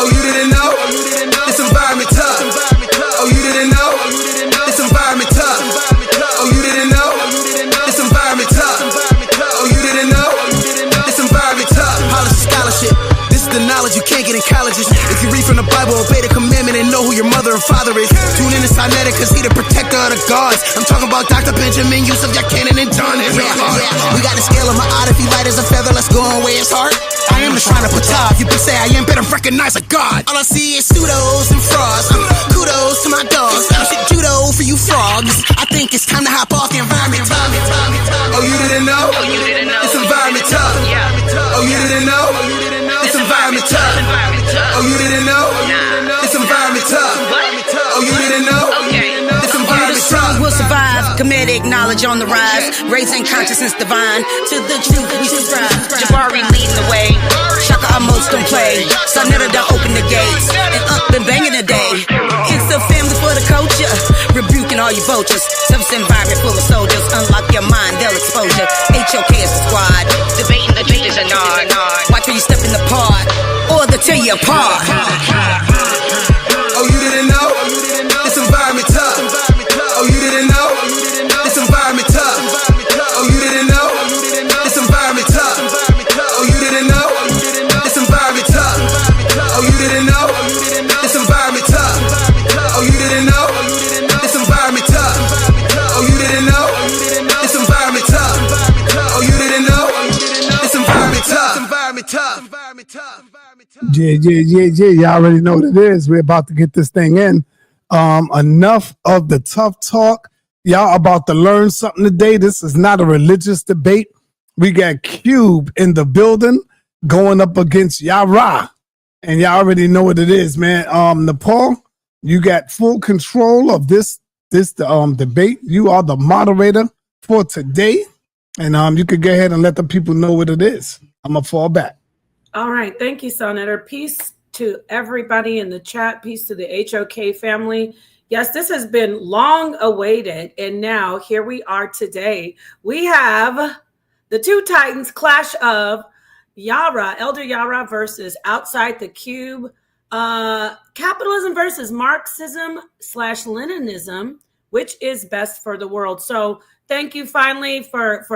Oh, you didn't know? This environment tough. Oh, you didn't know? This environment tough. Oh, you didn't know? This environment tough. Oh, you didn't know? This environment tough. Policy scholarship. This is the knowledge you can't get in colleges. If you read from the Bible, obey the commandment and know who your mother and father is. Tune in to sa.neter, cause he the protector of the gods. I'm talking about Dr. Benjamin, Yusuf, Yacanan, and John Henry Clark. We got the scale of my art. If he light as a feather, let's go and weigh his heart. I am the shrine of Ptah. If you can say I am, better recognize a god. All I see is pseudos and frauds. Kudos to my dogs. Judo for you frogs. I think it's time to hop off the environment. Oh, you didn't know? This environment tough. Oh, you didn't know? This environment tough. Oh, you didn't know? This environment tough. Oh, you didn't know? This environment tough. Will survive. Comedic knowledge on the rise. Raising consciousness divine. To the truth we subscribe. Jabari leading the way. Shaka almost don't play. sa.neter done open the gates. And up and banging the day. It's a family for the culture. Rebuking all you vultures. Service environment full of soldiers. Unlock your mind, they'll expose you. HOK is the squad. Debating the truth is a nod. Watch where you step in the pod. Or they'll tear you apart. Oh, you didn't know? This environment tough. Oh, you didn't know? This environment tough. Oh, you didn't know? This environment tough. Oh, you didn't know? This environment tough. Oh, you didn't know? This environment tough. Oh, you didn't know? This environment tough. Oh, you didn't know? This environment tough. Oh, you didn't know? This environment tough. Yeah. You already know what it is. We're about to get this thing in. Enough of the tough talk. Y'all about to learn something today. This is not a religious debate. We got Qube in the building going up against Yara. And y'all already know what it is, man. Nepal, you got full control of this debate. You are the moderator for today. And you could go ahead and let the people know what it is. I'm going to fall back. All right. Thank you, sa.neter. Peace to everybody in the chat. Peace to the HOK family. Yes, this has been long awaited. And now here we are today. We have the two titans clash of Yara, Elder Yara versus Outside the Qube. Capitalism versus Marxism / Leninism, which is best for the world. So thank you finally for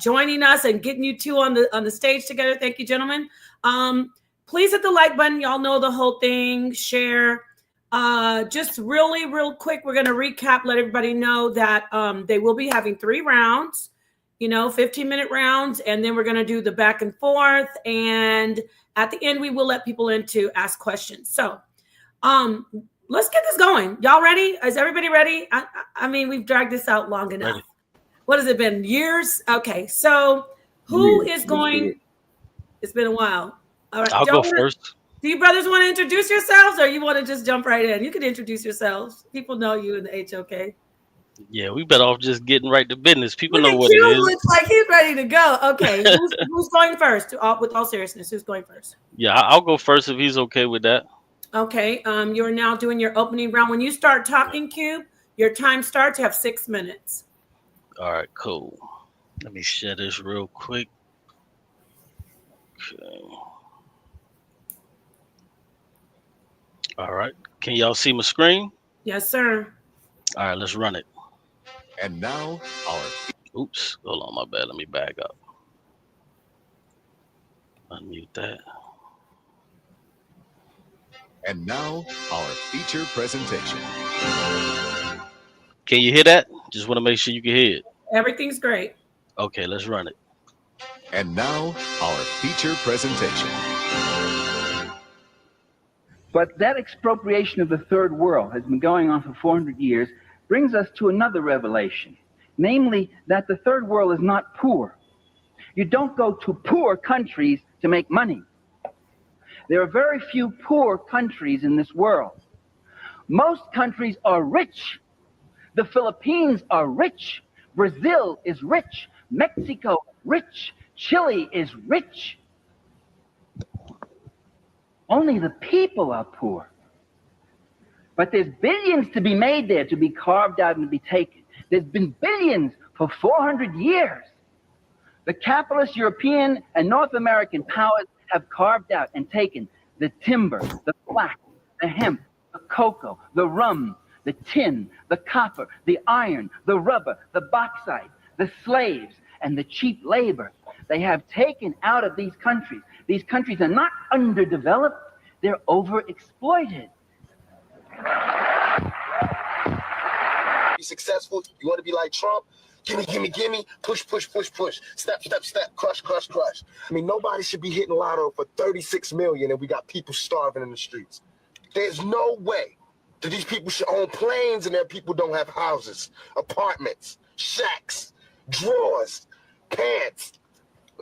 joining us and getting you two on the stage together. Thank you, gentlemen. Please hit the like button. Y'all know the whole thing. Share. Just real quick, we're going to recap, let everybody know that they will be having 3 rounds, 15-minute rounds, and then we're going to do the back and forth. And at the end, we will let people in to ask questions. So let's get this going. Y'all ready? Is everybody ready? I mean, we've dragged this out long enough. Ready. What has it been? Years? Okay. So who is going? It's been a while. All right. I'll go first. Do you brothers want to introduce yourselves, or you want to just jump right in? You can introduce yourselves. People know you in the HOK. Yeah, we better off just getting right to business. People know what it is. Looks like he's ready to go. Okay, who's going first? With all seriousness, who's going first? Yeah, I'll go first if he's okay with that. Okay. You're now doing your opening round. When you start talking, Qube, your time starts. You have 6 minutes. All right, cool. Let me share this real quick. Okay. All right. Can y'all see my screen? Yes, sir. All right, let's run it. And now Oops. Hold on, my bad. Let me back up. Unmute that. And now our feature presentation. Can you hear that? Just want to make sure you can hear it. Everything's great. Okay, let's run it. And now our feature presentation. But that expropriation of the third world has been going on for 400 years, brings us to another revelation, namely that the third world is not poor. You don't go to poor countries to make money. There are very few poor countries in this world. Most countries are rich. The Philippines are rich. Brazil is rich. Mexico, rich. Chile is rich. Only the people are poor. But there's billions to be made there, to be carved out and to be taken. There's been billions for 400 years. The capitalist European and North American powers have carved out and taken the timber, the flax, the hemp, the cocoa, the rum, the tin, the copper, the iron, the rubber, the bauxite, the slaves, and the cheap labor they have taken out of these countries. These countries are not underdeveloped, they're overexploited. Be successful, you want to be like Trump? Gimme, gimme, gimme, push, push, push, push, step, step, step, crush, crush, crush. I mean, nobody should be hitting lotto for 36 million and we got people starving in the streets. There's no way that these people should own planes and their people don't have houses, apartments, shacks, drawers, pants.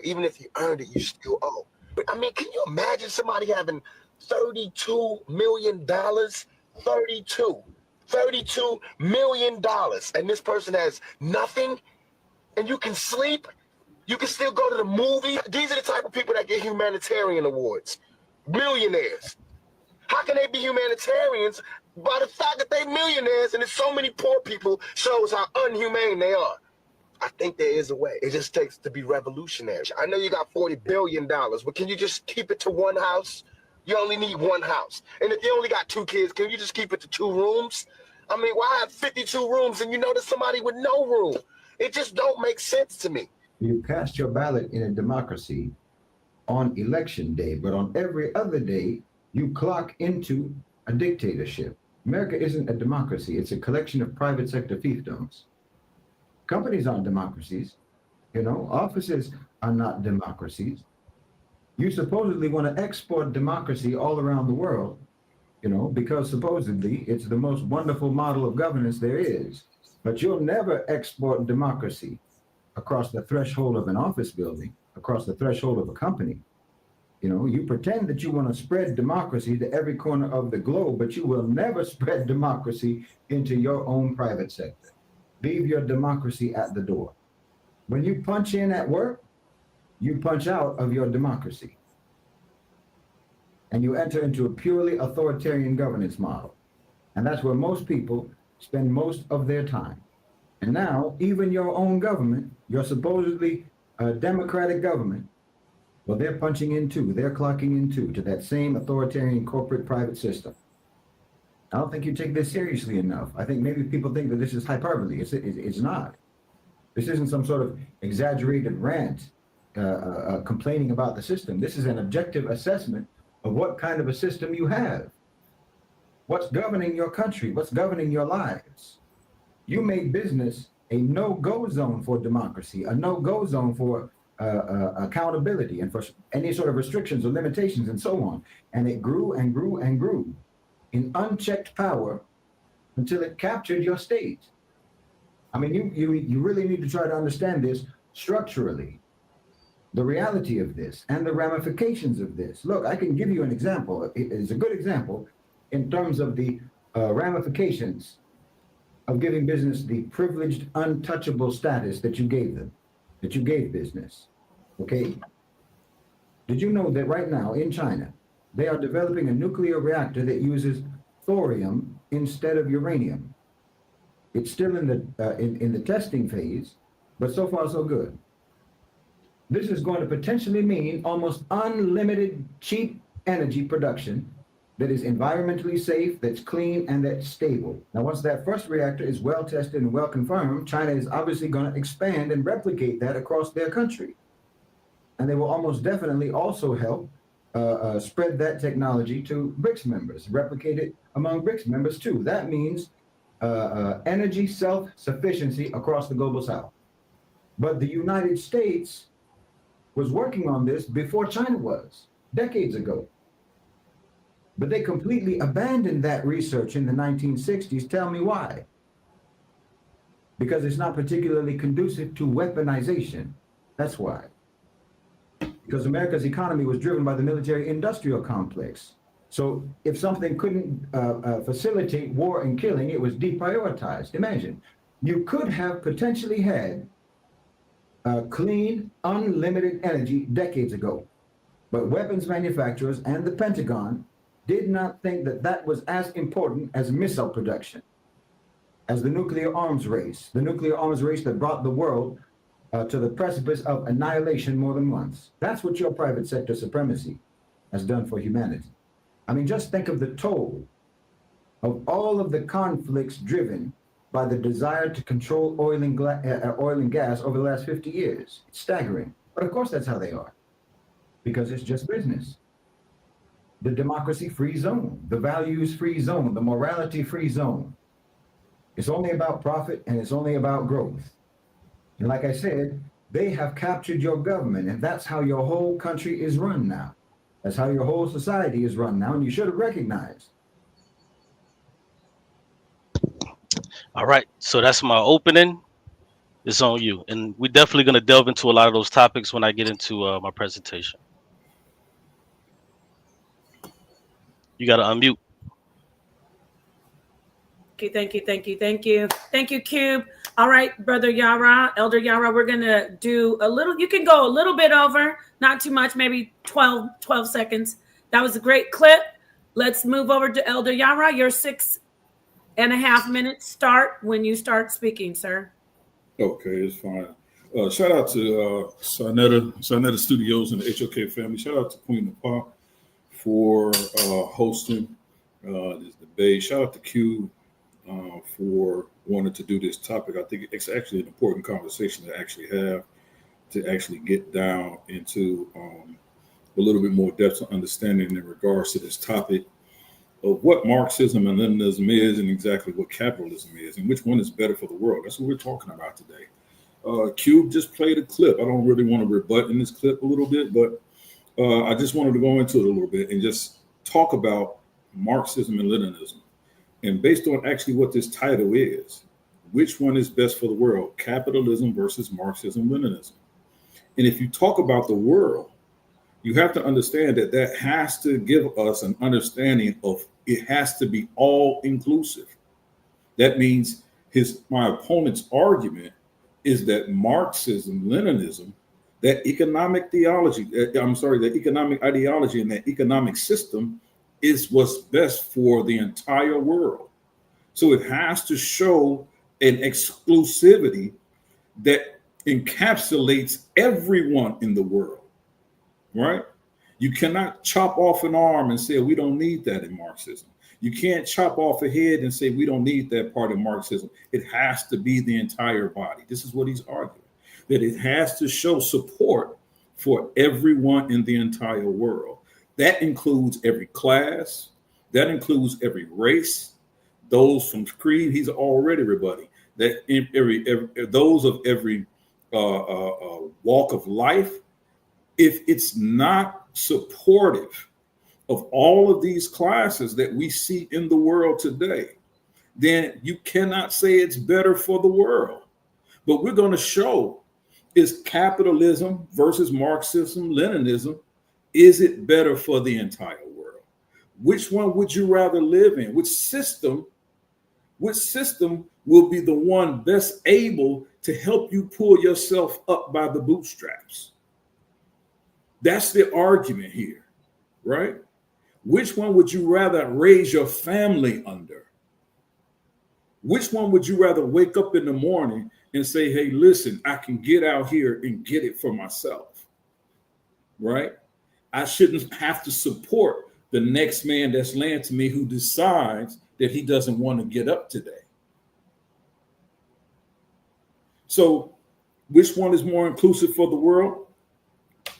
Even if you earned it, you still owe. But I mean, can you imagine somebody having $32 million? $32 million. And this person has nothing, and you can sleep. You can still go to the movie. These are the type of people that get humanitarian awards. Millionaires. How can they be humanitarians? By the fact that they're millionaires and there's so many poor people shows how unhumane they are. I think there is a way. It just takes to be revolutionary. I know you got $40 billion, but can you just keep it to one house? You only need one house. And if you only got 2 kids, can you just keep it to 2 rooms? I mean, why have 52 rooms and you know there's somebody with no room? It just don't make sense to me. You cast your ballot in a democracy on election day, but on every other day, you clock into a dictatorship. America isn't a democracy. It's a collection of private sector fiefdoms. Companies aren't democracies. You know, offices are not democracies. You supposedly want to export democracy all around the world, you know, because supposedly it's the most wonderful model of governance there is. But you'll never export democracy across the threshold of an office building, across the threshold of a company. You know, you pretend that you want to spread democracy to every corner of the globe, but you will never spread democracy into your own private sector. Leave your democracy at the door. When you punch in at work, you punch out of your democracy. And you enter into a purely authoritarian governance model. And that's where most people spend most of their time. And now, even your own government, your supposedly democratic government, well, they're punching in too. They're clocking in too to that same authoritarian corporate private system. I don't think you take this seriously enough. I think maybe people think that this is hyperbole. It's not. This isn't some sort of exaggerated rant complaining about the system. This is an objective assessment of what kind of a system you have. What's governing your country? What's governing your lives? You made business a no-go zone for democracy, a no-go zone for accountability and for any sort of restrictions or limitations and so on. And it grew and grew and grew in unchecked power until it captured your state. I mean, you really need to try to understand this structurally, the reality of this and the ramifications of this. Look, I can give you an example. It's a good example in terms of the ramifications of giving business the privileged, untouchable status that you gave them, that you gave business, okay? Did you know that right now in China, they are developing a nuclear reactor that uses thorium instead of uranium? It's still in the testing phase, but so far so good. This is going to potentially mean almost unlimited cheap energy production that is environmentally safe, that's clean, and that's stable. Now, once that first reactor is well tested and well confirmed, China is obviously going to expand and replicate that across their country. And they will almost definitely also help spread that technology to BRICS members, replicate it among BRICS members too. That means energy self-sufficiency across the global south. But the United States was working on this before China was, decades ago. But they completely abandoned that research in the 1960s. Tell me why. Because it's not particularly conducive to weaponization. That's why. Because America's economy was driven by the military-industrial complex. So if something couldn't facilitate war and killing, it was deprioritized. Imagine, you could have potentially had clean, unlimited energy decades ago. But weapons manufacturers and the Pentagon did not think that that was as important as missile production, as the nuclear arms race that brought the world to the precipice of annihilation more than once. That's what your private sector supremacy has done for humanity. I mean, just think of the toll of all of the conflicts driven by the desire to control oil and gas over the last 50 years. It's staggering. But of course, that's how they are, because it's just business. The democracy-free zone, the values-free zone, the morality-free zone. It's only about profit and it's only about growth. And like I said, they have captured your government, and that's how your whole country is run now. That's how your whole society is run now, and you should have recognized. All right, so that's my opening. It's on you, and we're definitely going to delve into a lot of those topics when I get into my presentation. You got to unmute. Thank you, Qube. All right, Brother Yara, Elder Yara, we're going to do a little, you can go a little bit over, not too much, maybe 12 seconds. That was a great clip. Let's move over to Elder Yara. Your 6.5 minutes start when you start speaking, sir. Okay, it's fine. Shout out to sa.neter Studios and the HOK family. Shout out to Queen Nepal for hosting this debate. Shout out to Qube for wanting to do this topic. I think it's actually an important conversation to actually have, to actually get down into a little bit more depth of understanding in regards to this topic of what Marxism and Leninism is and exactly what capitalism is and which one is better for the world. That's what we're talking about today. Qube just played a clip. I don't really want to rebut in this clip a little bit, but I just wanted to go into it a little bit and just talk about Marxism and Leninism. And based on actually what this title is, which one is best for the world? Capitalism versus Marxism, Leninism. And if you talk about the world, you have to understand that that has to give us an understanding of it has to be all inclusive. That means my opponent's argument is that Marxism, Leninism, that economic theology, that economic ideology and that economic system is what's best for the entire world. So it has to show an exclusivity that encapsulates everyone in the world, right? You cannot chop off an arm and say, we don't need that in Marxism. You can't chop off a head and say, we don't need that part of Marxism. It has to be the entire body. This is what he's arguing, that it has to show support for everyone in the entire world. That includes every class. That includes every race. Those from creed, he's already rebutting. That in those of every walk of life. If it's not supportive of all of these classes that we see in the world today, then you cannot say it's better for the world. But we're going to show, is capitalism versus Marxism, Leninism, is it better for the entire world? Which one would you rather live in? Which system will be the one best able to help you pull yourself up by the bootstraps? That's the argument here, right? Which one would you rather raise your family under? Which one would you rather wake up in the morning and say, hey, listen, I can get out here and get it for myself, right? I shouldn't have to support the next man that's laying to me who decides that he doesn't want to get up today. So which one is more inclusive for the world?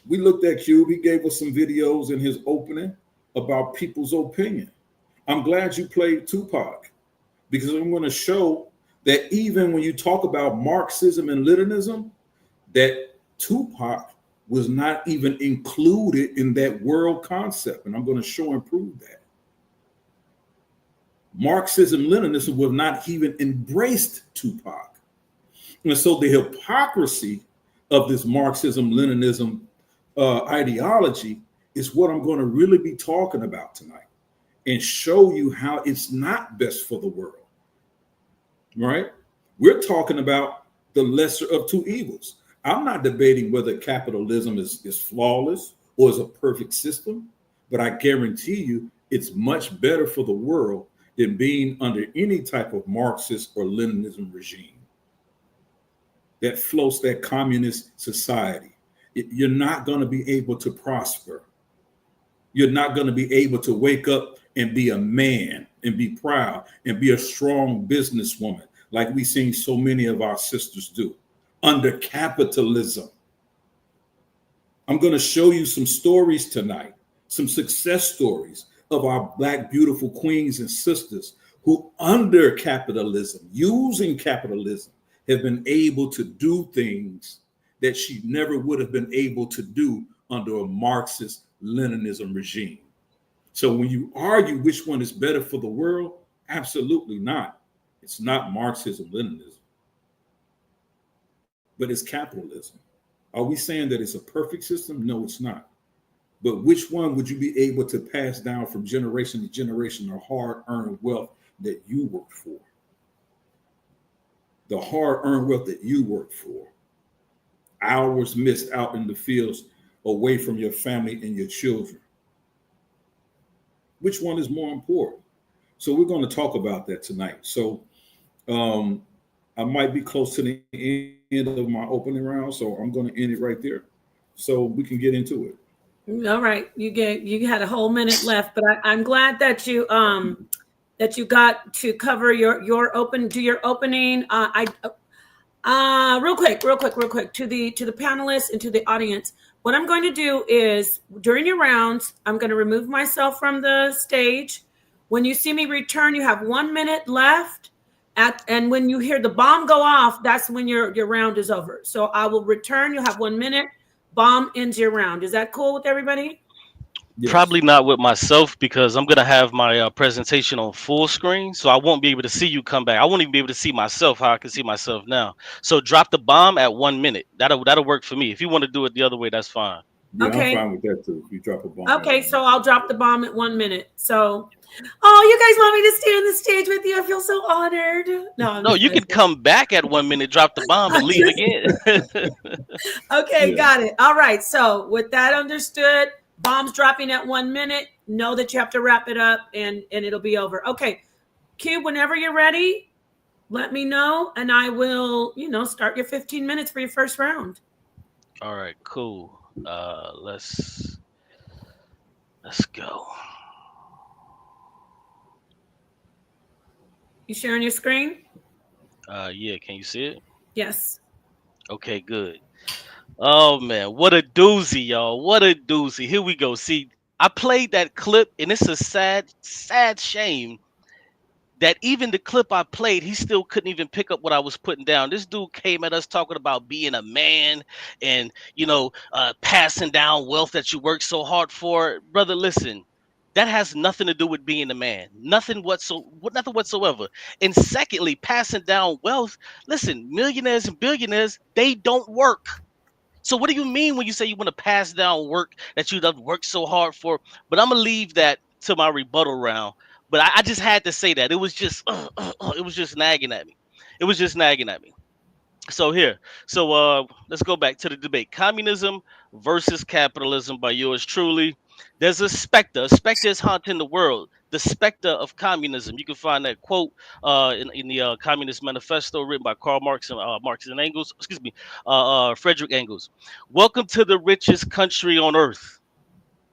We looked at Qube. He gave us some videos in his opening about people's opinion. I'm glad you played Tupac, because I'm going to show that even when you talk about Marxism and Leninism, that Tupac was not even included in that world concept. And I'm going to show and prove that. Marxism, Leninism would not even embraced Tupac. And so the hypocrisy of this Marxism, Leninism ideology is what I'm going to really be talking about tonight and show you how it's not best for the world, right? We're talking about the lesser of two evils. I'm not debating whether capitalism is flawless or is a perfect system, but I guarantee you it's much better for the world than being under any type of Marxist or Leninism regime that floats that communist society. You're not going to be able to prosper. You're not going to be able to wake up and be a man and be proud and be a strong businesswoman like we've seen so many of our sisters do under capitalism. I'm going to show you some stories tonight, some success stories of our Black beautiful queens and sisters who under capitalism, using capitalism, have been able to do things that she never would have been able to do under a Marxist Leninism regime. So when you argue which one is better for the world, absolutely not. It's not Marxism, Leninism, but it's capitalism. Are we saying that it's a perfect system? No, it's not. But which one would you be able to pass down from generation to generation the hard-earned wealth that you worked for? The hard-earned wealth that you worked for. Hours missed out in the fields away from your family and your children. Which one is more important? So we're going to talk about that tonight. So I might be close to the end of my opening round, so I'm going to end it right there so we can get into it. All right, you had a whole minute left, but I'm glad that you got to cover your opening. Real quick to the panelists and to the audience. What I'm going to do is during your rounds, I'm going to remove myself from the stage. When you see me return, you have 1 minute left. And when you hear the bomb go off, that's when your round is over. So I will return. You'll have 1 minute. Bomb ends your round. Is that cool with everybody? Yes. Probably not with myself because I'm gonna have my presentation on full screen, so I won't be able to see you come back. I won't even be able to see myself how I can see myself now. So drop the bomb at 1 minute. That'll work for me. If you want to do it the other way, that's fine. Yeah, okay. I'm fine with that too. If you drop a bomb. Okay, so I'll drop the bomb at 1 minute. So, oh, you guys want me to stay on the stage with you? I feel so honored. No, you can come back at 1 minute, drop the bomb, and leave again. Okay, got it. All right. So with that understood. Bombs dropping at 1 minute. Know that you have to wrap it up and it'll be over. Okay. Qube, whenever you're ready, let me know and I will, start your 15 minutes for your first round. All right, cool. Let's go. You sharing your screen? Yeah, can you see it? Yes. Okay, good. Oh man, what a doozy, y'all. What a doozy. Here we go. See, I played that clip and it's a sad shame that even the clip I played, he still couldn't even pick up what I was putting down. This dude came at us talking about being a man and, passing down wealth that you work so hard for. Brother, listen, that has nothing to do with being a man. Nothing whatsoever. And secondly, passing down wealth, listen, millionaires and billionaires, they don't work. So what do you mean when you say you want to pass down work that you done worked so hard for? But I'm going to leave that to my rebuttal round. But I just had to say that. It was just nagging at me. It was just nagging at me. So let's go back to the debate. Communism versus capitalism by yours truly. There's a specter. A specter is haunting the world. The specter of communism. You can find that quote in the Communist Manifesto written by Karl Marx and Frederick Engels. Welcome to the richest country on earth.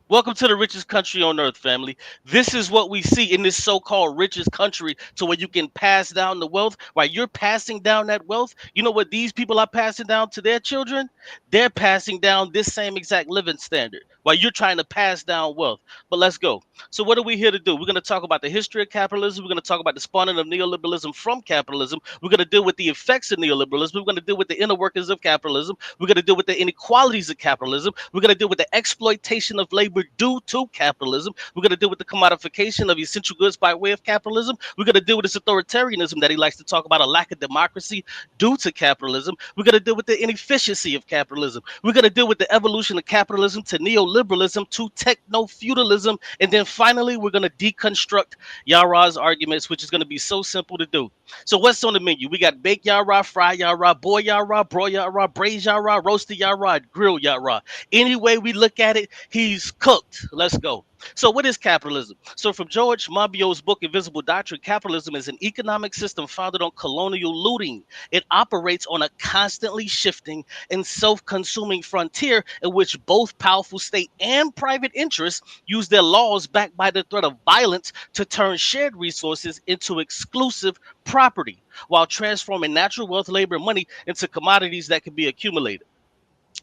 Welcome to the richest country on earth, family. This is what we see in this so-called richest country to where you can pass down the wealth. While you're passing down that wealth, you know what these people are passing down to their children? They're passing down this same exact living standard while you're trying to pass down wealth. But let's go. So what are we here to do? We're going to talk about the history of capitalism. We're going to talk about the spawning of neoliberalism from capitalism. We're going to deal with the effects of neoliberalism. We're going to deal with the inner workings of capitalism. We're going to deal with the inequalities of capitalism. We're going to deal with the exploitation of labor due to capitalism. We're going to deal with the commodification of essential goods by way of capitalism. We're going to deal with this authoritarianism that he likes to talk about, a lack of democracy due to capitalism. We're going to deal with the inefficiency of capitalism. We're going to deal with the evolution of capitalism to neoliberalism to techno-feudalism. And then finally, we're going to deconstruct Yarah's arguments, which is going to be so simple to do. So what's on the menu? We got baked Yarah, fry Yarah, boy Yarah, bro Yarah, braised Yarah, roasted Yarah, grill Yarah. Any way we look at it, he's Cooked. Let's go. So what is capitalism? So from George Monbiot's book Invisible Doctrine, capitalism is an economic system founded on colonial looting. It operates on a constantly shifting and self-consuming frontier in which both powerful state and private interests use their laws backed by the threat of violence to turn shared resources into exclusive property while transforming natural wealth, labor, and money into commodities that can be accumulated.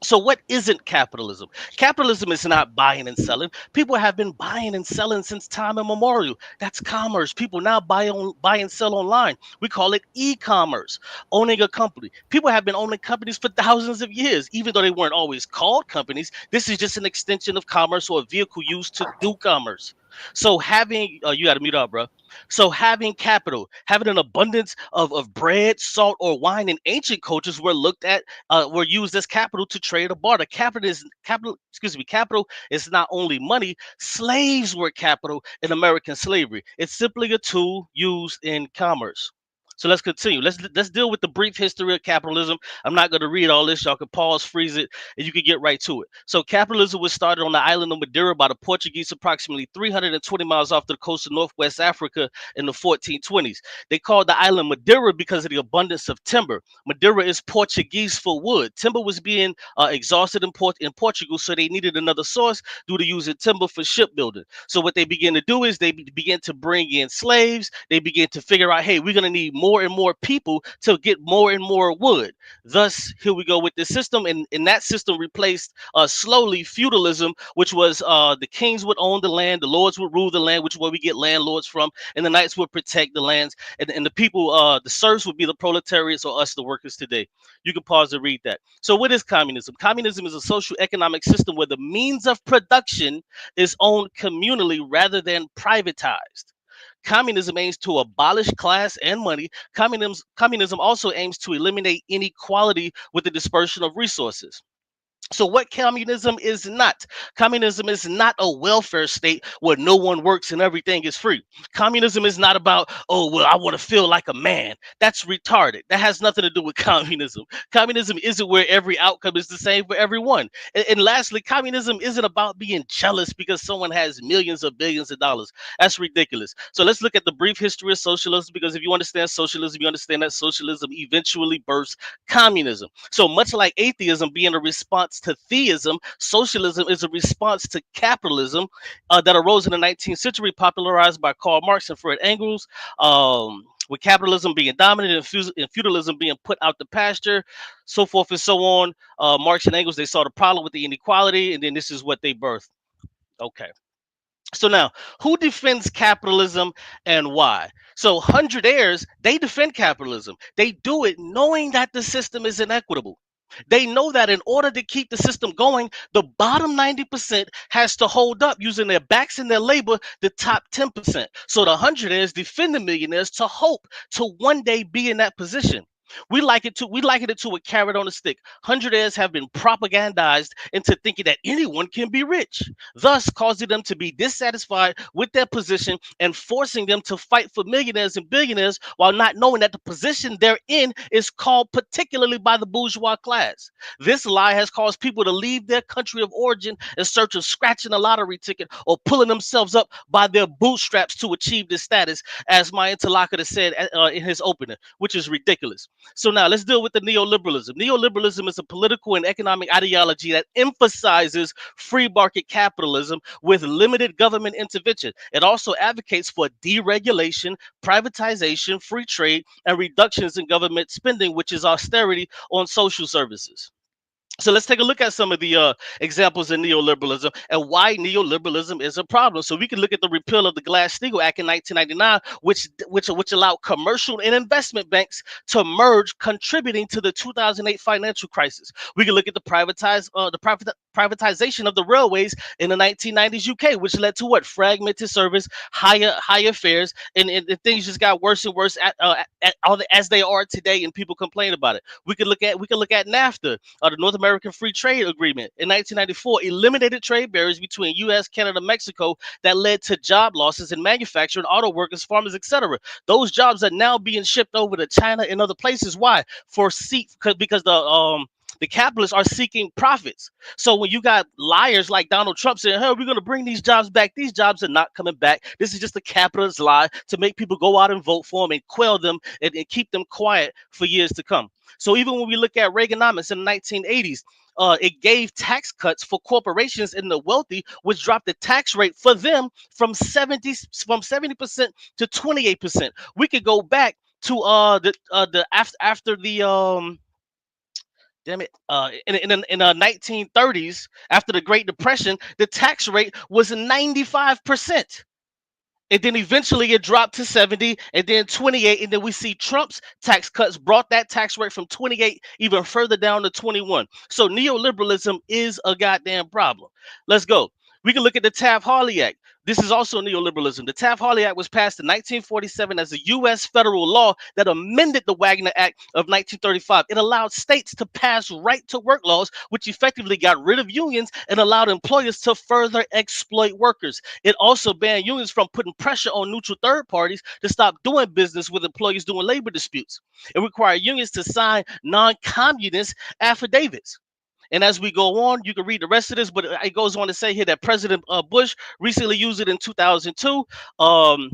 So what isn't capitalism? Capitalism is not buying and selling. People have been buying and selling since time immemorial. That's commerce. People now buy and sell online. We call it e-commerce. Owning a company. People have been owning companies for thousands of years, even though they weren't always called companies. This is just an extension of commerce or a vehicle used to do commerce. So having you got to mute up, bro. So having capital, having an abundance of bread, salt, or wine in ancient cultures were used as capital to trade or barter. Capital is not only money. Slaves were capital in American slavery. It's simply a tool used in commerce. So let's continue. Let's deal with the brief history of capitalism. I'm not going to read all this. Y'all can pause, freeze it, and you can get right to it. So capitalism was started on the island of Madeira by the Portuguese approximately 320 miles off the coast of Northwest Africa in the 1420s. They called the island Madeira because of the abundance of timber. Madeira is Portuguese for wood. Timber was being exhausted in Portugal, so they needed another source due to using timber for shipbuilding. So what they began to do is they began to bring in slaves. They began to figure out, hey, we're going to need more and more people to get more and more wood. Thus, here we go with this system, and that system replaced slowly feudalism, which was the kings would own the land, the lords would rule the land, which is where we get landlords from, and the knights would protect the lands, and the people, the serfs would be the proletariats or us, the workers today. You can pause and read that. So what is communism? Communism is a social economic system where the means of production is owned communally rather than privatized. Communism aims to abolish class and money. Communism also aims to eliminate inequality with the dispersion of resources. So what communism is not? Communism is not a welfare state where no one works and everything is free. Communism is not about, oh, well, I want to feel like a man. That's retarded. That has nothing to do with communism. Communism isn't where every outcome is the same for everyone. And lastly, communism isn't about being jealous because someone has millions or billions of dollars. That's ridiculous. So let's look at the brief history of socialism, because if you understand socialism, you understand that socialism eventually births communism. So much like atheism being a response to theism, socialism is a response to capitalism that arose in the 19th century, popularized by Karl Marx and Fred Engels. With capitalism being dominant and feudalism being put out the pasture, so forth and so on. Marx and Engels, they saw the problem with the inequality, and then this is what they birthed. Okay. So now, who defends capitalism and why? So 100 heirs, they defend capitalism. They do it knowing that the system is inequitable. They know that in order to keep the system going, the bottom 90% has to hold up using their backs and their labor, the top 10%. So the 100 heirs defend the millionaires to hope to one day be in that position. We liken it to a carrot on a stick. 100 heirs have been propagandized into thinking that anyone can be rich, thus causing them to be dissatisfied with their position and forcing them to fight for millionaires and billionaires while not knowing that the position they're in is called particularly by the bourgeois class. This lie has caused people to leave their country of origin in search of scratching a lottery ticket or pulling themselves up by their bootstraps to achieve this status, as my interlocutor said in his opening, which is ridiculous. So now let's deal with the neoliberalism. Neoliberalism is a political and economic ideology that emphasizes free market capitalism with limited government intervention. It also advocates for deregulation, privatization, free trade, and reductions in government spending, which is austerity on social services. So let's take a look at some of the examples of neoliberalism and why neoliberalism is a problem. So we can look at the repeal of the Glass-Steagall Act in 1999, which allowed commercial and investment banks to merge, contributing to the 2008 financial crisis. We can look at the privatization of the railways in the 1990s UK, which led to what? Fragmented service, higher fares, and things just got worse and worse as they are today, and people complain about it. We can look at NAFTA, the North American Free Trade Agreement in 1994, eliminated trade barriers between U.S., Canada, Mexico that led to job losses in manufacturing, auto workers, farmers, etc. Those jobs are now being shipped over to China and other places. Why? Because The capitalists are seeking profits. So when you got liars like Donald Trump saying, hey, we're going to bring these jobs back, these jobs are not coming back. This is just a capitalist lie to make people go out and vote for them and quell them and keep them quiet for years to come. So even when we look at Reaganomics in the 1980s, it gave tax cuts for corporations and the wealthy, which dropped the tax rate for them from 70% to 28%. We could go back to the after the damn it, in the 1930s, after the Great Depression, the tax rate was 95%. And then eventually it dropped to 70 and then 28. And then we see Trump's tax cuts brought that tax rate from 28 even further down to 21. So neoliberalism is a goddamn problem. Let's go. We can look at the Taft-Hartley Act. This is also neoliberalism. The Taft-Hartley Act was passed in 1947 as a U.S. federal law that amended the Wagner Act of 1935. It allowed states to pass right-to-work laws, which effectively got rid of unions and allowed employers to further exploit workers. It also banned unions from putting pressure on neutral third parties to stop doing business with employees doing labor disputes. It required unions to sign non-communist affidavits. And as we go on, you can read the rest of this, but it goes on to say here that President Bush recently used it in 2002. And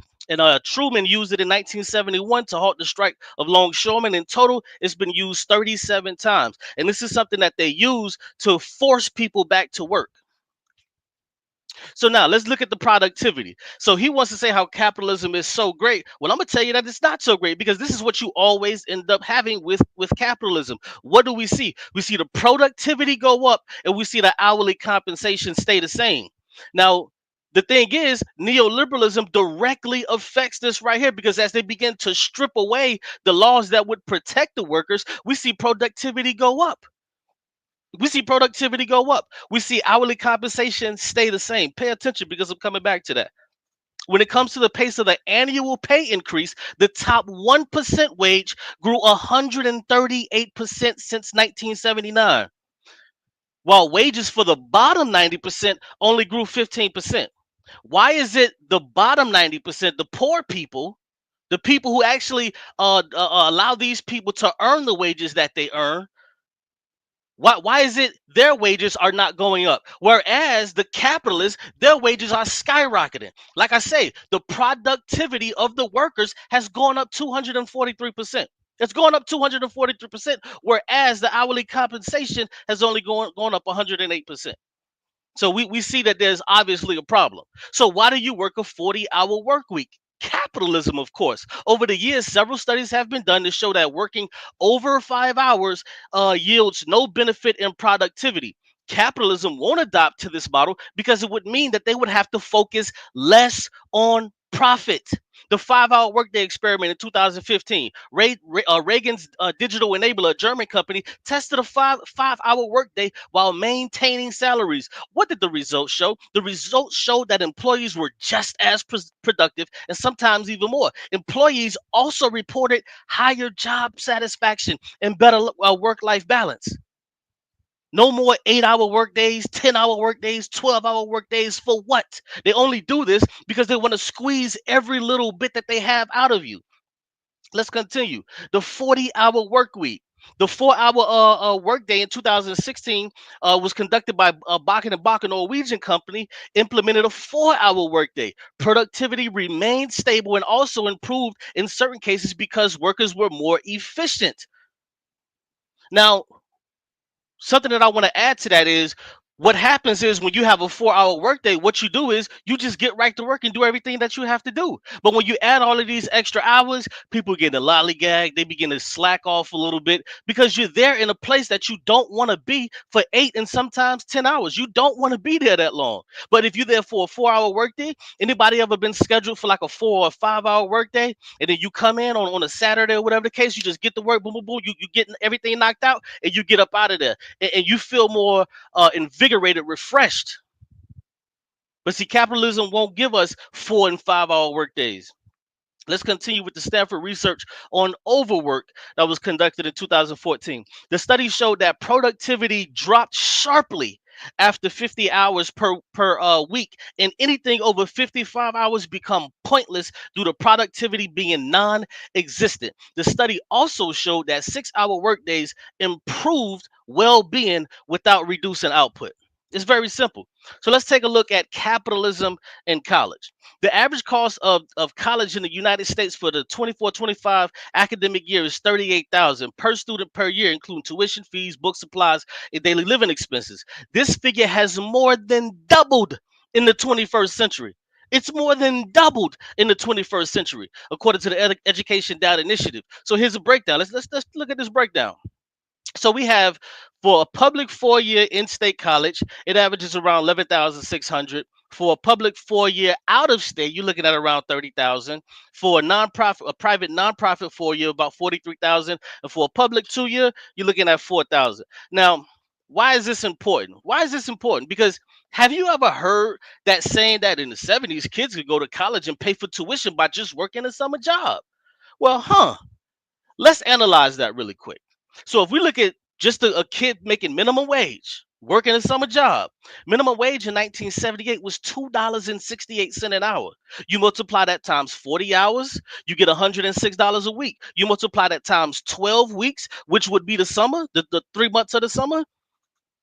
Truman used it in 1971 to halt the strike of longshoremen. In total, it's been used 37 times. And this is something that they use to force people back to work. So now let's look at the productivity. So he wants to say how capitalism is so great. Well, I'm going to tell you that it's not so great, because this is what you always end up having with capitalism. What do we see? We see the productivity go up and we see the hourly compensation stay the same. Now, the thing is, neoliberalism directly affects this right here, because as they begin to strip away the laws that would protect the workers, we see productivity go up. We see productivity go up. We see hourly compensation stay the same. Pay attention, because I'm coming back to that. When it comes to the pace of the annual pay increase, the top 1% wage grew 138% since 1979, while wages for the bottom 90% only grew 15%. Why is it the bottom 90%, the poor people, the people who actually allow these people to earn the wages that they earn, why is it their wages are not going up? Whereas the capitalists, their wages are skyrocketing. Like I say, the productivity of the workers has gone up 243%. It's gone up 243%, whereas the hourly compensation has only gone up 108%. So we see that there's obviously a problem. So why do you work a 40-hour work week? Capitalism, of course. Over the years, several studies have been done to show that working over 5 hours yields no benefit in productivity. Capitalism won't adopt to this model because it would mean that they would have to focus less on profit. The 5-hour workday experiment in 2015, Reagan's digital enabler, a German company, tested a five-hour workday while maintaining salaries. What did the results show? The results showed that employees were just as productive and sometimes even more. Employees also reported higher job satisfaction and better work-life balance. No more 8-hour workdays, 10-hour workdays, 12-hour workdays. For what? They only do this because they want to squeeze every little bit that they have out of you. Let's continue. The 40-hour work week. The 4-hour workday in 2016 was conducted by Bakken & Bach, a Norwegian company, implemented a 4-hour workday. Productivity remained stable and also improved in certain cases because workers were more efficient. Now, something that I want to add to that is, what happens is when you have a 4-hour workday, what you do is you just get right to work and do everything that you have to do. But when you add all of these extra hours, people get a lollygag. They begin to slack off a little bit because you're there in a place that you don't want to be for 8 and sometimes 10 hours. You don't want to be there that long. But if you're there for a 4-hour workday, anybody ever been scheduled for like a 4 or 5-hour workday, and then you come in on a Saturday or whatever the case, you just get to work, boom, boom, boom, you get everything knocked out, and you get up out of there, and you feel more invigorated, refreshed. But see, capitalism won't give us 4 and 5-hour workdays. Let's continue with the Stanford research on overwork that was conducted in 2014. The study showed that productivity dropped sharply after 50 hours per week, and anything over 55 hours become pointless due to productivity being non-existent. The study also showed that 6-hour workdays improved well-being without reducing output. It's very simple. So let's take a look at capitalism in college. The average cost of college in the United States for the 24-25 academic year is $38,000 per student per year, including tuition fees, book supplies, and daily living expenses. This figure has more than doubled in the 21st century. It's more than doubled in the 21st century, according to the Education Data Initiative. So here's a breakdown. Let's look at this breakdown. So we have, for a public 4-year in-state college, it averages around 11,600. For a public 4-year out of state, you're looking at around 30,000. For a private nonprofit 4-year, about 43,000. And for a public 2-year, you're looking at 4,000. Now, why is this important? Why is this important? Because have you ever heard that saying that in the 70s, kids could go to college and pay for tuition by just working a summer job? Well, let's analyze that really quick. So if we look at just a kid making minimum wage, working a summer job, minimum wage in 1978 was $2.68 an hour. You multiply that times 40 hours, you get $106 a week. You multiply that times 12 weeks, which would be the summer, the 3 months of the summer,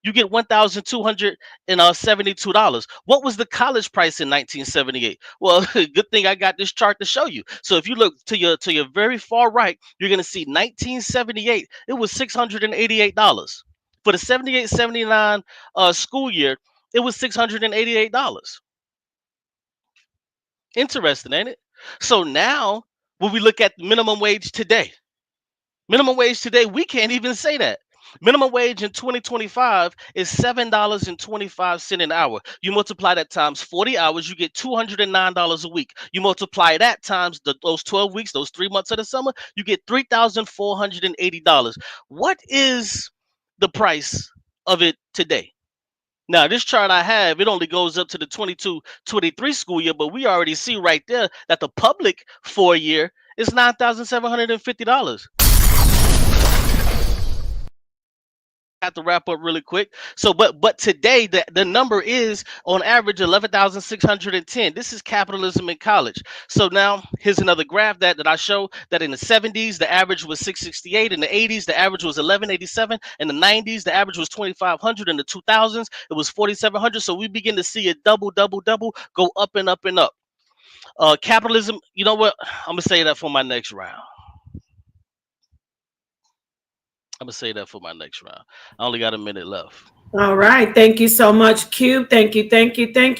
you get $1,272. What was the college price in 1978? Well, good thing I got this chart to show you. So if you look to your very far right, you're going to see 1978, it was $688. For the 78-79 school year, it was $688. Interesting, ain't it? So now, when we look at minimum wage today, we can't even say that. Minimum wage in 2025 is $7.25 an hour. You multiply that times 40 hours, you get $209 a week. You multiply that times those 12 weeks, those 3 months of the summer, you get $3,480. What is the price of it today? Now, this chart I have, it only goes up to the 22-23 school year, but we already see right there that the public 4-year is $9,750. Have to wrap up really quick. So, but today the number is on average 11,610. This is capitalism in college. So now here's another graph that I show that in the 70s the average was 668, in the 80s the average was 1187, in the 90s the average was 2,500, in the 2000s it was 4,700. So we begin to see it double go up and up and up. Capitalism. You know what? I'm gonna say that for my next round. I'm gonna say that for my next round. I only got a minute left. All right. Thank you so much, Qube. Thank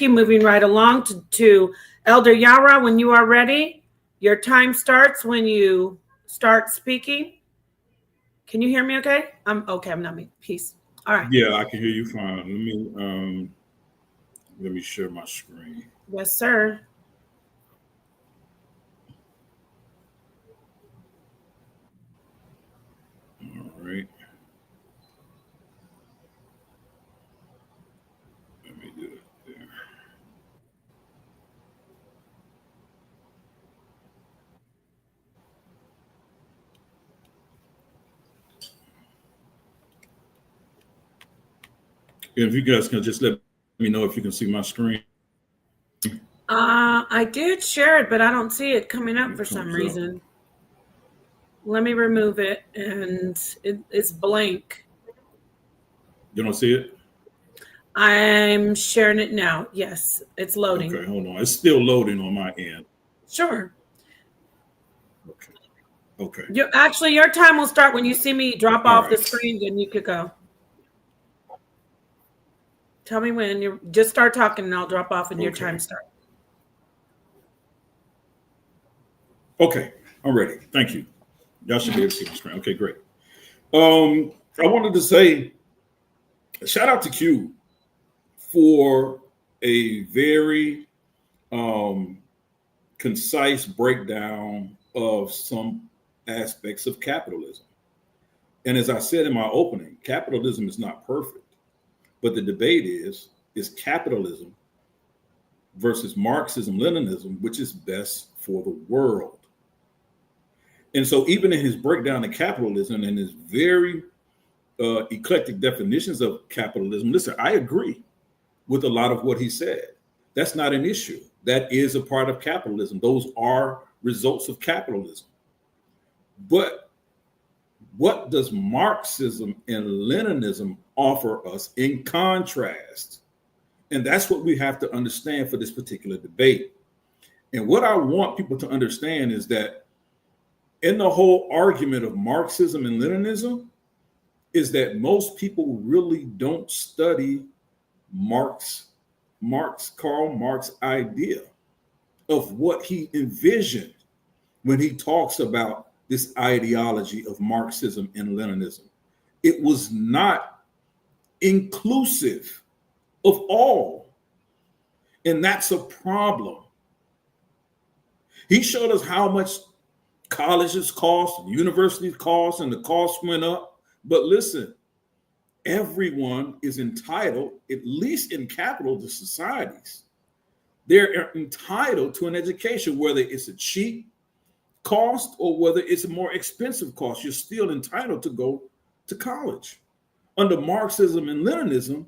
you. Moving right along to Elder Yara. When you are ready, your time starts when you start speaking. Can you hear me okay? I'm okay. I'm not me. Peace. All right. Yeah, I can hear you fine. Let me share my screen. Yes, sir. All right. Let me do it there. If you guys can just let me know if you can see my screen. I did share it, but I don't see it coming up for some reason. Let me remove it, and it's blank. You don't see it? I'm sharing it now. Yes, it's loading. Okay, hold on. It's still loading on my end. Sure. Okay. Your time will start when you see me drop off the screen, then you could go. Tell me when. You just start talking and I'll drop off and your time starts. Okay, I'm ready. Thank you. Y'all should be able to see my screen. Okay, great. I wanted to say shout out to Qube for a very concise breakdown of some aspects of capitalism. And as I said in my opening, capitalism is not perfect. But the debate is capitalism versus Marxism, Leninism, which is best for the world. And so even in his breakdown of capitalism and his very eclectic definitions of capitalism. Listen, I agree with a lot of what he said. That's not an issue. That is a part of capitalism. Those are results of capitalism. But what does Marxism and Leninism offer us in contrast? And that's what we have to understand for this particular debate. And what I want people to understand is that in the whole argument of Marxism and Leninism is that most people really don't study Karl Marx's idea of what he envisioned when he talks about this ideology of Marxism and Leninism. It was not inclusive of all. And that's a problem. He showed us how much colleges cost, universities cost, and the cost went up. But listen, everyone is entitled, at least in capitalist societies, they're entitled to an education, whether it's a cheap cost or whether it's a more expensive cost. You're still entitled to go to college. Under Marxism and Leninism,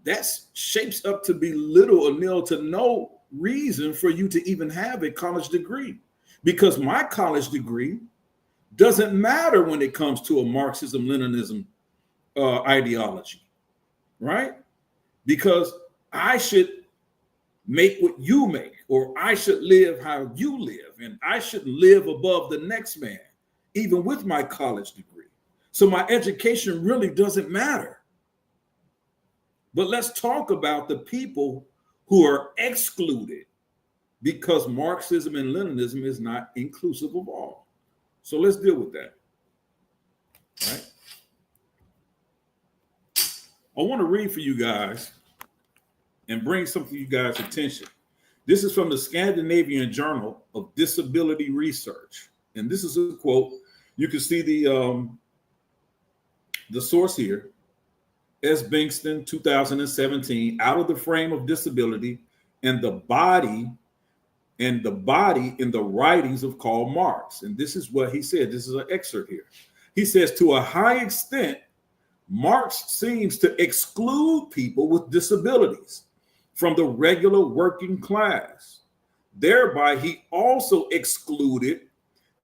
that shapes up to be little or nil to no reason for you to even have a college degree, because my college degree doesn't matter when it comes to a Marxism-Leninism ideology, right? Because I should make what you make, or I should live how you live, and I should live above the next man, even with my college degree. So my education really doesn't matter. But let's talk about the people who are excluded because Marxism and Leninism is not inclusive of all. So let's deal with that. All right. I want to read for you guys and bring something to you guys' attention. This is from the Scandinavian Journal of Disability Research. And this is a quote. You can see the source here. S. Bingston, 2017, Out of the Frame of Disability and the Body in the Writings of Karl Marx. And this is what he said. This is an excerpt here. He says, to a high extent, Marx seems to exclude people with disabilities from the regular working class. Thereby, he also excluded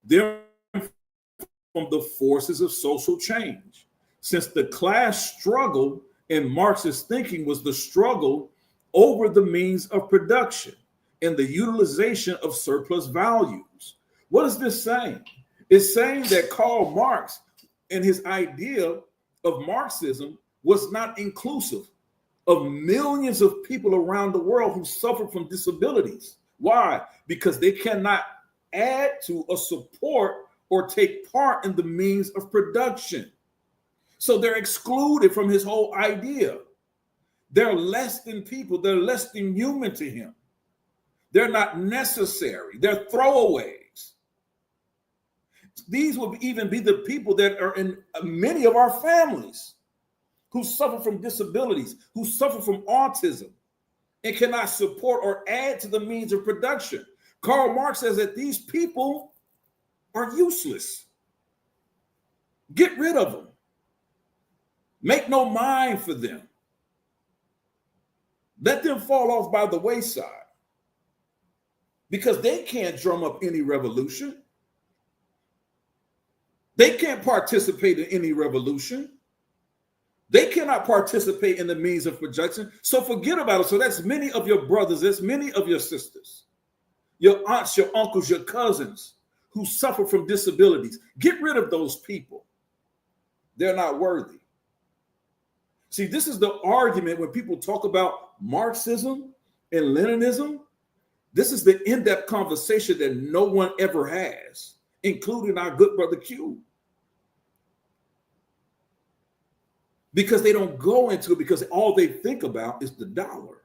them from the forces of social change, since the class struggle in Marx's thinking was the struggle over the means of production and the utilization of surplus values. What is this saying? It's saying that Karl Marx and his idea of Marxism was not inclusive of millions of people around the world who suffer from disabilities. Why? Because they cannot add to or support or take part in the means of production. So they're excluded from his whole idea. They're less than people. They're less than human to him. They're not necessary. They're throwaways. These will even be the people that are in many of our families who suffer from disabilities, who suffer from autism, and cannot support or add to the means of production. Karl Marx says that these people are useless. Get rid of them. Make no mind for them. Let them fall off by the wayside, because they can't drum up any revolution. They can't participate in any revolution. They cannot participate in the means of production. So forget about it. So that's many of your brothers, that's many of your sisters, your aunts, your uncles, your cousins who suffer from disabilities. Get rid of those people. They're not worthy. See, this is the argument when people talk about Marxism and Leninism. This is the in-depth conversation that no one ever has, including our good brother Qube. Because they don't go into it, because all they think about is the dollar.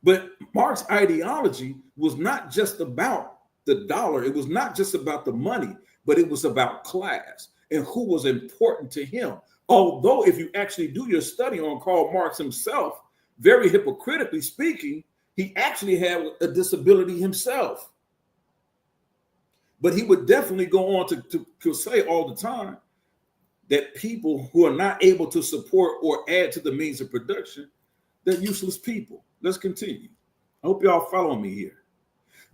But Marx's ideology was not just about the dollar. It was not just about the money, but it was about class and who was important to him. Although if you actually do your study on Karl Marx himself, very hypocritically speaking, he actually had a disability himself. But he would definitely go on to say all the time that people who are not able to support or add to the means of production, they're useless people. Let's continue. I hope y'all follow me here.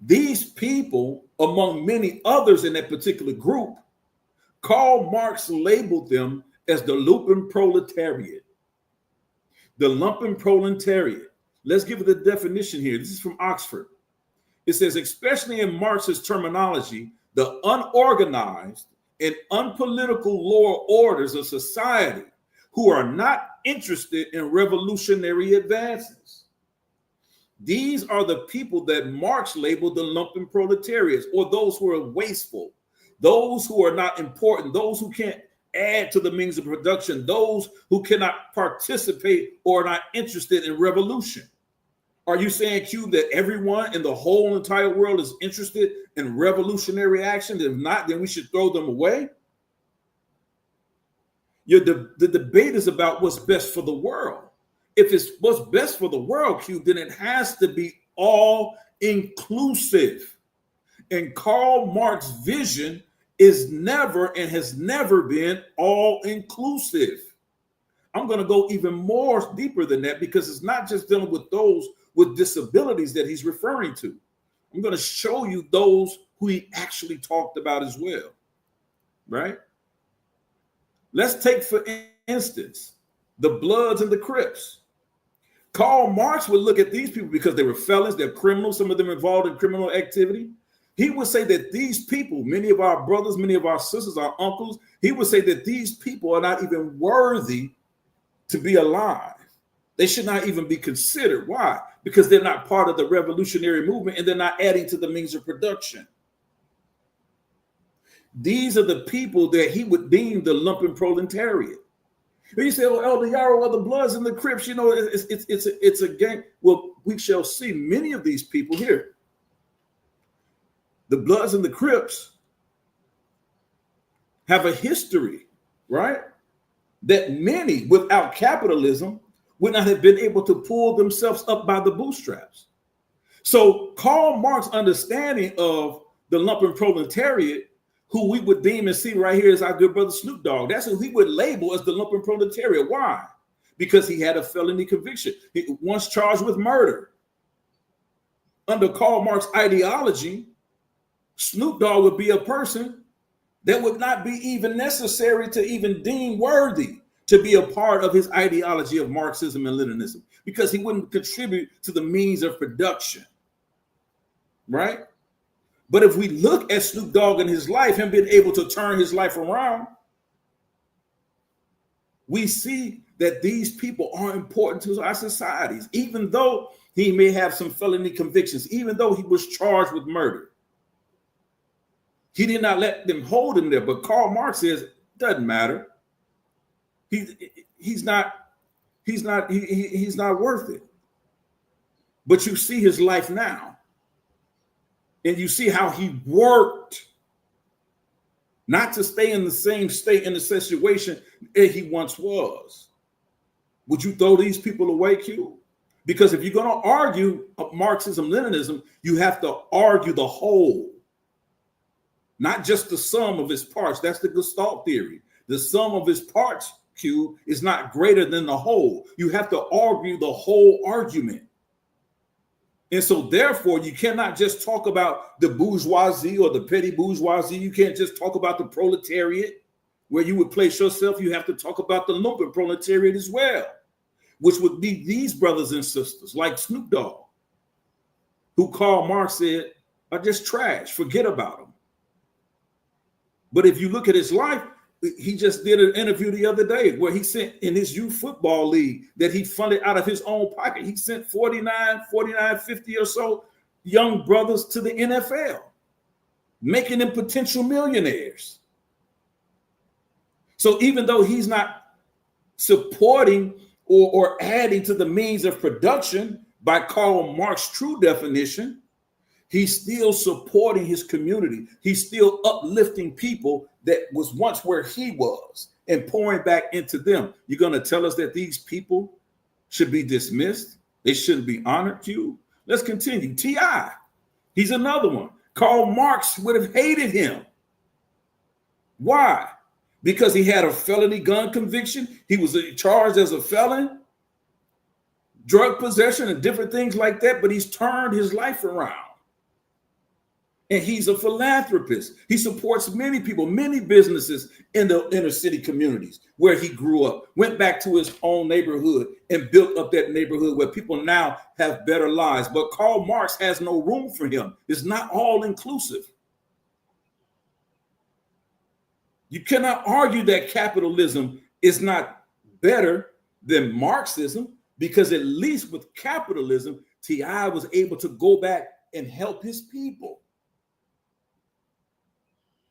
These people, among many others in that particular group, Karl Marx labeled them as the lumpen proletariat. The lumpen proletariat. Let's give it a definition here. This is from Oxford. It says, especially in Marx's terminology, the unorganized and unpolitical lower orders of society who are not interested in revolutionary advances. These are the people that Marx labeled the lumpen proletariats, or those who are wasteful, those who are not important, those who can't add to the means of production, those who cannot participate or are not interested in revolution. Are you saying, Qube, that everyone in the whole entire world is interested in revolutionary action? If not, then we should throw them away? The debate is about what's best for the world. If it's what's best for the world, Qube, then it has to be all inclusive. And Karl Marx's vision is never and has never been all inclusive. I'm going to go even more deeper than that, because it's not just dealing with those with disabilities that he's referring to. I'm going to show you those who he actually talked about as well, right? Let's take, for instance, the Bloods and the Crips. Karl Marx would look at these people because they were felons, they're criminals, some of them involved in criminal activity. He would say that these people, many of our brothers, many of our sisters, our uncles, he would say that these people are not even worthy to be alive. They should not even be considered. Why? Because they're not part of the revolutionary movement and they're not adding to the means of production. These are the people that he would deem the lumpen proletariat. You say, oh, Elder Yara, well, the Bloods and the Crips, you know, it's a gang. Well, we shall see many of these people here. The Bloods and the Crips have a history, right? That many without capitalism would not have been able to pull themselves up by the bootstraps. So Karl Marx's understanding of the lumpen proletariat, who we would deem and see right here as our good brother Snoop Dogg, that's who he would label as the lumpen proletariat. Why? Because he had a felony conviction. He once charged with murder. Under Karl Marx's ideology, Snoop Dogg would be a person that would not be even necessary to even deem worthy to be a part of his ideology of Marxism and Leninism, because he wouldn't contribute to the means of production, right? But if we look at Snoop Dogg and his life, him being able to turn his life around, we see that these people are important to our societies, even though he may have some felony convictions, even though he was charged with murder. He did not let them hold him there, but Karl Marx says, doesn't matter. He's not worth it. But you see his life now, and you see how he worked not to stay in the same state, in the situation that he once was. Would you throw these people away, Qube? Because if you're going to argue Marxism, Leninism, you have to argue the whole, not just the sum of its parts. That's the Gestalt theory. The sum of its parts, Qube, is not greater than the whole. You have to argue the whole argument. And so therefore, you cannot just talk about the bourgeoisie or the petty bourgeoisie. You can't just talk about the proletariat where you would place yourself. You have to talk about the lumpen proletariat as well, which would be these brothers and sisters like Snoop Dogg, who Karl Marx said are just trash. Forget about them. But if you look at his life, he just did an interview the other day where he sent, in his youth football league that he funded out of his own pocket, he sent 49, 50 or so young brothers to the NFL, making them potential millionaires. So even though he's not supporting or adding to the means of production by Karl Marx's true definition, he's still supporting his community. He's still uplifting people that was once where he was and pouring back into them. You're going to tell us that these people should be dismissed? They shouldn't be honored, Qube? Let's continue. T.I., he's another one. Karl Marx would have hated him. Why? because he had a felony gun conviction. He was charged as a felon, drug possession, and different things like that. But he's turned his life around. And he's a philanthropist. He supports many people, many businesses in the inner city communities where he grew up, went back to his own neighborhood and built up that neighborhood where people now have better lives. But Karl Marx has no room for him. It's not all inclusive. You cannot argue that capitalism is not better than Marxism, because at least with capitalism, T.I. was able to go back and help his people.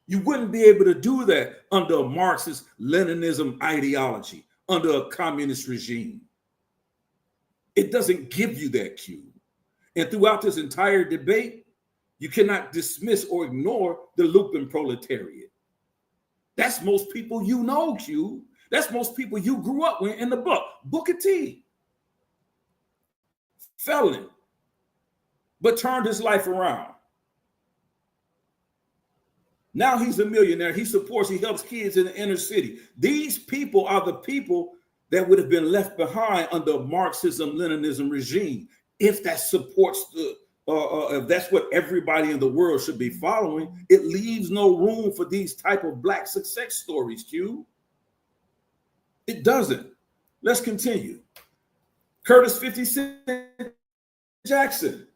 You wouldn't be able to do that under a Marxist Leninism ideology, under a communist regime. It doesn't give you that cue. And throughout this entire debate, you cannot dismiss or ignore the lumpen proletariat. That's most people you know, Qube. That's most people you grew up with in the book. Booker T. Felon, but turned his life around. Now he's a millionaire. He supports, he helps kids in the inner city. These people are the people that would have been left behind under Marxism, Leninism regime. If that supports the, if that's what everybody in the world should be following, it leaves no room for these type of Black success stories, Qube. It doesn't. Let's continue. Curtis 50 Cent Jackson.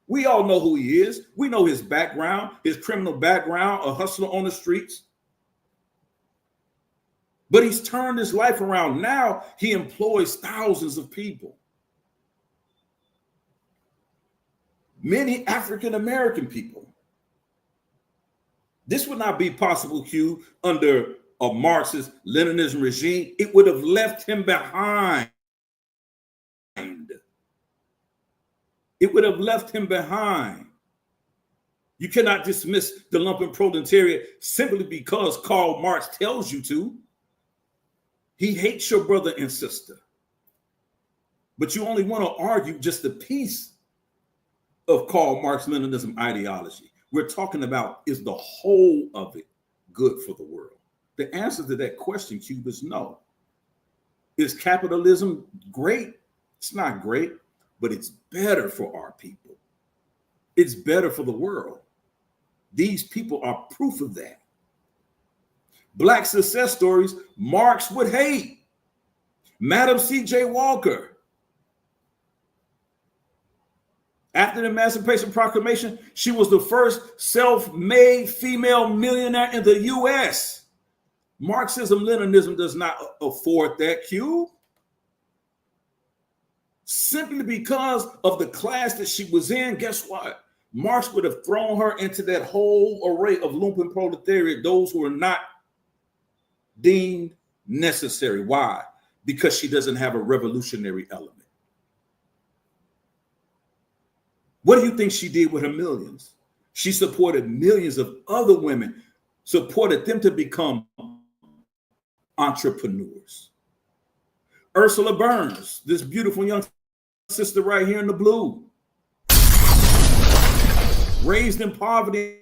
We all know who he is. We know his background, his criminal background, a hustler on the streets. But he's turned his life around. Now he employs thousands of people. Many African-American people. This would not be possible, Qube, under a Marxist Leninism regime. It would have left him behind. It would have left him behind. You cannot dismiss the lumpen proletariat simply because Karl Marx tells you to. He hates your brother and sister. But you only want to argue just a piece of Karl Marx-Leninism ideology. We're talking about, is the whole of it good for the world? The answer to that question, Qube, is no. Is capitalism great? It's not great. But it's better for our people. It's better for the world. These people are proof of that. Black success stories Marx would hate. Madam C.J. Walker. After the Emancipation Proclamation, she was the first self-made female millionaire in the U.S. Marxism, Leninism does not afford that, Qube. Simply because of the class that she was in, guess what? Marx would have thrown her into that whole array of lumpen proletariat, those who are not deemed necessary. Why? Because she doesn't have a revolutionary element. What do you think she did with her millions? She supported millions of other women, supported them to become entrepreneurs. Ursula Burns, this beautiful young sister right here in the blue, raised in poverty.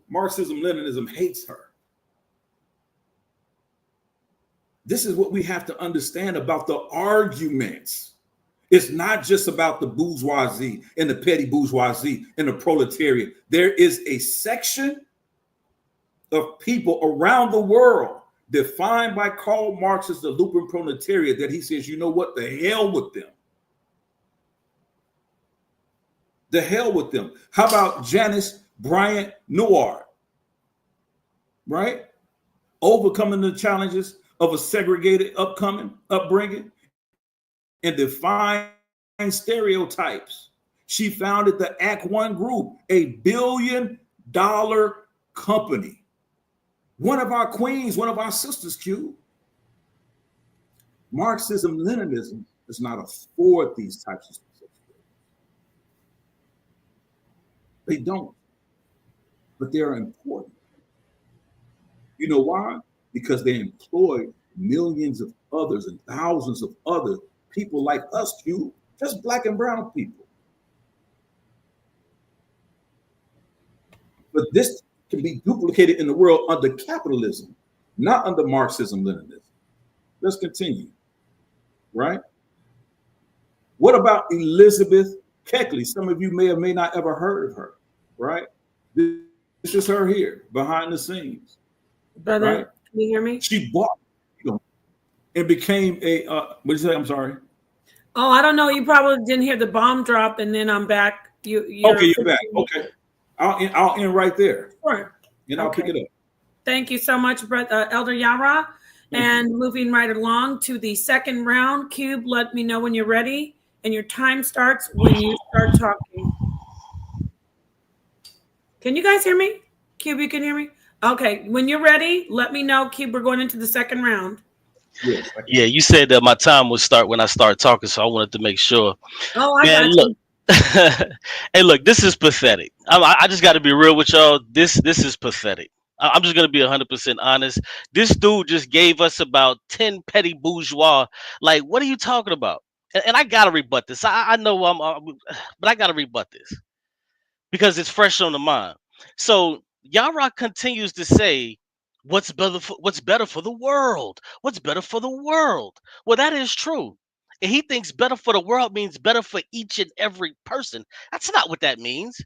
Marxism, Leninism hates her. This is what we have to understand about the arguments. It's not just about the bourgeoisie and the petty bourgeoisie and the proletariat. There is a section of people around the world defined by Karl Marx as the lumpen proletariat that he says, you know what, the hell with them. The hell with them. How about Janice Bryant Newhart, right? Overcoming the challenges of a segregated upbringing and defying stereotypes. She founded the Act One Group, $1 billion company. One of our queens, one of our sisters, Qube. Marxism, Leninism does not afford these types of success. They don't, but they're important. You know why? Because they employ millions of others and thousands of other people like us, Qube, just Black and brown people. But this can be duplicated in the world under capitalism, not under Marxism, Leninism. Let's continue, right? What about Elizabeth Keckley? Some of you may or may not ever heard of her, right? This is her here, behind the scenes. Brother, right? can you hear me? She bought and became a, what did you say? I'm sorry. Oh, I don't know. You probably didn't hear the bomb drop, and then I'm back. You're back. Okay. I'll end right there. Sure. And I'll pick it up. Thank you so much, Elder Yarah. And moving right along to the second round. Qube, let me know when you're ready. And your time starts when you start talking. Can you guys hear me? Qube, you can hear me? Okay. When you're ready, let me know. Qube, we're going into the second round. Yes. Yeah, you said that my time would start when I start talking, so I wanted to make sure. Oh, I got look. you. Hey, look, this is pathetic. I just got to be real with y'all. This is pathetic. I'm just going to be 100% honest. This dude just gave us about 10 petty bourgeois. Like, what are you talking about? And I got to rebut this. I know but I got to rebut this because it's fresh on the mind. So Yara continues to say, what's better for the world? What's better for the world? Well, that is true. And he thinks better for the world means better for each and every person. That's not what that means.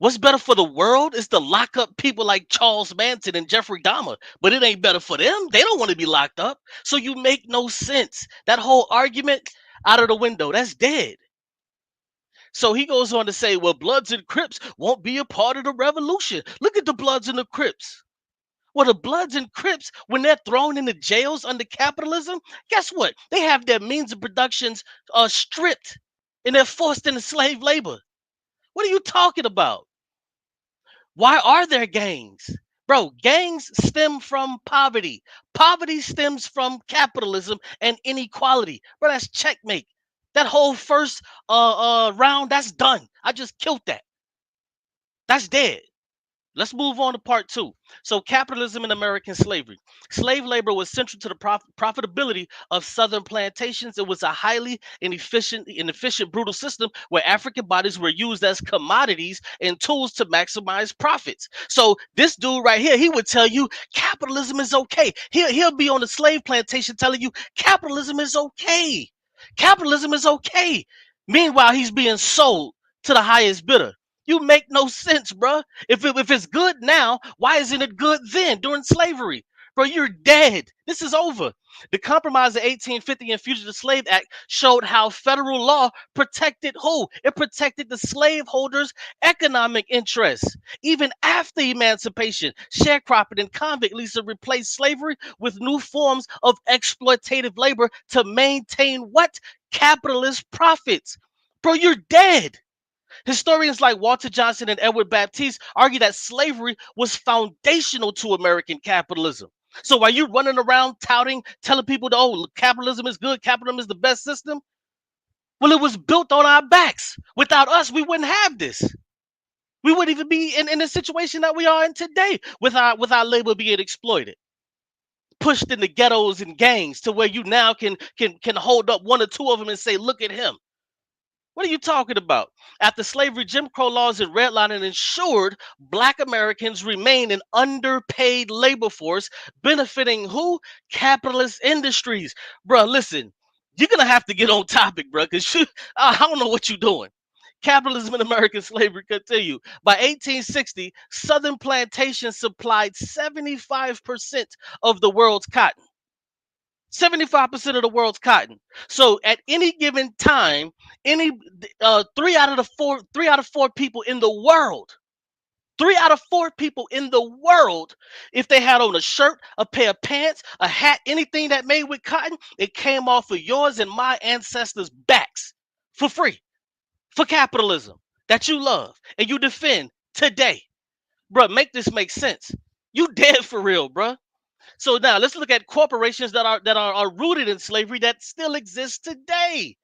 What's better for the world is to lock up people like Charles Manson and Jeffrey Dahmer, but it ain't better for them. They don't want to be locked up. So you make no sense. That whole argument out of the window, that's dead. So he goes on to say, well, Bloods and Crips won't be a part of the revolution. Look at the Bloods and the Crips. Well, the Bloods and Crips, when they're thrown into jails under capitalism, guess what? They have their means of productions stripped and they're forced into slave labor. What are you talking about? Why are there gangs? Bro, gangs stem from poverty. Poverty stems from capitalism and inequality. Bro, that's checkmate. That whole first round, that's done. I just killed that. That's dead. Let's move on to part two. So capitalism and American slavery. Slave labor was central to the profitability of Southern plantations. It was a highly inefficient, brutal system where African bodies were used as commodities and tools to maximize profits. So this dude right here, he would tell you capitalism is okay. He'll be on the slave plantation telling you capitalism is okay. Capitalism is okay. Meanwhile, he's being sold to the highest bidder. You make no sense, bro. If it's good now, why isn't it good then during slavery? Bro, you're dead. This is over. The Compromise of 1850 and Fugitive Slave Act showed how federal law protected who? It protected the slaveholders' economic interests. Even after emancipation, sharecropping and convict leases replaced slavery with new forms of exploitative labor to maintain what? Capitalist profits. Bro, you're dead. Historians like Walter Johnson and Edward Baptiste argue that slavery was foundational to American capitalism. So while you running around telling people, oh, capitalism is good, capitalism is the best system, well, it was built on our backs. Without us, we wouldn't have this. We wouldn't even be in the situation that we are in today with our labor being exploited, pushed in the ghettos and gangs to where you now can hold up one or two of them and say, look at him. What are you talking about? After slavery, Jim Crow laws and redlining ensured Black Americans remain an underpaid labor force, benefiting who? Capitalist industries. Bruh, listen, you're going to have to get on topic, bruh, because I don't know what you're doing. Capitalism and American slavery continue. By 1860, Southern plantations supplied 75% of the world's cotton. 75% of the world's cotton. So at any given time, three out of four people in the world, if they had on a shirt, a pair of pants, a hat, anything that made with cotton, it came off of yours and my ancestors' backs for free, for capitalism that you love and you defend today. Bruh, make this make sense. You dead for real, bruh. So now let's look at corporations that are rooted in slavery that still exist today.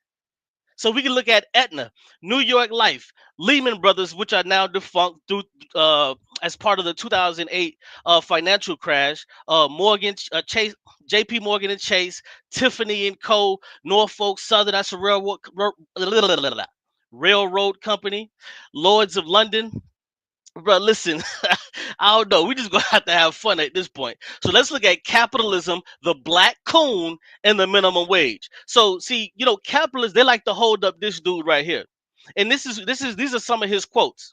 So we can look at Aetna, New York Life, Lehman Brothers, which are now defunct through as part of the 2008 financial crash. Morgan Chase, J.P. Morgan and Chase, Tiffany and Co., Norfolk Southern, that's a railroad company, Lloyd's of London, Bro, listen, I don't know. We just gonna have to have fun at this point. So let's look at capitalism, the black coon, and the minimum wage. So see, capitalists, they like to hold up this dude right here. And these are some of his quotes.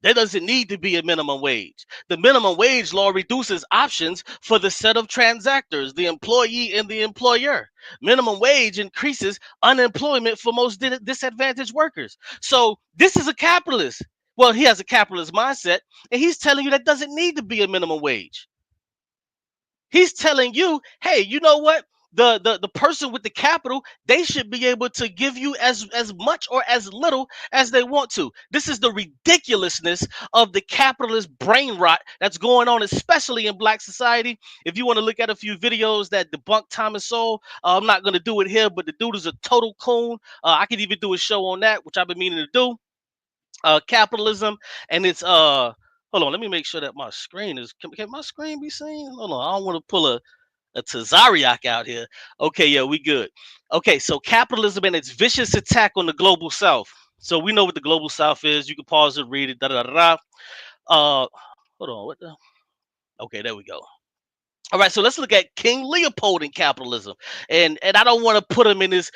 There doesn't need to be a minimum wage. The minimum wage law reduces options for the set of transactors, the employee and the employer. Minimum wage increases unemployment for most disadvantaged workers. So this is a capitalist. Well, he has a capitalist mindset, and he's telling you that doesn't need to be a minimum wage. He's telling you, hey, you know what? The person with the capital, they should be able to give you as much or as little as they want to. This is the ridiculousness of the capitalist brain rot that's going on, especially in black society. If you want to look at a few videos that debunk Thomas Sowell, I'm not going to do it here, but the dude is a total coon. I could even do a show on that, which I've been meaning to do. Capitalism, and it's hold on, let me make sure that my screen is, can my screen be seen? Hold on, I don't want to pull a Tazariak out here. Okay, yeah, we good. Okay, so capitalism and its vicious attack on the global south. So we know what the global south is. You can pause and read it. Da da da da. Hold on, what the? Okay, there we go. All right, so let's look at King Leopold in capitalism, and I don't want to put him in his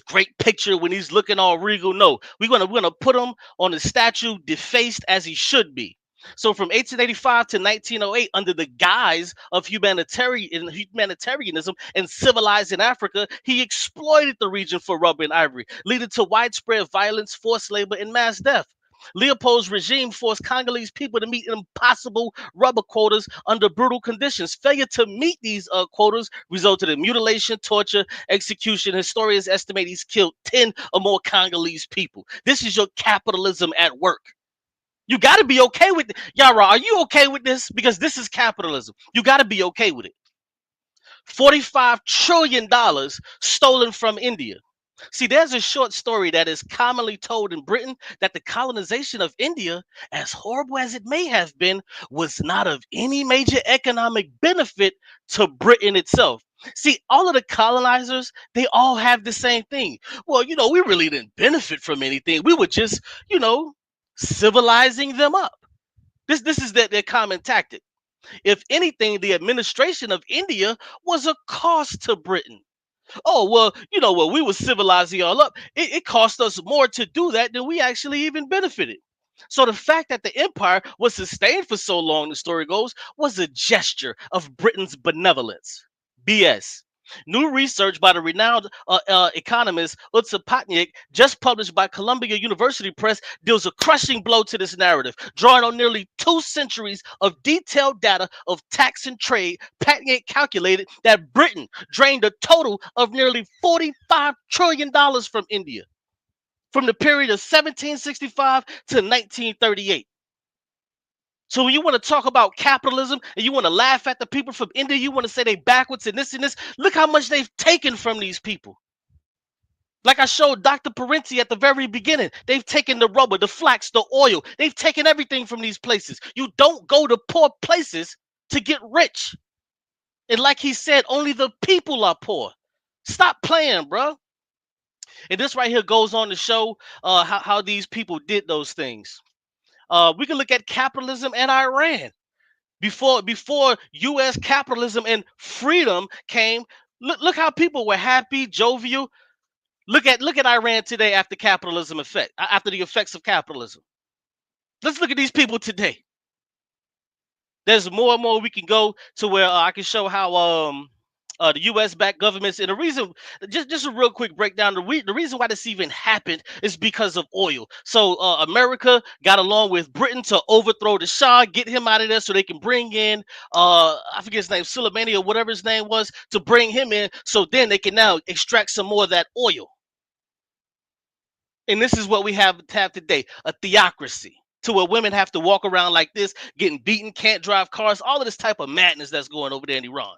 great picture when he's looking all regal. No, we're gonna put him on the statue defaced as he should be. So from 1885 to 1908, under the guise of humanitarianism and civilizing Africa, he exploited the region for rubber and ivory, leading to widespread violence, forced labor, and mass death. Leopold's regime forced Congolese people to meet impossible rubber quotas under brutal conditions. Failure to meet these quotas resulted in mutilation, torture, execution. Historians estimate he's killed 10 or more Congolese people. This is your capitalism at work. You got to be okay with it. Yara, are you okay with this? Because this is capitalism. You got to be okay with it. $45 trillion stolen from India. See, there's a short story that is commonly told in Britain that the colonization of India, as horrible as it may have been, was not of any major economic benefit to Britain itself. See, all of the colonizers, they all have the same thing. Well, we really didn't benefit from anything. We were just, civilizing them up. This is their common tactic. If anything, the administration of India was a cost to Britain. Oh, well, we were civilizing y'all up. It cost us more to do that than we actually even benefited. So the fact that the empire was sustained for so long, the story goes, was a gesture of Britain's benevolence. BS. New research by the renowned economist Utsa Patniak, just published by Columbia University Press, deals a crushing blow to this narrative. Drawing on nearly 2 centuries of detailed data of tax and trade, Patniak calculated that Britain drained a total of nearly $45 trillion from India from the period of 1765 to 1938. So when you want to talk about capitalism and you want to laugh at the people from India, you want to say they backwards and this, look how much they've taken from these people. Like I showed Dr. Parenti at the very beginning, they've taken the rubber, the flax, the oil. They've taken everything from these places. You don't go to poor places to get rich. And like he said, only the people are poor. Stop playing, bro. And this right here goes on to show how these people did those things. We can look at capitalism and Iran. Before U.S. capitalism and freedom came, look how people were happy, jovial. Look at Iran today after after the effects of capitalism. Let's look at these people today. There's more and more we can go to where I can show how the U.S.-backed governments, and the reason, just a real quick breakdown, the reason why this even happened is because of oil. So America got along with Britain to overthrow the Shah, get him out of there so they can bring in, I forget his name, Soleimani or whatever his name was, to bring him in, so then they can now extract some more of that oil. And this is what we have today, a theocracy, to where women have to walk around like this, getting beaten, can't drive cars, all of this type of madness that's going over there in Iran.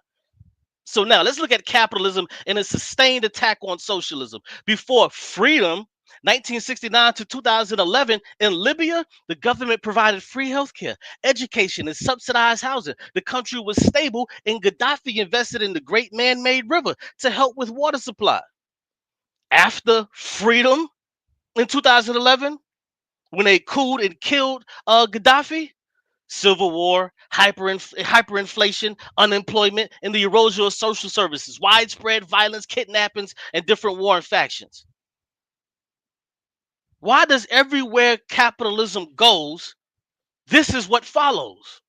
So now let's look at capitalism and a sustained attack on socialism. Before freedom, 1969 to 2011, in Libya, the government provided free healthcare, education, and subsidized housing. The country was stable, and Gaddafi invested in the great man-made river to help with water supply. After freedom in 2011, when they cooled and killed Gaddafi? Civil war, hyperinflation, unemployment, and the erosion of social services, widespread violence, kidnappings, and different warring factions. Why does everywhere capitalism goes, this is what follows?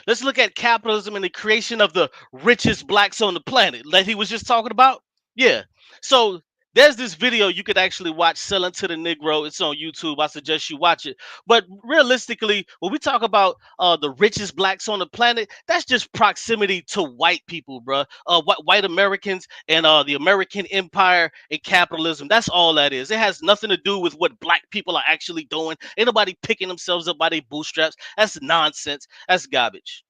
Let's look at capitalism and the creation of the richest blacks on the planet that he was just talking about. Yeah. So there's this video you could actually watch, Selling to the Negro. It's on YouTube. I suggest you watch it. But realistically, when we talk about the richest blacks on the planet, that's just proximity to white people, bro. White Americans and the American empire and capitalism. That's all that is. It has nothing to do with what black people are actually doing. Ain't nobody picking themselves up by their bootstraps. That's nonsense. That's garbage.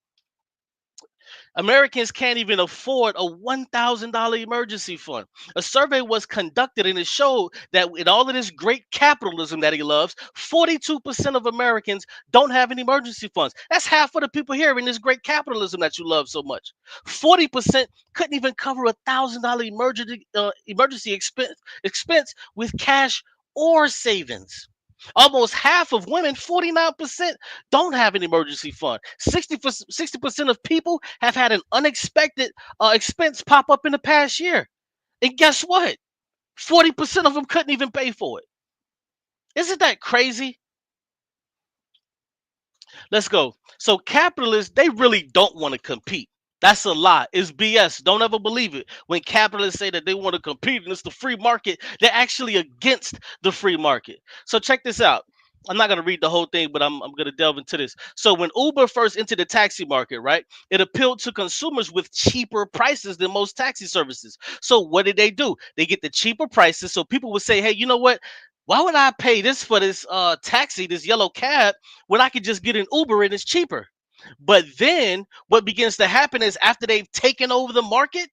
Americans can't even afford a $1,000 emergency fund. A survey was conducted and it showed that in all of this great capitalism that he loves, 42% of Americans don't have any emergency funds. That's half of the people here in this great capitalism that you love so much. 40% couldn't even cover a $1,000 emergency expense with cash or savings. Almost half of women, 49%, don't have an emergency fund. 60% of people have had an unexpected expense pop up in the past year. And guess what? 40% of them couldn't even pay for it. Isn't that crazy? Let's go. So capitalists, they really don't want to compete. That's a lie. It's BS. Don't ever believe it. When capitalists say that they want to compete and it's the free market, they're actually against the free market. So check this out. I'm not going to read the whole thing, but I'm going to delve into this. So when Uber first entered the taxi market, right, it appealed to consumers with cheaper prices than most taxi services. So what did they do? They get the cheaper prices. So people would say, hey, you know what? Why would I pay this for this taxi, this yellow cab, when I could just get an Uber and it's cheaper? But then what begins to happen is after they've taken over the market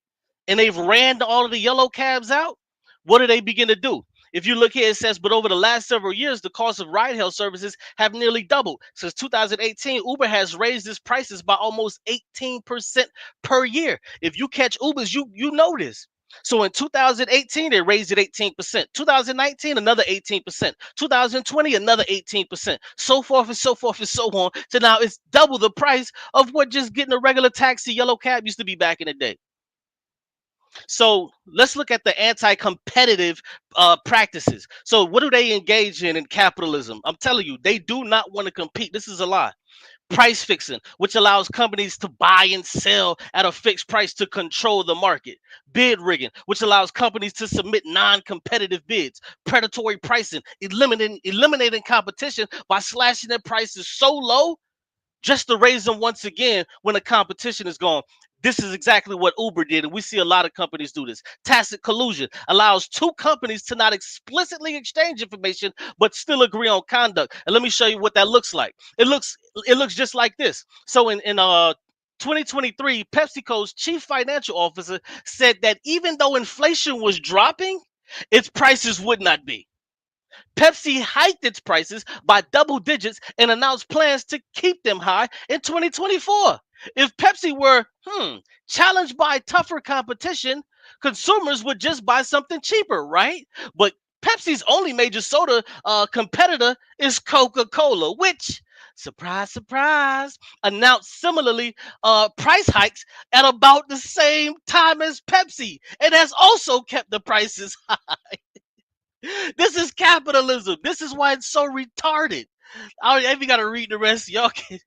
and they've ran all of the yellow cabs out, what do they begin to do? If you look here, it says, but over the last several years, the cost of ride-hail services have nearly doubled. Since 2018, Uber has raised its prices by almost 18% per year. If you catch Ubers, you know this. So in 2018, they raised it 18%. 2019, another 18%. 2020, another 18%. So forth and so forth and so on. So now it's double the price of what just getting a regular taxi yellow cab used to be back in the day. So let's look at the anti-competitive practices. So what do they engage in capitalism? I'm telling you, they do not want to compete. This is a lie. Price fixing, which allows companies to buy and sell at a fixed price to control the market. Bid rigging, which allows companies to submit non-competitive bids. Predatory pricing, eliminating competition by slashing their prices so low just to raise them once again when the competition is gone. This is exactly what Uber did, and we see a lot of companies do this. Tacit collusion allows two companies to not explicitly exchange information, but still agree on conduct. And let me show you what that looks like. It looks just like this. So in 2023, PepsiCo's chief financial officer said that even though inflation was dropping, its prices would not be. Pepsi hiked its prices by double digits and announced plans to keep them high in 2024. If Pepsi were challenged by tougher competition, consumers would just buy something cheaper, right? But Pepsi's only major soda competitor is Coca-Cola, which, surprise, surprise, announced similarly price hikes at about the same time as Pepsi, and has also kept the prices high. This is capitalism. This is why it's so retarded. I even gotta read the rest. Y'all can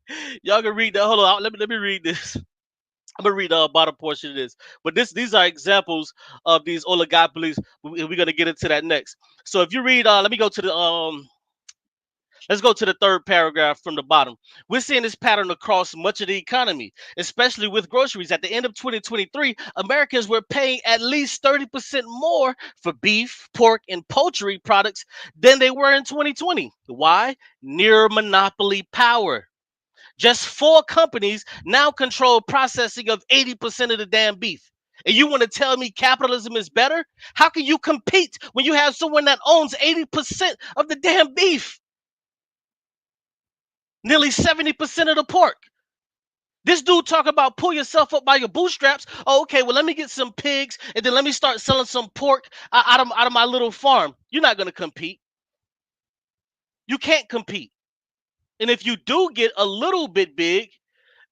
read that. Hold on. Let me read this. I'm gonna read the bottom portion of this. But these are examples of these oligopolies. We're gonna get into that next. So if you read, let me go to the let's go to the third paragraph from the bottom. We're seeing this pattern across much of the economy, especially with groceries. At the end of 2023, Americans were paying at least 30% more for beef, pork, and poultry products than they were in 2020. Why? Near monopoly power. Just 4 companies now control processing of 80% of the damn beef. And you want to tell me capitalism is better? How can you compete when you have someone that owns 80% of the damn beef? Nearly 70% of the pork. This dude talk about pull yourself up by your bootstraps. Oh, okay, well, let me get some pigs and then let me start selling some pork out of my little farm. You're not going to compete. You can't compete. And if you do get a little bit big,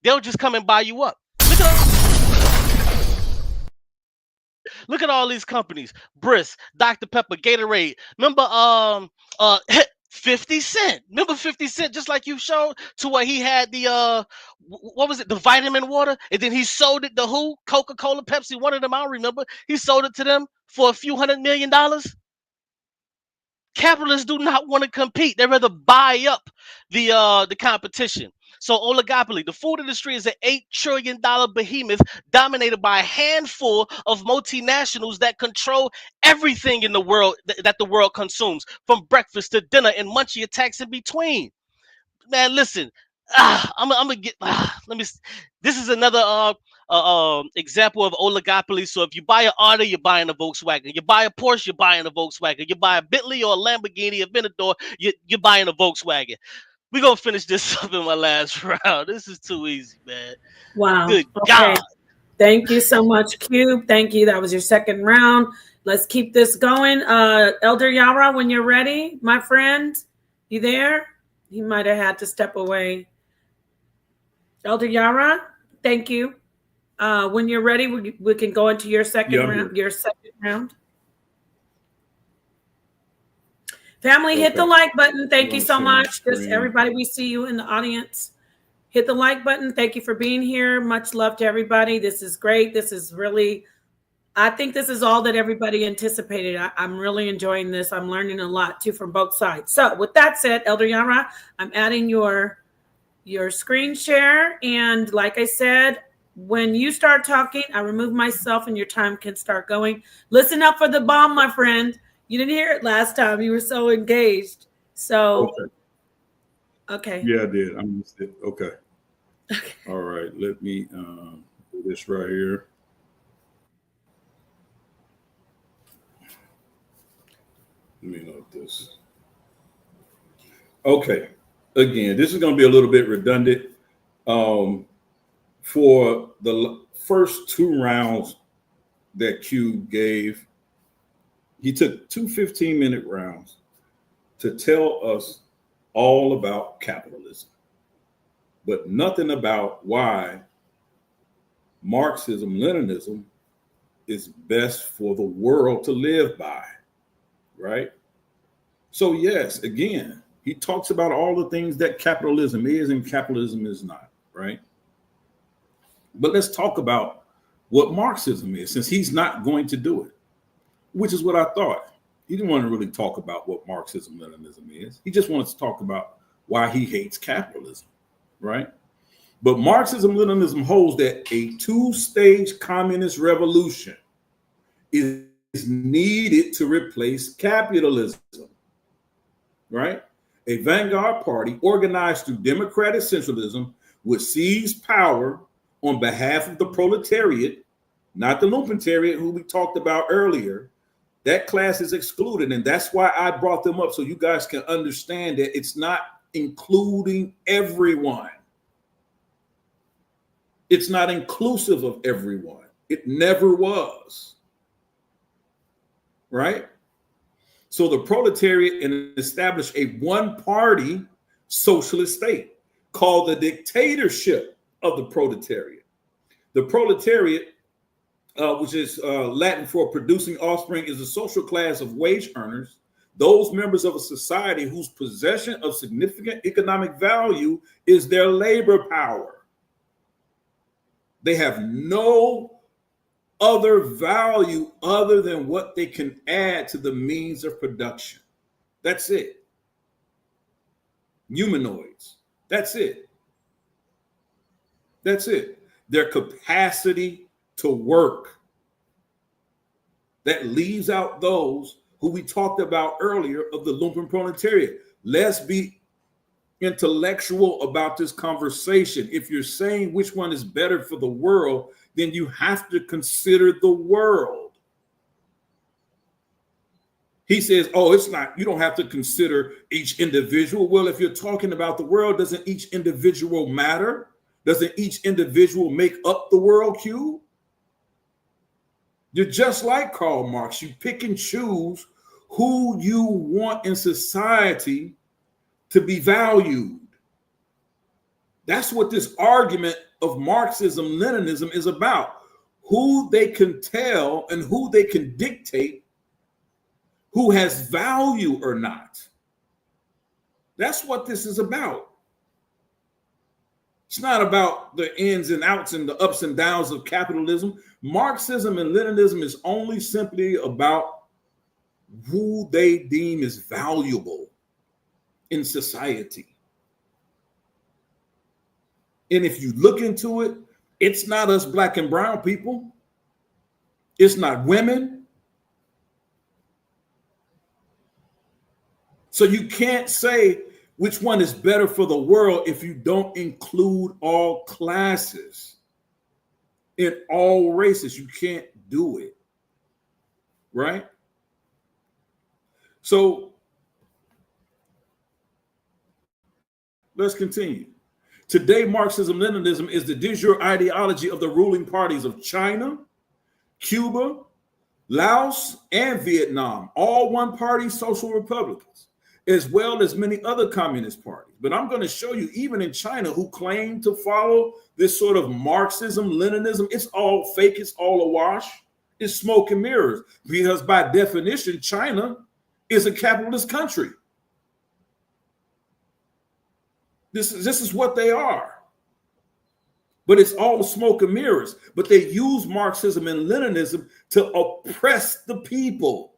they'll just come and buy you up. Look at all these companies: Brisk, Dr. Pepper, Gatorade. Remember 50 Cent. Remember 50 Cent, just like you showed, to where he had the what was it, the vitamin water, and then he sold it to who? Coca-Cola, Pepsi, one of them, I don't remember. He sold it to them for a few $100 million. Capitalists do not want to compete. They rather buy up the competition. So oligopoly, the food industry is an $8 trillion behemoth dominated by a handful of multinationals that control everything in the world that the world consumes, from breakfast to dinner and munchy attacks in between. Man, listen, I'm gonna get. Let me. This is another example of oligopoly. So if you buy an Audi, you're buying a Volkswagen. You buy a Porsche, you're buying a Volkswagen. You buy a Bentley or a Lamborghini, a Aventador, you're buying a Volkswagen. We're gonna finish this up in my last round. This is too easy, man. Wow. Good Okay. God. Thank you so much, Qube. Thank you. That was your second round. Let's keep this going. Elder Yara, when you're ready, my friend, you there? He might have had to step away. Elder Yara, thank you. When you're ready, we can go into your second round. Your second round. Family, hit the like button. Thank you so much. Just everybody, we see you in the audience. Hit the like button. Thank you for being here. Much love to everybody. This is great. This is really, I think this is all that everybody anticipated. I'm really enjoying this. I'm learning a lot too from both sides. So with that said, Elder Yara, I'm adding your screen share. And like I said, when you start talking, I remove myself and your time can start going. Listen up for the bomb, my friend. You didn't hear it last time. You were so engaged. So, okay. Yeah, I did. I missed it. Okay. All right. Let me do this right here. Let me note this. Okay. Again, this is going to be a little bit redundant. For the first two rounds that Qube gave, he took two 15-minute rounds to tell us all about capitalism, but nothing about why Marxism, Leninism is best for the world to live by, right? So yes, again, he talks about all the things that capitalism is and capitalism is not, right? But let's talk about what Marxism is, since he's not going to do it, which is what I thought. He didn't want to really talk about what Marxism, Leninism is. He just wanted to talk about why he hates capitalism, right? But Marxism, Leninism holds that a two-stage communist revolution is needed to replace capitalism, right? A vanguard party organized through democratic centralism would seize power on behalf of the proletariat, not the lumpenariat who we talked about earlier. That class is excluded, and that's why I brought them up, so you guys can understand that it's not including everyone. It's not inclusive of everyone. It never was, right? So the proletariat established a one-party socialist state called the dictatorship of the proletariat. The proletariat, which is Latin for producing offspring, is a social class of wage earners, those members of a society whose possession of significant economic value is their labor power. They have no other value other than what they can add to the means of production. That's it. Humanoids. That's it. That's it. Their capacity to work. That leaves out those who we talked about earlier of the lumpen proletariat. Let's be intellectual about this conversation. If you're saying which one is better for the world, then you have to consider the world. He says, oh, it's not, you don't have to consider each individual. Well, if you're talking about the world, doesn't each individual matter? Doesn't each individual make up the world, Qube? You're just like Karl Marx. You pick and choose who you want in society to be valued. That's what this argument of Marxism, Leninism is about. Who they can tell and who they can dictate who has value or not. That's what this is about. It's not about the ins and outs and the ups and downs of capitalism. Marxism and Leninism is only simply about who they deem is valuable in society. And if you look into it, it's not us black and brown people. It's not women. So you can't say which one is better for the world if you don't include all classes in all races. You can't do it, right? So let's continue. Today, Marxism-Leninism is the de jure ideology of the ruling parties of China, Cuba, Laos, and Vietnam, all one-party social republics, as well as many other communist parties. But I'm going to show you, even in China, who claim to follow this sort of Marxism, Leninism, it's all fake, it's all a wash, it's smoke and mirrors, because by definition, China is a capitalist country. This is what they are. But it's all smoke and mirrors. But they use Marxism and Leninism to oppress the people.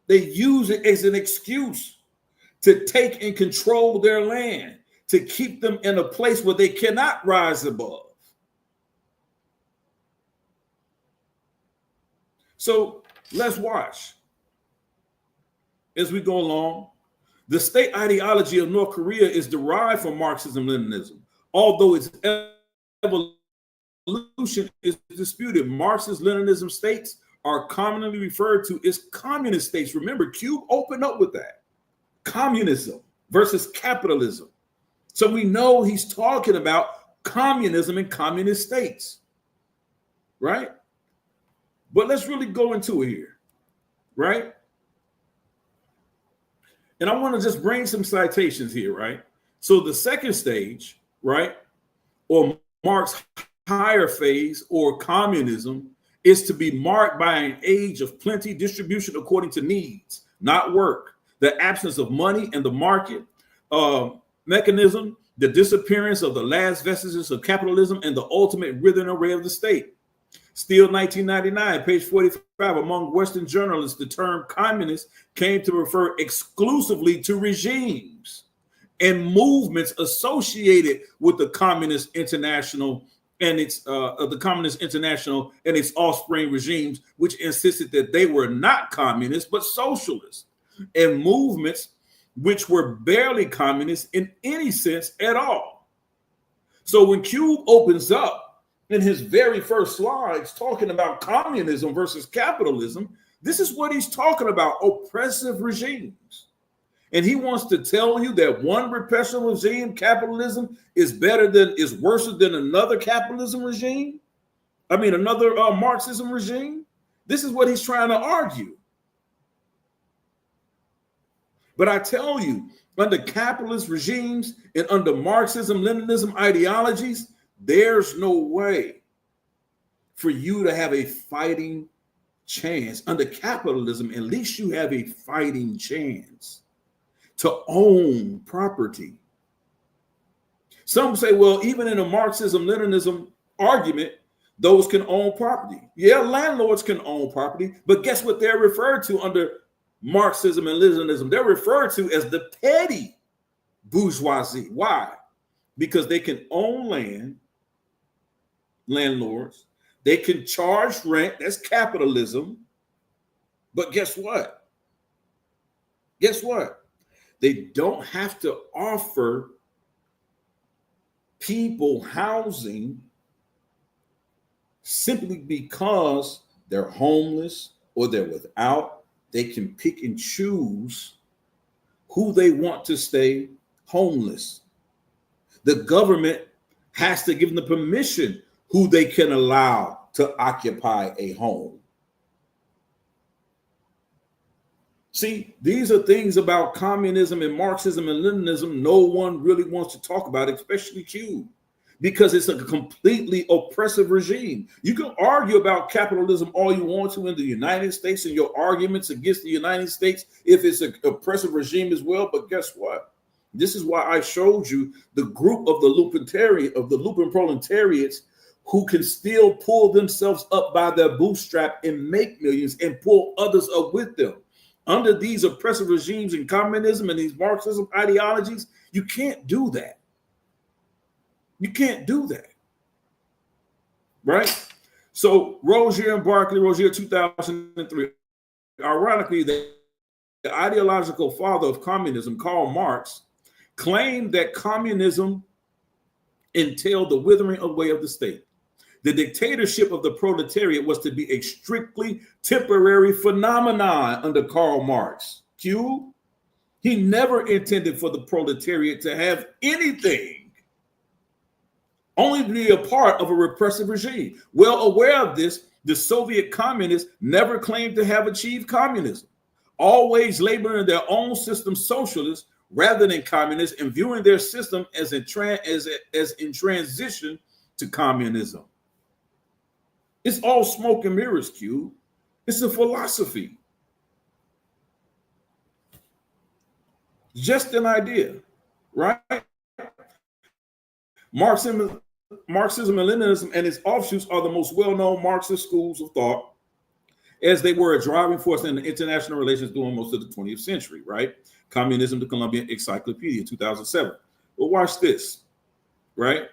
They use it as an excuse to take and control their land, to keep them in a place where they cannot rise above. So let's watch as we go along. The state ideology of North Korea is derived from Marxism-Leninism, although its evolution is disputed. Marxist-Leninism states are commonly referred to as communist states. Remember, Qube opened up with that. Communism versus capitalism. So we know he's talking about communism and communist states, right? But let's really go into it here, right? And I want to just bring some citations here, right? So the second stage, right, or Marx's higher phase, or communism, is to be marked by an age of plenty, distribution according to needs, not work, the absence of money and the market mechanism, the disappearance of the last vestiges of capitalism, and the ultimate withering away of the state. Still 1999, page 45, among Western journalists, the term communist came to refer exclusively to regimes and movements associated with the Communist International and its offspring regimes, which insisted that they were not communists but socialists, and movements which were barely communist in any sense at all. So when Qube opens up in his very first slides talking about communism versus capitalism, this is what he's talking about: oppressive regimes. And he wants to tell you that one repressive regime, capitalism, is worse than another capitalism regime. Another Marxism regime. This is what he's trying to argue. But I tell you, under capitalist regimes and under Marxism, Leninism ideologies, there's no way for you to have a fighting chance. Under capitalism, at least you have a fighting chance to own property. Some say, well, even in a Marxism-Leninism argument, those can own property. Yeah, landlords can own property, but guess what they're referred to under Marxism and Leninism? They're referred to as the petty bourgeoisie. Why? Because they can own land, landlords. They can charge rent. That's capitalism. But guess what? Guess what? They don't have to offer people housing simply because they're homeless or they're without. They can pick and choose who they want to stay homeless. The government has to give them the permission who they can allow to occupy a home. See, these are things about communism and Marxism and Leninism no one really wants to talk about, especially Qube, because it's a completely oppressive regime. You can argue about capitalism all you want to in the United States and your arguments against the United States if it's an oppressive regime as well, but guess what? This is why I showed you the group of the lumpen proletariats who can still pull themselves up by their bootstrap and make millions and pull others up with them. Under these oppressive regimes in communism and these Marxism ideologies, you can't do that. You can't do that. Right? So Rozier and Barkley, Rozier 2003, ironically, the ideological father of communism, Karl Marx, claimed that communism entailed the withering away of the state. The dictatorship of the proletariat was to be a strictly temporary phenomenon under Karl Marx. Qube, he never intended for the proletariat to have anything, only to be a part of a repressive regime. Well aware of this, the Soviet communists never claimed to have achieved communism, always labeling their own system socialist rather than communist and viewing their system as in transition to communism. It's all smoke and mirrors, Qube. It's a philosophy. Just an idea, right? Marxism and Leninism and its offshoots are the most well-known Marxist schools of thought, as they were a driving force in international relations during most of the 20th century, right? Communism, the Columbian Encyclopedia, 2007. But watch this, right?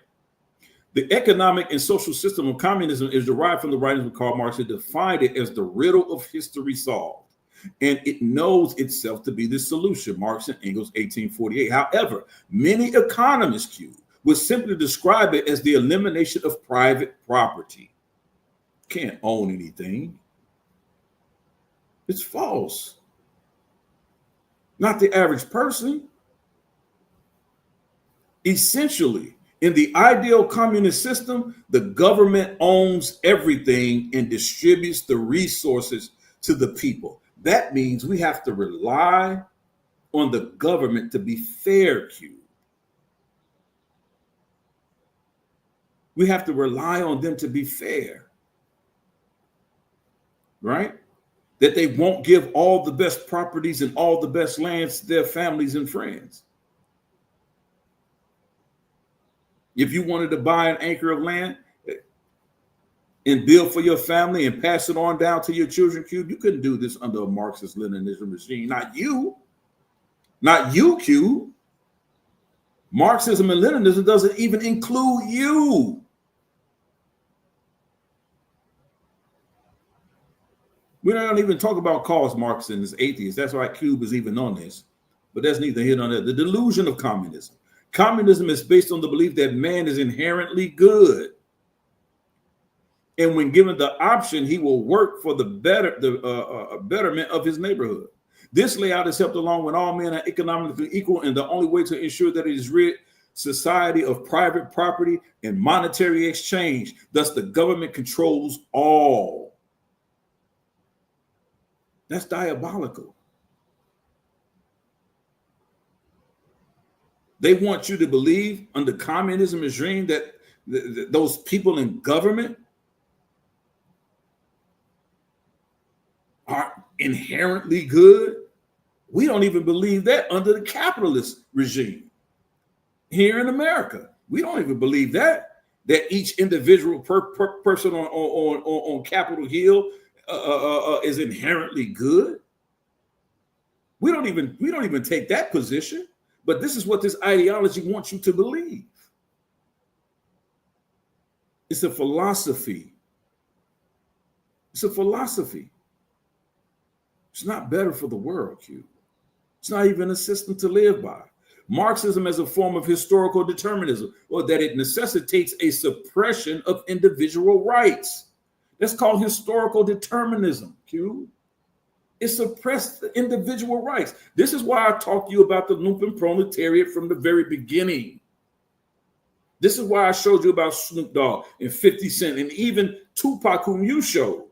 The economic and social system of communism is derived from the writings of Karl Marx, who defined it as the riddle of history solved. And it knows itself to be the solution, Marx and Engels, 1848. However, many economists, Qube, would simply describe it as the elimination of private property. Can't own anything. It's false. Not the average person. Essentially, in the ideal communist system, the government owns everything and distributes the resources to the people. That means we have to rely on the government to be fair, Qube. We have to rely on them to be fair, right? That they won't give all the best properties and all the best lands to their families and friends. If you wanted to buy an acre of land and build for your family and pass it on down to your children, Qube, you couldn't do this under a Marxist-Leninism regime. Not you. Not you, Qube. Marxism and Leninism doesn't even include you. We don't even talk about Karl Marx and his atheists. That's why Qube is even on this. But that's neither here nor there. The delusion of communism. Communism is based on the belief that man is inherently good. And when given the option, he will work for the betterment of his neighborhood. This layout is helped along when all men are economically equal, and the only way to ensure that it is rid society of private property and monetary exchange. Thus, the government controls all. That's diabolical. They want you to believe under communism regime that those people in government are inherently good. We don't even believe that under the capitalist regime here in America. We don't even believe that each individual person on Capitol Hill is inherently good. We don't even take that position. But this is what this ideology wants you to believe. It's a philosophy. It's a philosophy. It's not better for the world, Qube. It's not even a system to live by. Marxism as a form of historical determinism, or that it necessitates a suppression of individual rights. That's called historical determinism, Qube. It suppressed the individual rights. This is why I talked to you about the lumpen proletariat from the very beginning. This is why I showed you about Snoop Dogg and 50 Cent and even Tupac, whom you showed.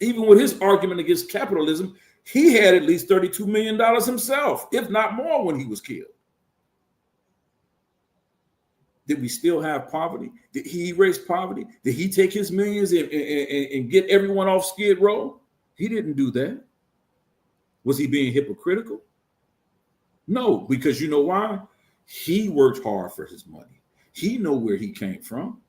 Even with his argument against capitalism, He had at least $32 million himself, if not more, when he was killed. Did we still have poverty? Did he erase poverty? Did he take his millions and get everyone off Skid Row? He didn't do that. Was he being hypocritical? No, because you know why? He worked hard for his money. He know where he came from.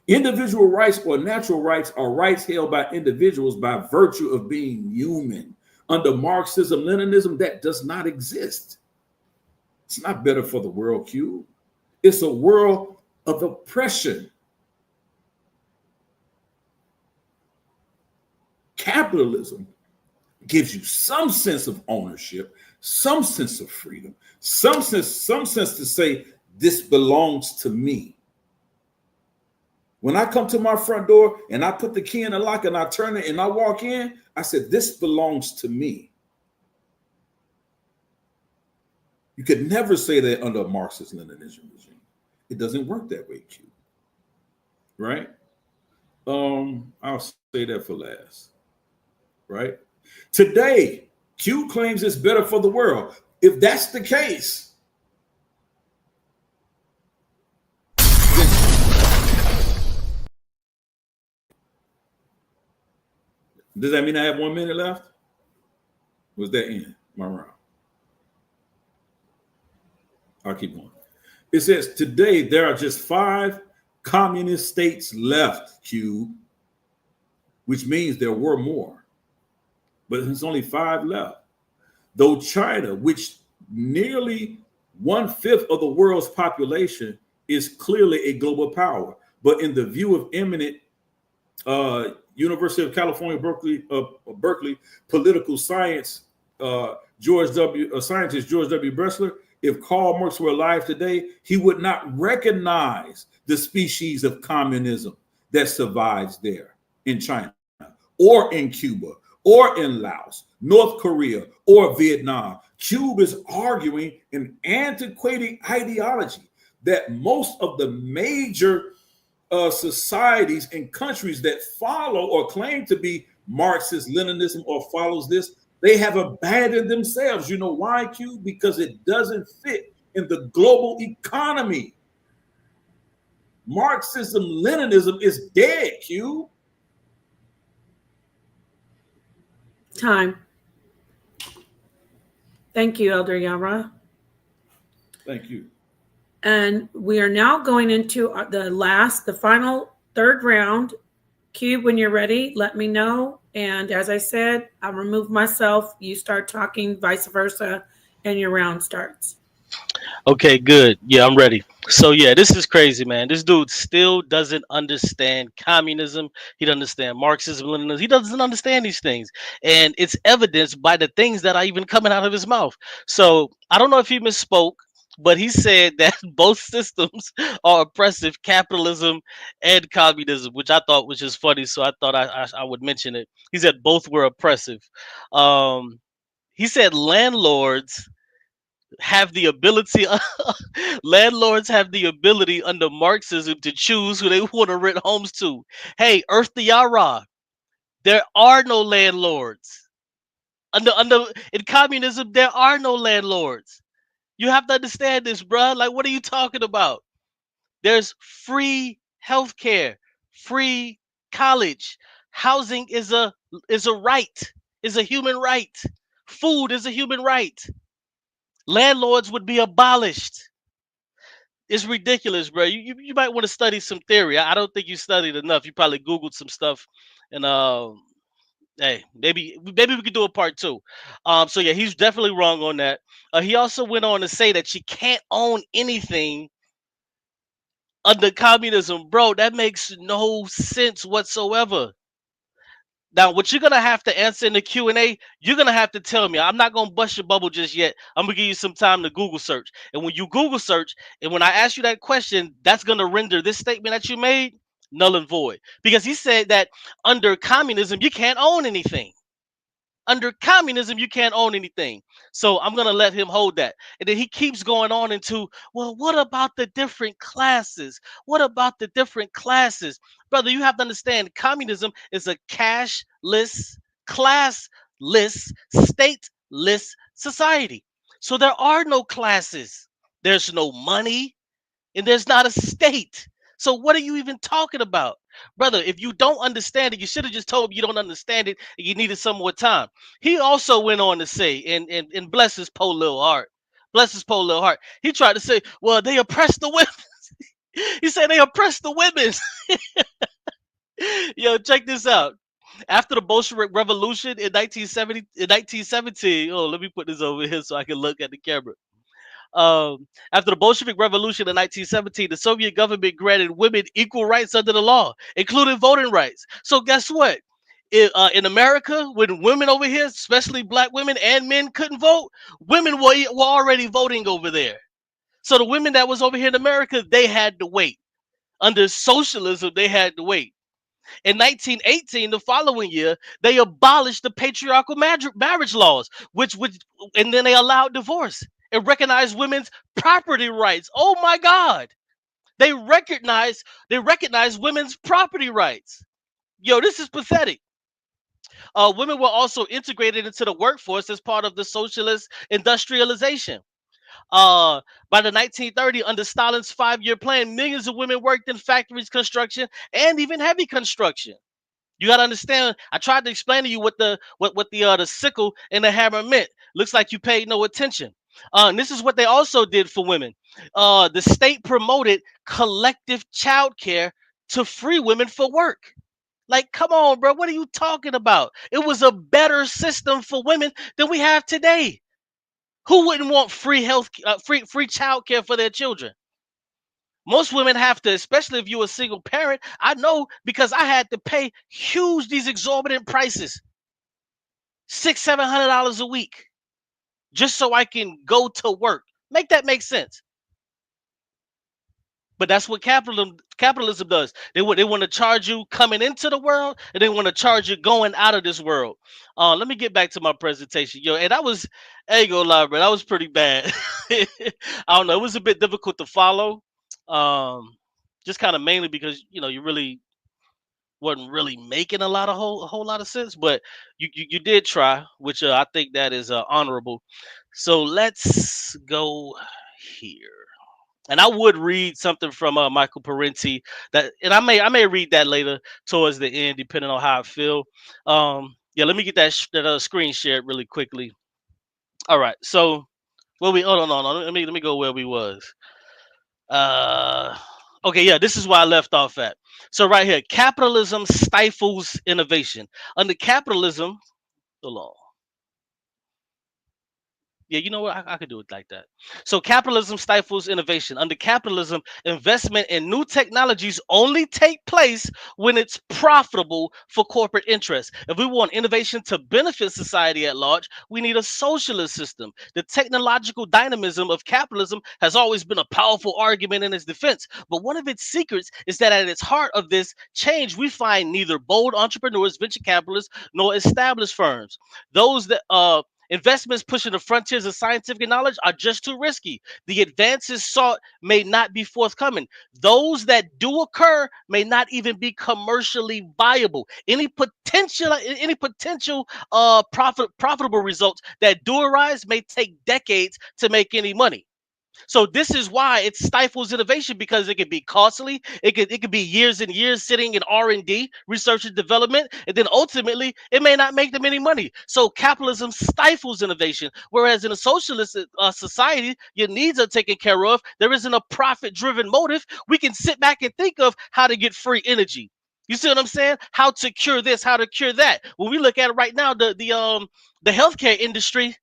Individual rights or natural rights are rights held by individuals by virtue of being human. Under Marxism, Leninism, that does not exist. It's not better for the world, Qube. It's a world of oppression. Capitalism gives you some sense of ownership, some sense of freedom, some sense to say, this belongs to me. When I come to my front door and I put the key in the lock and I turn it and I walk in, I said, this belongs to me. You could never say that under a Marxist Leninism regime. It doesn't work that way, Qube. Right? I'll say that for last. Right? Today, Qube claims it's better for the world. If that's the case, does that mean I have 1 minute left? Was that in my round? I'll keep going. It says today there are just 5 communist states left, Qube, which means there were more, but there's only 5 left. Though China, which nearly 1/5 of the world's population, is clearly a global power, but in the view of eminent University of California, Berkeley political science scientist George W. Bressler, if Karl Marx were alive today, he would not recognize the species of communism that survives there in China or in Cuba or in Laos, North Korea or Vietnam. Qube is arguing an antiquated ideology that most of the major societies and countries that follow or claim to be Marxist Leninism or follows this, they have abandoned themselves. You know why, Qube? Because it doesn't fit in the global economy. Marxism Leninism is dead, Qube. Time. Thank you, Elder Yara. Thank you. And we are now going into the final third round. Qube, when you're ready, let me know. And as I said, I'll remove myself. You start talking, vice versa, and your round starts. Okay, good. Yeah, I'm ready. So yeah, this is crazy, man. This dude still doesn't understand communism. He doesn't understand Marxism, Leninism. He doesn't understand these things. And it's evidenced by the things that are even coming out of his mouth. So I don't know if he misspoke, but he said that both systems are oppressive, capitalism and communism, which I thought was just funny. So I thought I would mention it. He said both were oppressive. He said landlords have the ability landlords have the ability under Marxism to choose who they want to rent homes to. Hey, Earth the Yara, there are no landlords. Under in communism, there are no landlords. You have to understand this, bruh. Like, what are you talking about? There's free healthcare, free college. Housing is a right, is a human right. Food is a human right. Landlords would be abolished. It's ridiculous, bro. You might want to study some theory. I don't think you studied enough. You probably Googled some stuff, and hey, maybe we could do a part 2. So yeah, he's definitely wrong on that. He also went on to say that she can't own anything under communism, bro. That makes no sense whatsoever. Now, what you're gonna have to answer in the Q&A, you're gonna have to tell me. I'm not gonna bust your bubble just yet. I'm gonna give you some time to Google search. And when you Google search, and when I ask you that question, that's gonna render this statement that you made null and void. Because he said that under communism, you can't own anything. Under communism, you can't own anything. So I'm going to let him hold that. And then he keeps going on into, well, what about the different classes? What about the different classes? Brother, you have to understand communism is a cashless, class stateless society. So there are no classes, there's no money, and there's not a state. So what are you even talking about? Brother, if you don't understand it, you should have just told me you don't understand it and you needed some more time. He also went on to say, and bless his poor little heart, bless his poor little heart. He tried to say, well, they oppressed the women. He said they oppressed the women. Yo, check this out. After the Bolshevik Revolution in 1917, oh, let me put this over here so I can look at the camera. After the Bolshevik Revolution in 1917, the Soviet government granted women equal rights under the law, including voting rights. So guess what? In America, when women over here, especially black women and men, couldn't vote, women were already voting over there. So the women that was over here in America, they had to wait. Under socialism, they had to wait. In 1918, the following year, they abolished the patriarchal marriage laws, and then they allowed divorce and recognized women's property rights. Oh my God. They recognized women's property rights. Yo, this is pathetic. Women were also integrated into the workforce as part of the socialist industrialization. Uh, by the 1930s, under Stalin's 5-year plan, millions of women worked in factories, construction, and even heavy construction. You gotta understand. I tried to explain to you what the sickle and the hammer meant. Looks like you paid no attention. And this is what they also did for women. The state promoted collective child care to free women for work. Like, come on, bro. What are you talking about? It was a better system for women than we have today. Who wouldn't want free free child care for their children? Most women have to, especially if you're a single parent. I know because I had to pay these exorbitant prices, $600-700 a week, just so I can go to work. Make that make sense? But that's what capitalism does. They want to charge you coming into the world, and they want to charge you going out of this world. Let me get back to my presentation, yo. And I ain't gonna lie, bro, that was pretty bad. I don't know, it was a bit difficult to follow. Just kind of mainly because you really wasn't really making a whole lot of sense, but you did try, which I think that is honorable. So let's go here. And I would read something from Michael Parenti and I may read that later towards the end, depending on how I feel. Yeah, let me get that screen shared really quickly. All right, so hold on, let me go where we was. Okay, yeah, this is where I left off at. So right here, capitalism stifles innovation. Under capitalism, hold on. Yeah, you know what? I could do it like that. So capitalism stifles innovation. Under capitalism, investment in new technologies only take place when it's profitable for corporate interests. If we want innovation to benefit society at large, we need a socialist system. The technological dynamism of capitalism has always been a powerful argument in its defense. But one of its secrets is that at its heart of this change, we find neither bold entrepreneurs, venture capitalists, nor established firms. Those that investments pushing the frontiers of scientific knowledge are just too risky. The advances sought may not be forthcoming. Those that do occur may not even be commercially viable. Any potential profitable results that do arise may take decades to make any money. So this is why it stifles innovation, because it can be costly. It could be years and years sitting in R&D, research and development, and then ultimately it may not make them any money. So capitalism stifles innovation, whereas in a socialist society, your needs are taken care of. There isn't a profit-driven motive. We can sit back and think of how to get free energy. You see what I'm saying? How to cure this, how to cure that. When we look at it right now, the healthcare industry,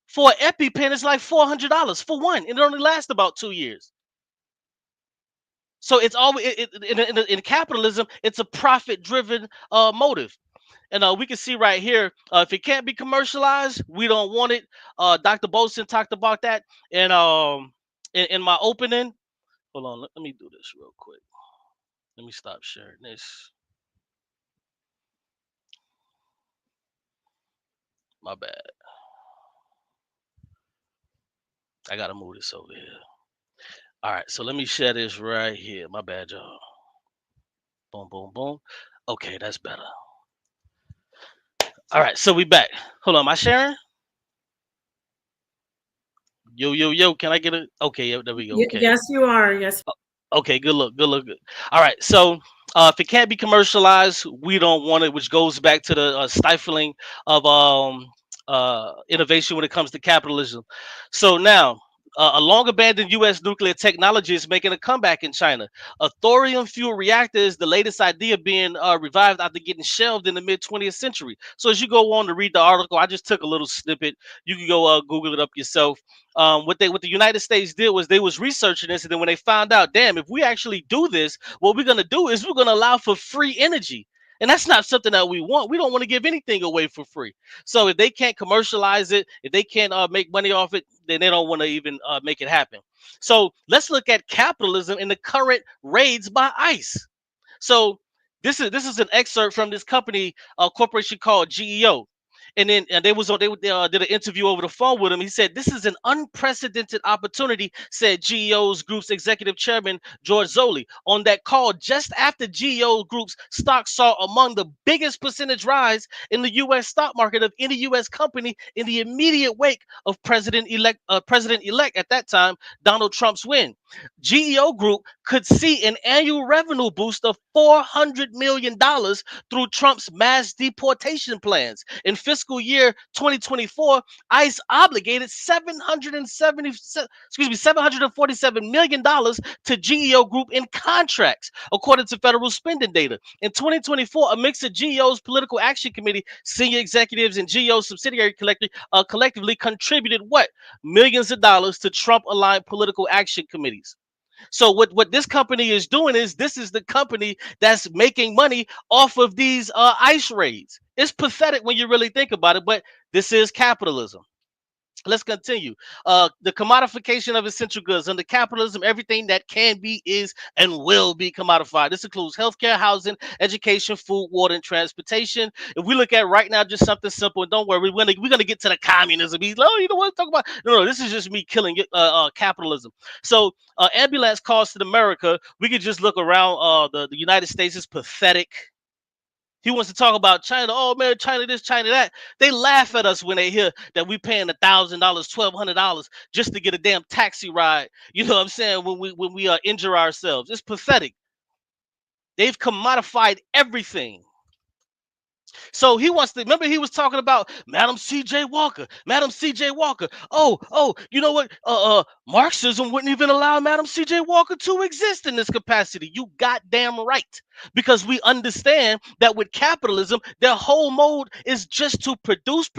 for an EpiPen, it's like $400 for one, and it only lasts about 2 years. So it's always in capitalism, it's a profit-driven motive. And we can see right here, if it can't be commercialized, we don't want it. Dr. Bolson talked about that, and in my opening. Hold on, let me do this real quick. Let me stop sharing this. My bad. I gotta move this over here. All right, so let me share this right here. My bad, y'all. Boom, boom, boom. Okay, that's better. All right, so we back. Hold on, am I sharing? Yo, yo, yo. Can I get it? Okay, yeah, there we go. Okay. Yes, you are. Yes. Okay, good look, good look, good. All right, so if it can't be commercialized, we don't want it, which goes back to the stifling of innovation when it comes to capitalism. So now, a long abandoned U.S. nuclear technology is making a comeback in China. A thorium fuel reactor is the latest idea being revived after getting shelved in the mid 20th century. So as you go on to read the article, I just took a little snippet. You can go Google it up yourself. What the United States did was they was researching this, and then when they found out, damn, if we actually do this, what we're gonna do is we're gonna allow for free energy. And that's not something that we want. We don't want to give anything away for free. So if they can't commercialize it, if they can't make money off it, then they don't want to even make it happen. So let's look at capitalism in the current raids by ICE. So this is an excerpt from this company, corporation called GEO. And then they did an interview over the phone with him. He said, "This is an unprecedented opportunity," said GEO's group's executive chairman George Zoli on that call just after GEO group's stock saw among the biggest percentage rise in the U.S. stock market of any U.S. company in the immediate wake of President-elect at that time Donald Trump's win. GEO Group could see an annual revenue boost of $400 million through Trump's mass deportation plans. In fiscal year 2024, ICE obligated $747 million to GEO Group in contracts, according to federal spending data. In 2024, a mix of GEO's Political Action Committee, senior executives, and GEO's subsidiary collectively contributed what? Millions of dollars to Trump-aligned political action committees. So what this company is doing is this is the company that's making money off of these ICE raids. It's pathetic when you really think about it, but this is capitalism. Let's continue. The commodification of essential goods. Under capitalism, everything that can be, is, and will be commodified. This includes healthcare, housing, education, food, water, and transportation. If we look at right now, just something simple, and don't worry, we're gonna get to the communism. He's like, oh, you know what I'm talking about? No, this is just me killing capitalism. So ambulance costs in America, we could just look around the United States. Is pathetic. He wants to talk about China. Oh man, China this, China that. They laugh at us when they hear that we paying $1,000, $1,200 just to get a damn taxi ride. You know what I'm saying? When we injure ourselves, it's pathetic. They've commodified everything. So he wants to remember he was talking about Madam C.J. Walker. Madam C.J. Walker. Oh, you know what? Marxism wouldn't even allow Madam C.J. Walker to exist in this capacity. You goddamn right. Because we understand that with capitalism, their whole mode is just to produce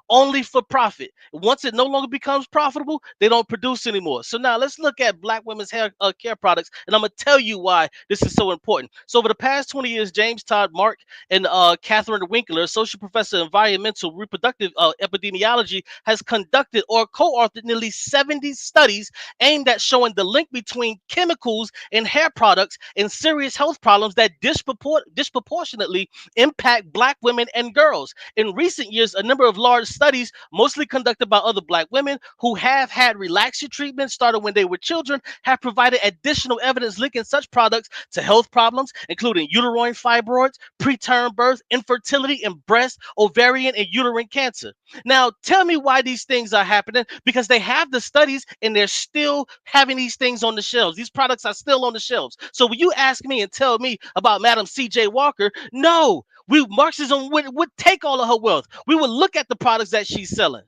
only for profit. Once it no longer becomes profitable, they don't produce anymore. So now let's look at Black women's hair care products, and I'm gonna tell you why this is so important. So over the past 20 years, James Todd Mark and Catherine Winkler, associate professor of environmental reproductive epidemiology, has conducted or co-authored nearly 70 studies aimed at showing the link between chemicals in hair products and serious health problems that disproportionately impact Black women and girls. In recent years, a number of large studies, mostly conducted by other Black women who have had relaxation treatment started when they were children, have provided additional evidence linking such products to health problems, including uterine fibroids, preterm birth, infertility, and breast, ovarian, and uterine cancer. Now, tell me why these things are happening. Because they have the studies and they're still having these things on the shelves. These products are still on the shelves. So when you ask me and tell me about Madam C.J. Walker, no, Marxism would take all of her wealth. We would look at the products that she's selling,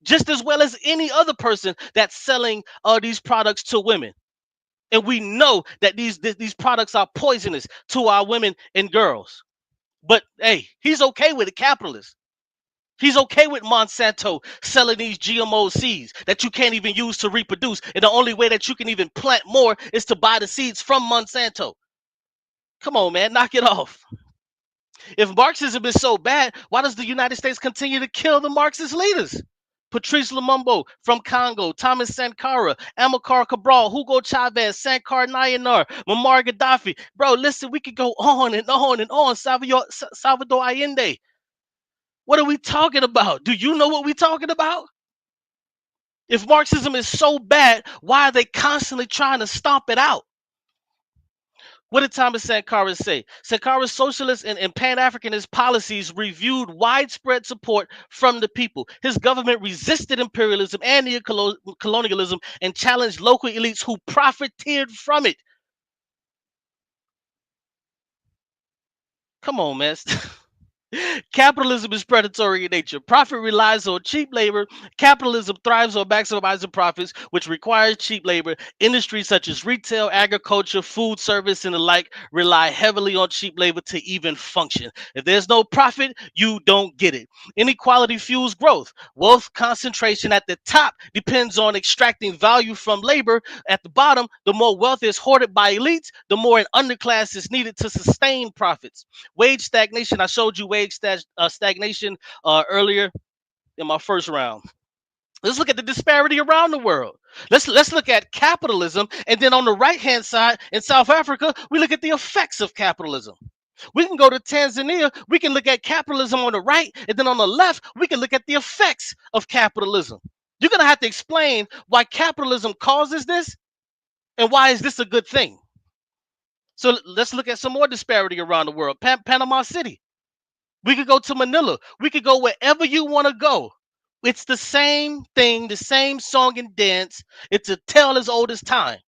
just as well as any other person that's selling these products to women. And we know that these products are poisonous to our women and girls. But hey, he's okay with it, capitalist. He's okay with Monsanto selling these GMO seeds that you can't even use to reproduce. And the only way that you can even plant more is to buy the seeds from Monsanto. Come on, man, knock it off. If Marxism is so bad, why does the United States continue to kill the Marxist leaders? Patrice Lumumba from Congo, Thomas Sankara, Amilcar Cabral, Hugo Chavez, Sankar Nayanar, Muammar Gaddafi. Bro, listen, we could go on and on and on. Salvador Allende. What are we talking about? Do you know what we're talking about? If Marxism is so bad, why are they constantly trying to stomp it out? What did Thomas Sankara say? Sankara's socialist and Pan-Africanist policies reviewed widespread support from the people. His government resisted imperialism and neo-colonialism and challenged local elites who profiteered from it. Come on, man. Capitalism is predatory in nature. Profit relies on cheap labor. Capitalism thrives on maximizing profits, which requires cheap labor. Industries such as retail, agriculture, food service, and the like rely heavily on cheap labor to even function. If there's no profit, you don't get it. Inequality fuels growth. Wealth concentration at the top depends on extracting value from labor. At the bottom, the more wealth is hoarded by elites, the more an underclass is needed to sustain profits. Wage stagnation. I showed you wage stagnation earlier in my first round. Let's look at the disparity around the world. Let's look at capitalism, and then on the right hand side in South Africa, we look at the effects of capitalism. We can go to Tanzania, we can look at capitalism on the right, and then on the left, we can look at the effects of capitalism. You're gonna have to explain why capitalism causes this, and why is this a good thing. So let's look at some more disparity around the world. Panama City. We could go to Manila. We could go wherever you want to go. It's the same thing, the same song and dance. It's a tale as old as time.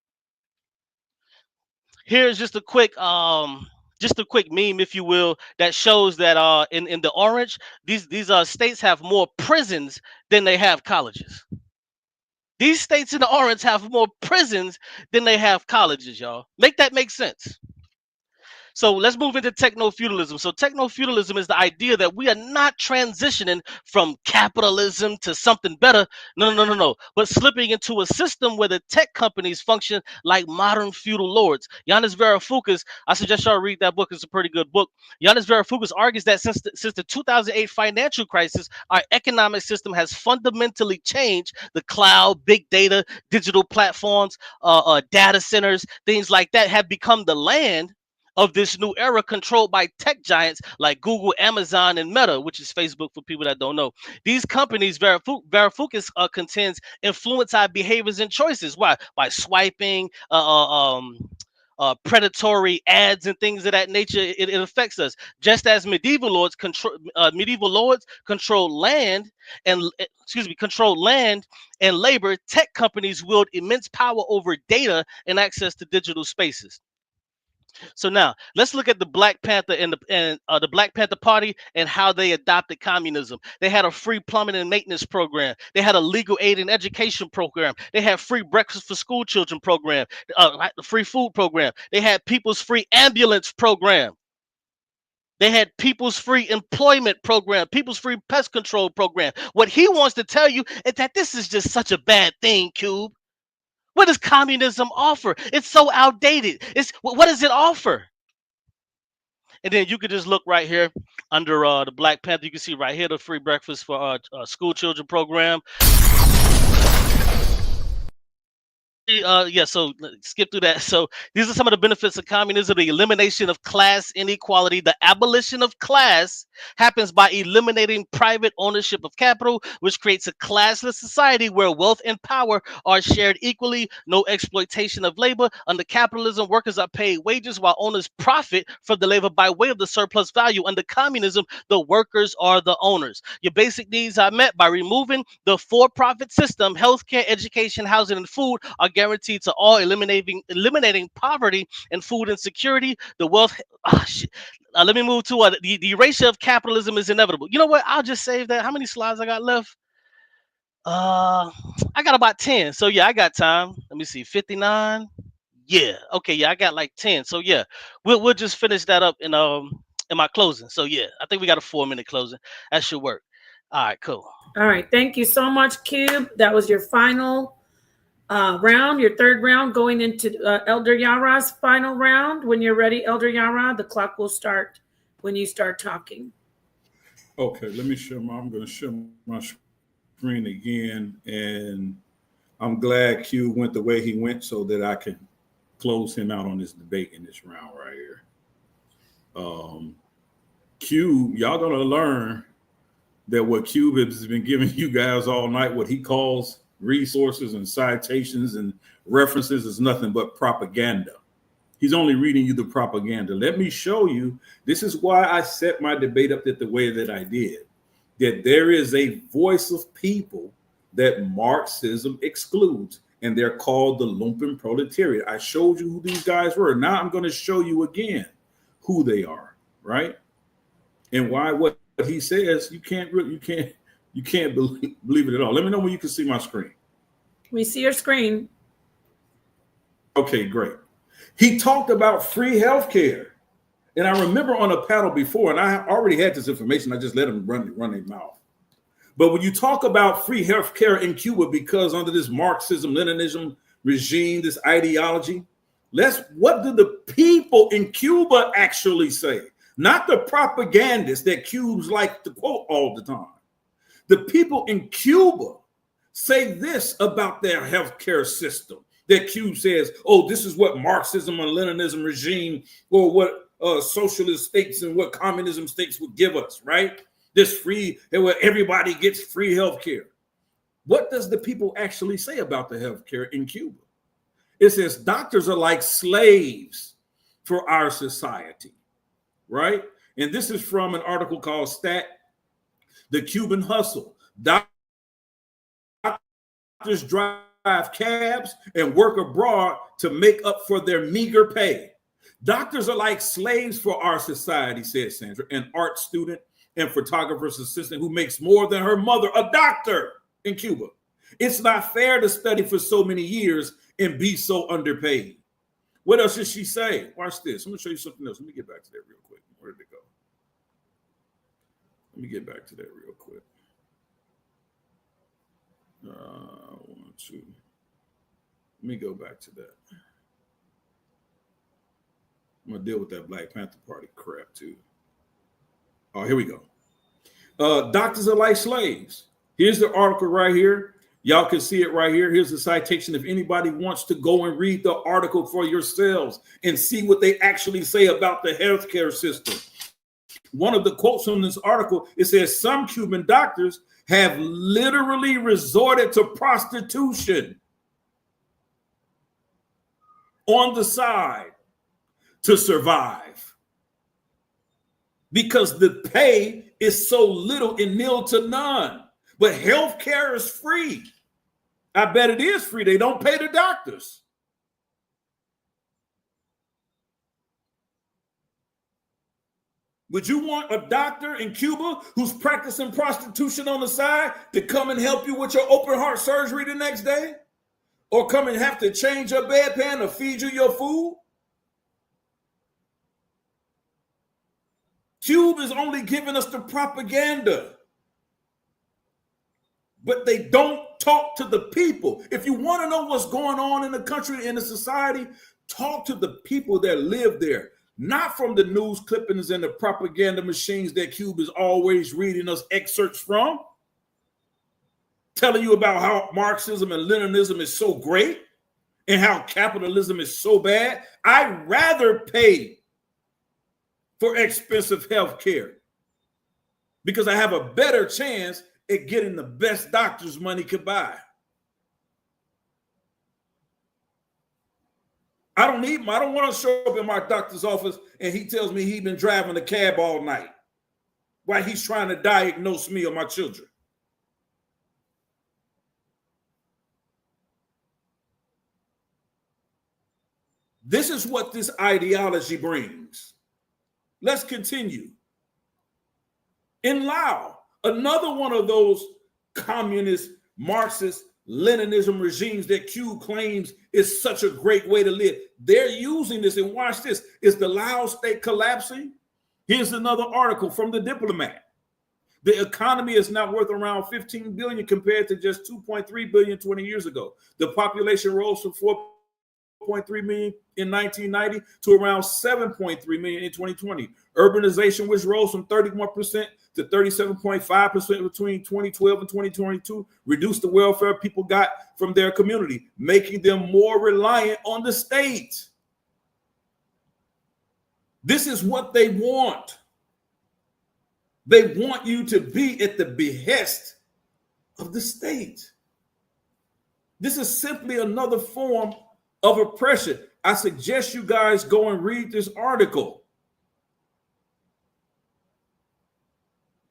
Here's just a quick meme, if you will, that shows that in the orange, these states have more prisons than they have colleges. These states in the orange have more prisons than they have colleges, y'all. Make that make sense. So let's move into techno-feudalism. So techno-feudalism is the idea that we are not transitioning from capitalism to something better. No. But slipping into a system where the tech companies function like modern feudal lords. Yanis Varoufakis, I suggest y'all read that book. It's a pretty good book. Yanis Varoufakis argues that since the 2008 financial crisis, our economic system has fundamentally changed. The cloud, big data, digital platforms, data centers, things like that have become the land of this new era controlled by tech giants like Google, Amazon, and Meta, which is Facebook for people that don't know. These companies, Varoufakis contends, influence our behaviors and choices. Why? By swiping, predatory ads and things of that nature. It affects us. Just as medieval lords control land and labor, tech companies wield immense power over data and access to digital spaces. So now let's look at the Black Panther and the Black Panther Party and how they adopted communism. They had a free plumbing and maintenance program. They had a legal aid and education program. They had free breakfast for school children program, free food program. They had people's free ambulance program. They had people's free employment program, people's free pest control program. What he wants to tell you is that this is just such a bad thing, Qube. What does communism offer? It's so outdated. What does it offer? And then you could just look right here under the Black Panther. You can see right here the free breakfast for school children program. So skip through that. So these are some of the benefits of communism: the elimination of class inequality. The abolition of class happens by eliminating private ownership of capital, which creates a classless society where wealth and power are shared equally. No exploitation of labor. Under capitalism, workers are paid wages while owners profit from the labor by way of the surplus value. Under communism, the workers are the owners. Your basic needs are met by removing the for-profit system. Healthcare, education, housing, and food are guaranteed to all, eliminating poverty and food insecurity. The wealth. Let me move to the erasure of capitalism is inevitable. You know what? I'll just save that. How many slides I got left? I got about 10. So yeah, I got time. Let me see. 59. Yeah. Okay. Yeah, I got like 10. So yeah, we'll just finish that up in my closing. So yeah, I think we got a 4-minute closing. That should work. All right. Cool. All right. Thank you so much, Qube. That was your final round, your third round, going into Elder Yarah's final round. When you're ready, Elder Yarah, the clock will start when you start talking. Okay, let me I'm going to share my screen again, and I'm glad Qube went the way he went so that I can close him out on this debate in this round right here. Qube, y'all going to learn that what Qube has been giving you guys all night, what he calls resources and citations and references, is nothing but propaganda. He's only reading you the propaganda. Let me show you. This is why I set my debate up the way that I did. That there is a voice of people that Marxism excludes, and they're called the lumpen proletariat. I showed you who these guys were. Now I'm going to show you again who they are, right? And why what he says you can't believe it at all. Let me know when you can see my screen. We see your screen. Okay, great. He talked about free healthcare. And I remember on a panel before, and I already had this information, I just let them run their mouth. But when you talk about free healthcare in Cuba, because under this Marxism, Leninism regime, this ideology, what do the people in Cuba actually say? Not the propagandists that Cubes like to quote all the time. The people in Cuba say this about their healthcare system. That Qube says, oh, this is what Marxism and Leninism regime or what socialist states and what communism states would give us, right? This free, where everybody gets free health care. What does the people actually say about the healthcare in Cuba? It says doctors are like slaves for our society, right? And this is from an article called The Cuban Hustle. Doctors drive cabs and work abroad to make up for their meager pay. Doctors are like slaves for our society, said Sandra, an art student and photographer's assistant who makes more than her mother, a doctor in Cuba. It's not fair to study for so many years and be so underpaid. What else did she say? Watch this. I'm going to show you something else. Let me get back to that real quick. Where did it go? Let me get back to that real quick. 1, 2. Let me go back to that. I'm going to deal with that Black Panther Party crap too. Oh, here we go. Doctors are like slaves. Here's the article right here. Y'all can see it right here. Here's the citation. If anybody wants to go and read the article for yourselves and see what they actually say about the healthcare system. One of the quotes from this article, it says, some Cuban doctors have literally resorted to prostitution on the side to survive because the pay is so little and nil to none. But healthcare is free. I bet it is free. They don't pay the doctors. Would you want a doctor in Cuba who's practicing prostitution on the side to come and help you with your open heart surgery the next day? Or come and have to change your bedpan or feed you your food? Qube is only giving us the propaganda. But they don't talk to the people. If you want to know what's going on in the country, in the society, talk to the people that live there. Not from the news clippings and the propaganda machines that Qube is always reading us excerpts from. Telling you about how Marxism and Leninism is so great and how capitalism is so bad. I'd rather pay for expensive health care because I have a better chance at getting the best doctors money could buy. I don't want to show up in my doctor's office and he tells me he's been driving the cab all night while he's trying to diagnose me or my children. This is what this ideology brings. Let's continue. In Laos, another one of those communist, Marxist, Leninism regimes that Qube claims is such a great way to live. They're using this, and watch this. Is the Laos state collapsing? Here's another article from The Diplomat. The economy is now worth around 15 billion compared to just 2.3 billion 20 years ago. The population rose from 4.3 million in 1990 to around 7.3 million in 2020. Urbanization, which rose from 31% to 37.5% between 2012 and 2022, reduced the welfare people got from their community, making them more reliant on the state. This is what they want. They want you to be at the behest of the state. This is simply another form of oppression. I suggest you guys go and read this article.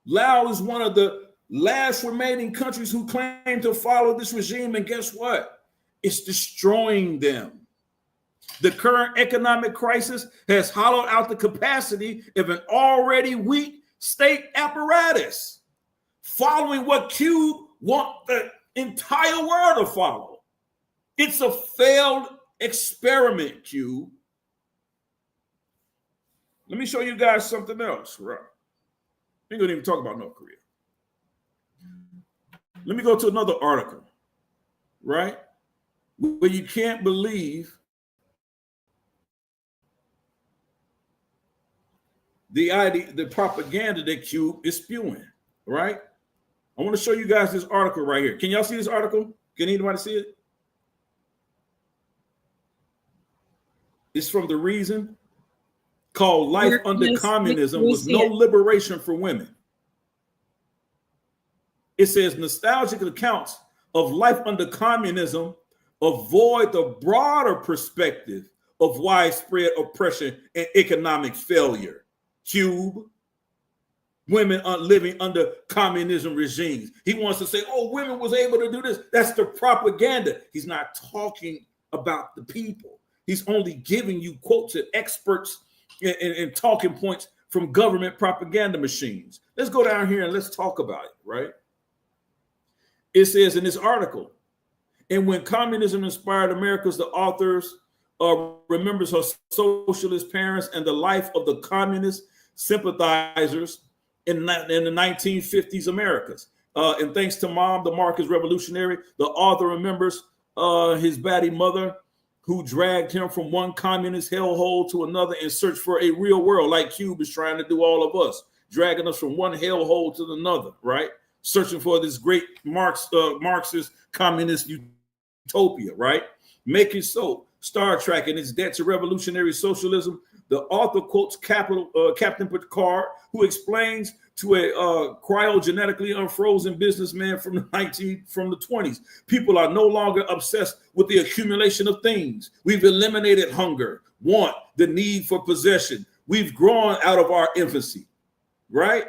Laos is one of the last remaining countries who claim to follow this regime, and guess what? It's destroying them. The current economic crisis has hollowed out the capacity of an already weak state apparatus, following what Qube wants the entire world to follow. It's a failed experiment, Qube. Let me show you guys something else, right? We're going to even talk about North Korea. Let me go to another article, right? Where you can't believe the idea, the propaganda that Qube is spewing, right? I want to show you guys this article right here. Can y'all see this article? Can anybody see it? It's from The Reason, called Life Under Communism Was No Liberation for Women. It says nostalgic accounts of life under communism avoid the broader perspective of widespread oppression and economic failure. Qube, women are living under communism regimes. He wants to say, oh, women was able to do this. That's the propaganda. He's not talking about the people. He's only giving you quotes and experts and talking points from government propaganda machines. Let's go down here and let's talk about it, right? It says in this article, and when communism inspired Americans, the authors remembers her socialist parents and the life of the communist sympathizers in the 1950s Americas. And thanks to Mom, the Marxist revolutionary, the author remembers his batty mother, who dragged him from one communist hellhole to another in search for a real world, like Qube is trying to do all of us, dragging us from one hellhole to another, right? Searching for this great Marxist communist utopia, right? Making so Star Trek and its debt to revolutionary socialism. The author quotes Captain Picard, who explains to a cryogenetically unfrozen businessman from the 20s. People are no longer obsessed with the accumulation of things. We've eliminated hunger, want, the need for possession. We've grown out of our infancy, right?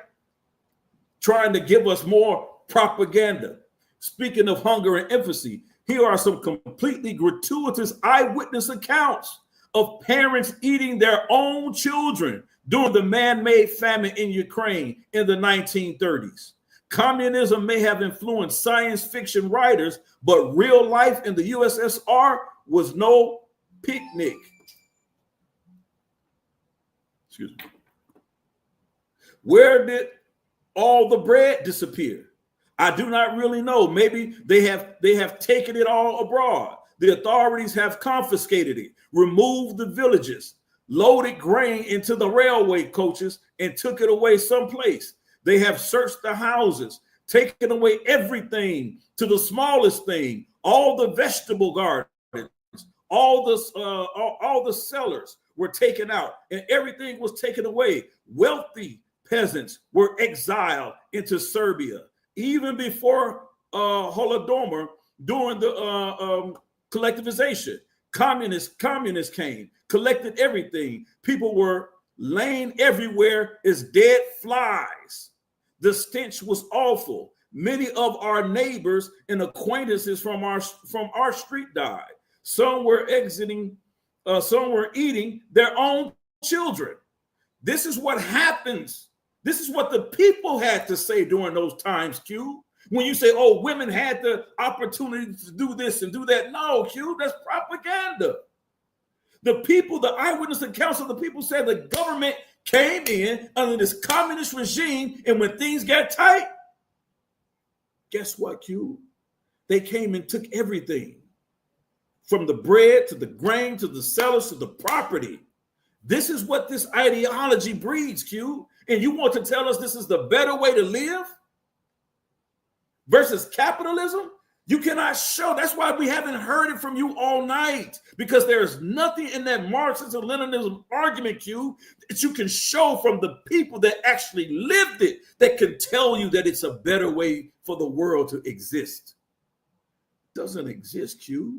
Trying to give us more propaganda. Speaking of hunger and infancy, here are some completely gratuitous eyewitness accounts of parents eating their own children during the man-made famine in Ukraine in the 1930s. Communism may have influenced science fiction writers, but real life in the USSR was no picnic. Excuse me. Where did all the bread disappear? I do not really know. Maybe they have taken it all abroad. The authorities have confiscated it, removed the villages, loaded grain into the railway coaches, and took it away someplace. They have searched the houses, taken away everything to the smallest thing, all the vegetable gardens, all the cellars were taken out, and everything was taken away. Wealthy peasants were exiled into Serbia. Even before Holodomor, during the collectivization, communists came, collected everything. People were laying everywhere as dead flies. The stench was awful. Many of our neighbors and acquaintances from our street died. Some were exiting, some were eating their own children. This is what happens. This is what the people had to say during those times, Qube. When you say, oh, women had the opportunity to do this and do that. No, Qube, that's propaganda. The people, the eyewitness accounts of the people said the government came in under this communist regime, and when things got tight, guess what, Qube? They came and took everything, from the bread to the grain to the cellars to the property. This is what this ideology breeds, Qube. And you want to tell us this is the better way to live versus capitalism? You cannot show. That's why we haven't heard it from you all night, because there's nothing in that Marxism and Leninism argument, Qube, that you can show from the people that actually lived it that can tell you that it's a better way for the world to exist. Doesn't exist, Qube.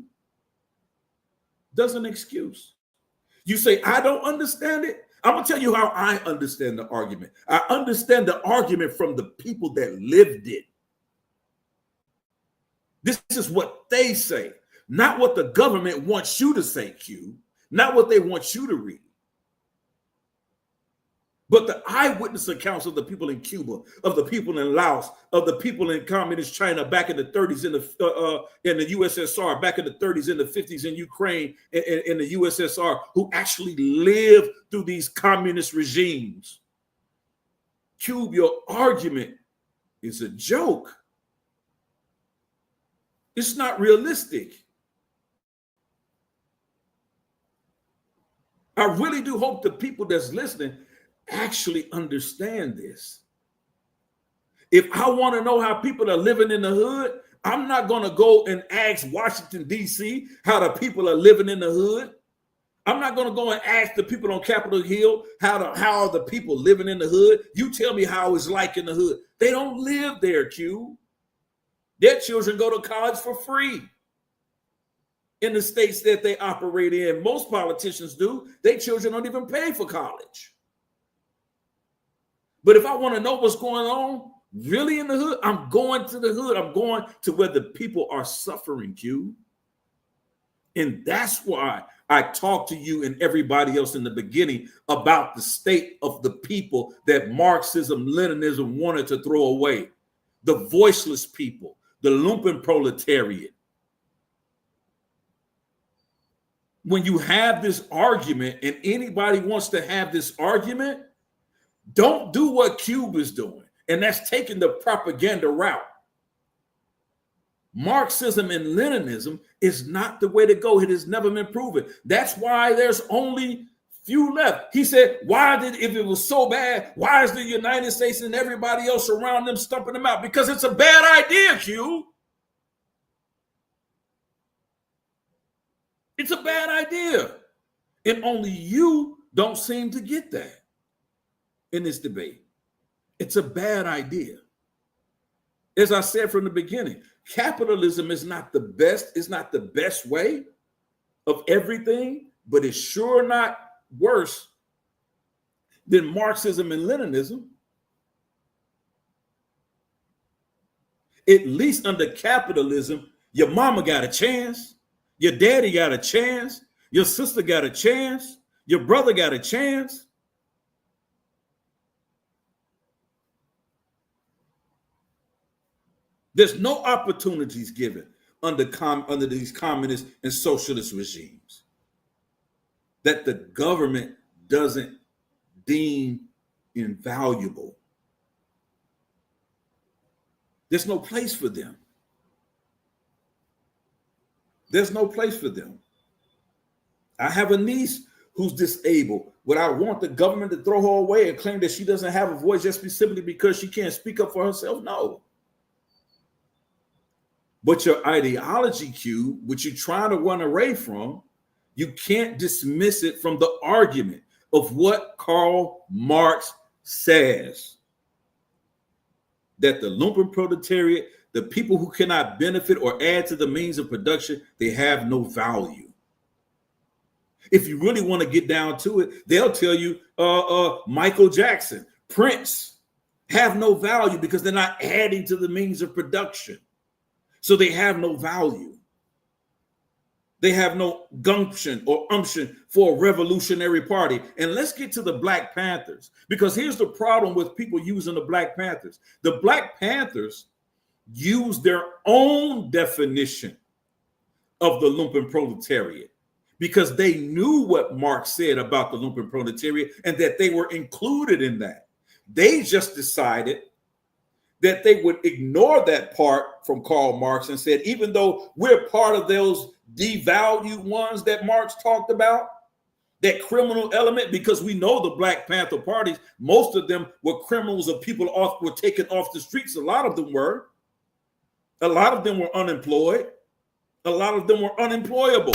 Doesn't excuse. You say, I don't understand it. I'm going to tell you how I understand the argument. I understand the argument from the people that lived it. This is what they say, not what the government wants you to say, Q, not what they want you to read. But the eyewitness accounts of the people in Cuba, of the people in Laos, of the people in communist China back in the 30s in the USSR, back in the 30s and the 50s in Ukraine, in the USSR, who actually lived through these communist regimes. Qube, your argument is a joke. It's not realistic. I really do hope the people that's listening actually understand this. If I want to know how people are living in the hood, I'm not going to go and ask Washington, D.C. how the people are living in the hood. I'm not going to go and ask the people on Capitol Hill how are the people living in the hood. You tell me how it's like in the hood. They don't live there, Q. Their children go to college for free in the states that they operate in. Most politicians do. Their children don't even pay for college. But if I want to know what's going on really in the hood, I'm going to the hood. I'm going to where the people are suffering, Q. And that's why I talked to you and everybody else in the beginning about the state of the people that Marxism, Leninism wanted to throw away. The voiceless people, the lumpen proletariat. When you have this argument and anybody wants to have this argument, don't do what Qube is doing, and that's taking the propaganda route. Marxism and Leninism is not the way to go. It has never been proven. That's why there's only few left. He said, if it was so bad, why is the United States and everybody else around them stumping them out? Because it's a bad idea, Q. It's a bad idea. And only you don't seem to get that in this debate. It's a bad idea. As I said from the beginning, capitalism is not the best. It's not the best way of everything, but it's sure not worse than Marxism and Leninism. At least under capitalism, your mama got a chance, your daddy got a chance, your sister got a chance, your brother got a chance. There's no opportunities given under these communist and socialist regimes that the government doesn't deem invaluable. There's no place for them. There's no place for them. I have a niece who's disabled. Would I want the government to throw her away and claim that she doesn't have a voice just simply because she can't speak up for herself? No. But your ideology, Q, which you're trying to run away from, you can't dismiss it from the argument of what Karl Marx says. That the lumpen proletariat, the people who cannot benefit or add to the means of production, they have no value. If you really want to get down to it, they'll tell you Michael Jackson, Prince have no value because they're not adding to the means of production. So they have no value. They have no gumption or umption for a revolutionary party. And let's get to the Black Panthers, because here's the problem with people using the Black Panthers. The Black Panthers use their own definition of the lumpen proletariat because they knew what Marx said about the lumpen proletariat and that they were included in that. They just decided that they would ignore that part from Karl Marx and said, even though we're part of those devalued ones that Marx talked about, that criminal element, because we know the Black Panther parties, most of them were criminals of people were taken off the streets. A lot of them were. A lot of them were unemployed. A lot of them were unemployable.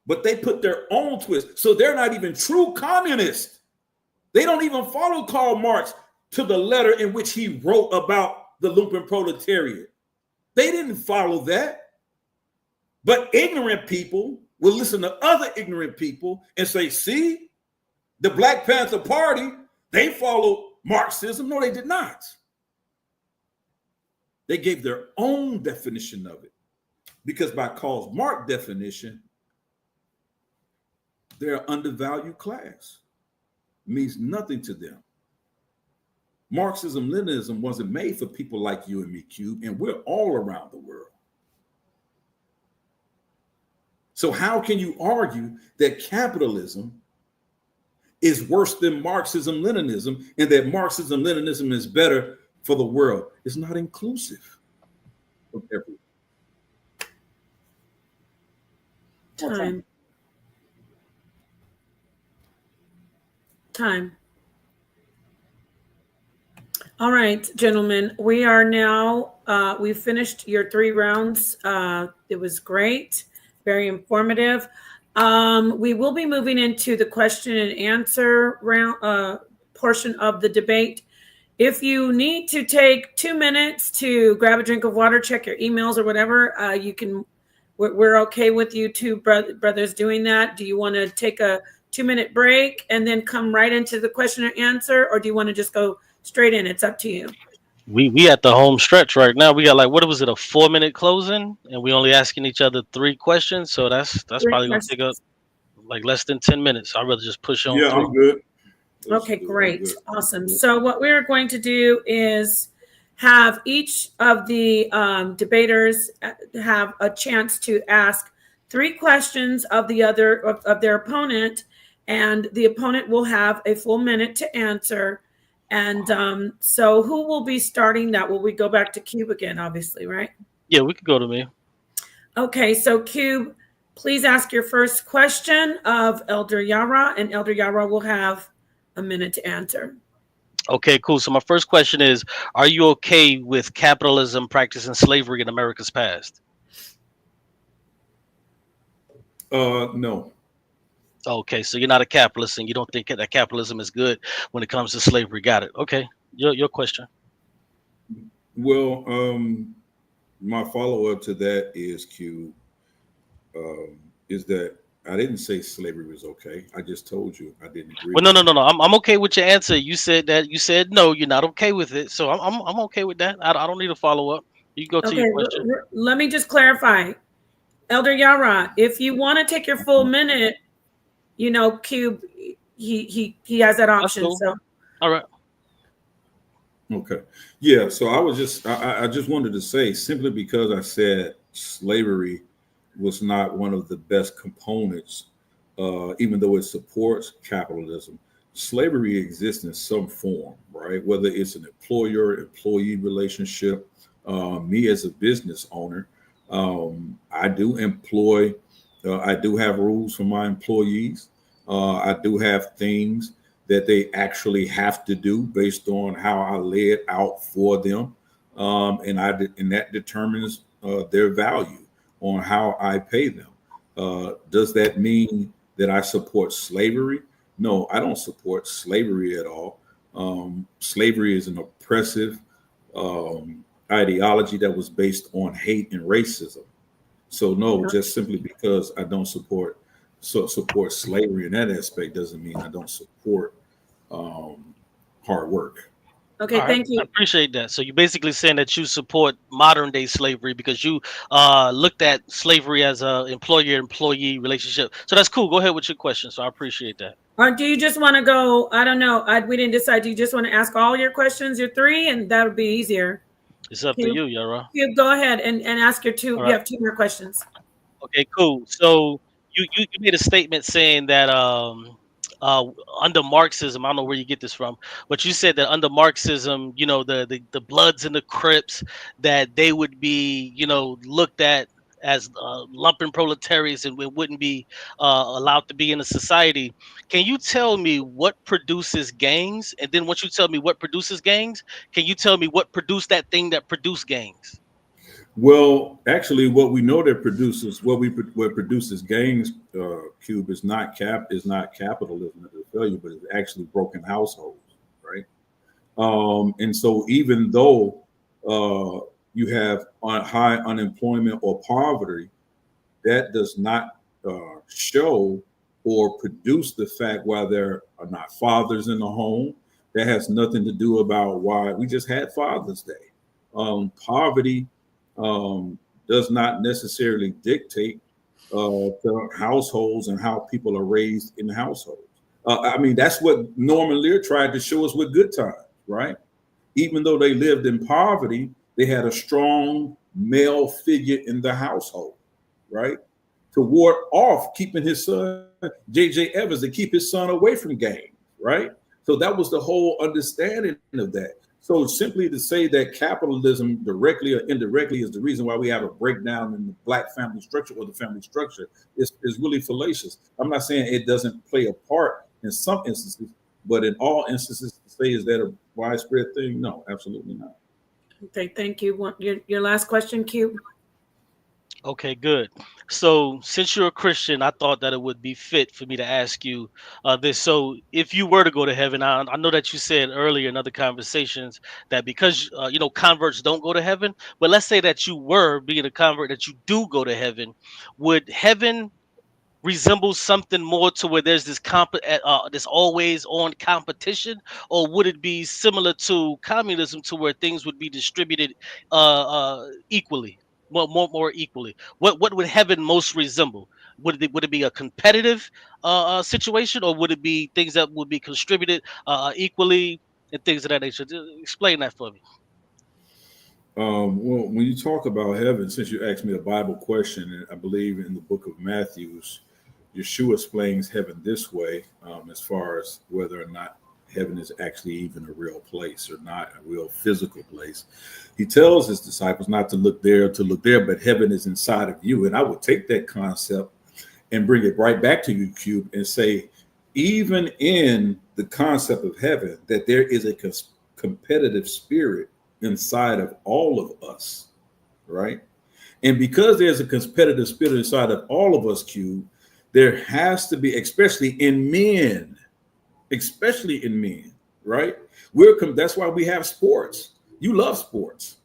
But they put their own twist. So they're not even true communists. They don't even follow Karl Marx to the letter in which he wrote about the lumpen proletariat. They didn't follow that. But ignorant people will listen to other ignorant people and say, see, the Black Panther Party, they followed Marxism. No, they did not. They gave their own definition of it. Because by Karl Marx's definition, they're an undervalued class. It means nothing to them. Marxism, Leninism wasn't made for people like you and me, Qube, and we're all around the world. So how can you argue that capitalism is worse than Marxism, Leninism, and that Marxism, Leninism is better for the world? It's not inclusive of everyone. Time. All right, gentlemen, we are now, we finished your 3 rounds. It was great, very informative. We will be moving into the question and answer round portion of the debate. If you need to take 2 minutes to grab a drink of water, check your emails or whatever, you can. We're okay with you two brothers doing that. Do you want to take a 2-minute break and then come right into the question and answer, or do you want to just go straight in? It's up to you. We at the home stretch right now. We got like, what was it, a 4-minute closing, and we only asking each other 3 questions. So that's probably gonna take up like less than 10 minutes. I'd rather just push on. Yeah, 3. I'm good. Okay, great, awesome. So what we're going to do is have each of the debaters have a chance to ask 3 questions of the other of their opponent, and the opponent will have a full minute to answer. And so who will be starting that? Will we go back to Qube again, obviously, right? Yeah, we could go to me. Okay, so Qube, please ask your first question of Elder Yarah, and Elder Yarah will have a minute to answer. Okay, cool. So my first question is, are you okay with capitalism practicing slavery in America's past? No. Okay, so you're not a capitalist and you don't think that capitalism is good when it comes to slavery. Got it. Okay, your question. Well, my follow-up to that is, Qube, is that I didn't say slavery was okay. I just told you I didn't agree. Well, no. I'm okay with your answer. You said that. You said no. You're not okay with it. So I'm okay with that. I don't need a follow up. You can go to your question. Let me just clarify, Elder Yarah. If you want to take your full minute, you know, Qube, he has that option. Cool. So, all right. Okay. Yeah. So I was just I just wanted to say, simply because I said slavery was not one of the best components, even though it supports capitalism, slavery exists in some form, right? Whether it's an employer-employee relationship. Me as a business owner, I do employ, I do have rules for my employees. I do have things that they actually have to do based on how I lay it out for them. And that determines their value on how I pay them. Does that mean that I support slavery? No, I don't support slavery at all. Slavery is an oppressive ideology that was based on hate and racism. So no, just simply because I don't support slavery in that aspect doesn't mean I don't support hard work. Okay, thank you. I appreciate that. So you're basically saying that you support modern day slavery because you looked at slavery as a employer-employee relationship. So that's cool. Go ahead with your question. So I appreciate that. Or do you just want to go? I don't know. We didn't decide. Do you just want to ask all your questions, your 3, and that would be easier? It's up to you, Yara. You go ahead and ask your 2. All right. You have 2 more questions. Okay, cool. So you made a statement saying that under Marxism, I don't know where you get this from, but you said that under Marxism, you know, the Bloods and the Crips, that they would be, you know, looked at as lumpen proletariats and wouldn't be allowed to be in a society. Can you tell me what produces gangs? And then once you tell me what produces gangs, can you tell me what produced that thing that produced gangs? Well, actually, what we know that produces what produces gangs, Qube, is not capitalism as a failure, but it's actually broken households, right? And so even though you have high unemployment or poverty, that does not show or produce the fact why there are not fathers in the home. That has nothing to do about why we just had Father's Day. Poverty does not necessarily dictate to households and how people are raised in households. I mean, that's what Norman Lear tried to show us with Good Times, right? Even though they lived in poverty, they had a strong male figure in the household, right? To ward off keeping his son, J.J. Evans, to keep his son away from gangs, right? So that was the whole understanding of that. So simply to say that capitalism directly or indirectly is the reason why we have a breakdown in the Black family structure or the family structure is really fallacious. I'm not saying it doesn't play a part in some instances, but in all instances, to say is that a widespread thing? No, absolutely not. Okay, thank you. Your last question, Qube. Okay, good. So since you're a Christian, I thought that it would be fit for me to ask you this. So if you were to go to heaven, I know that you said earlier in other conversations that because, converts don't go to heaven, but let's say that you were being a convert, that you do go to heaven, would heaven resemble something more to where there's this always on competition, or would it be similar to communism to where things would be distributed equally, more equally? What would heaven most resemble? Would it be a competitive situation, or would it be things that would be distributed equally and things of that nature? Just explain that for me. Well, when you talk about heaven, since you asked me a Bible question, and I believe in the book of Matthew, Yeshua explains heaven this way, as far as whether or not heaven is actually even a real place or not, a real physical place. He tells his disciples not to look there, but heaven is inside of you. And I would take that concept and bring it right back to you, Qube, and say, even in the concept of heaven, that there is a competitive spirit inside of all of us, right? And because there's a competitive spirit inside of all of us, Qube, there has to be, especially in men, right? That's why we have sports. You love sports,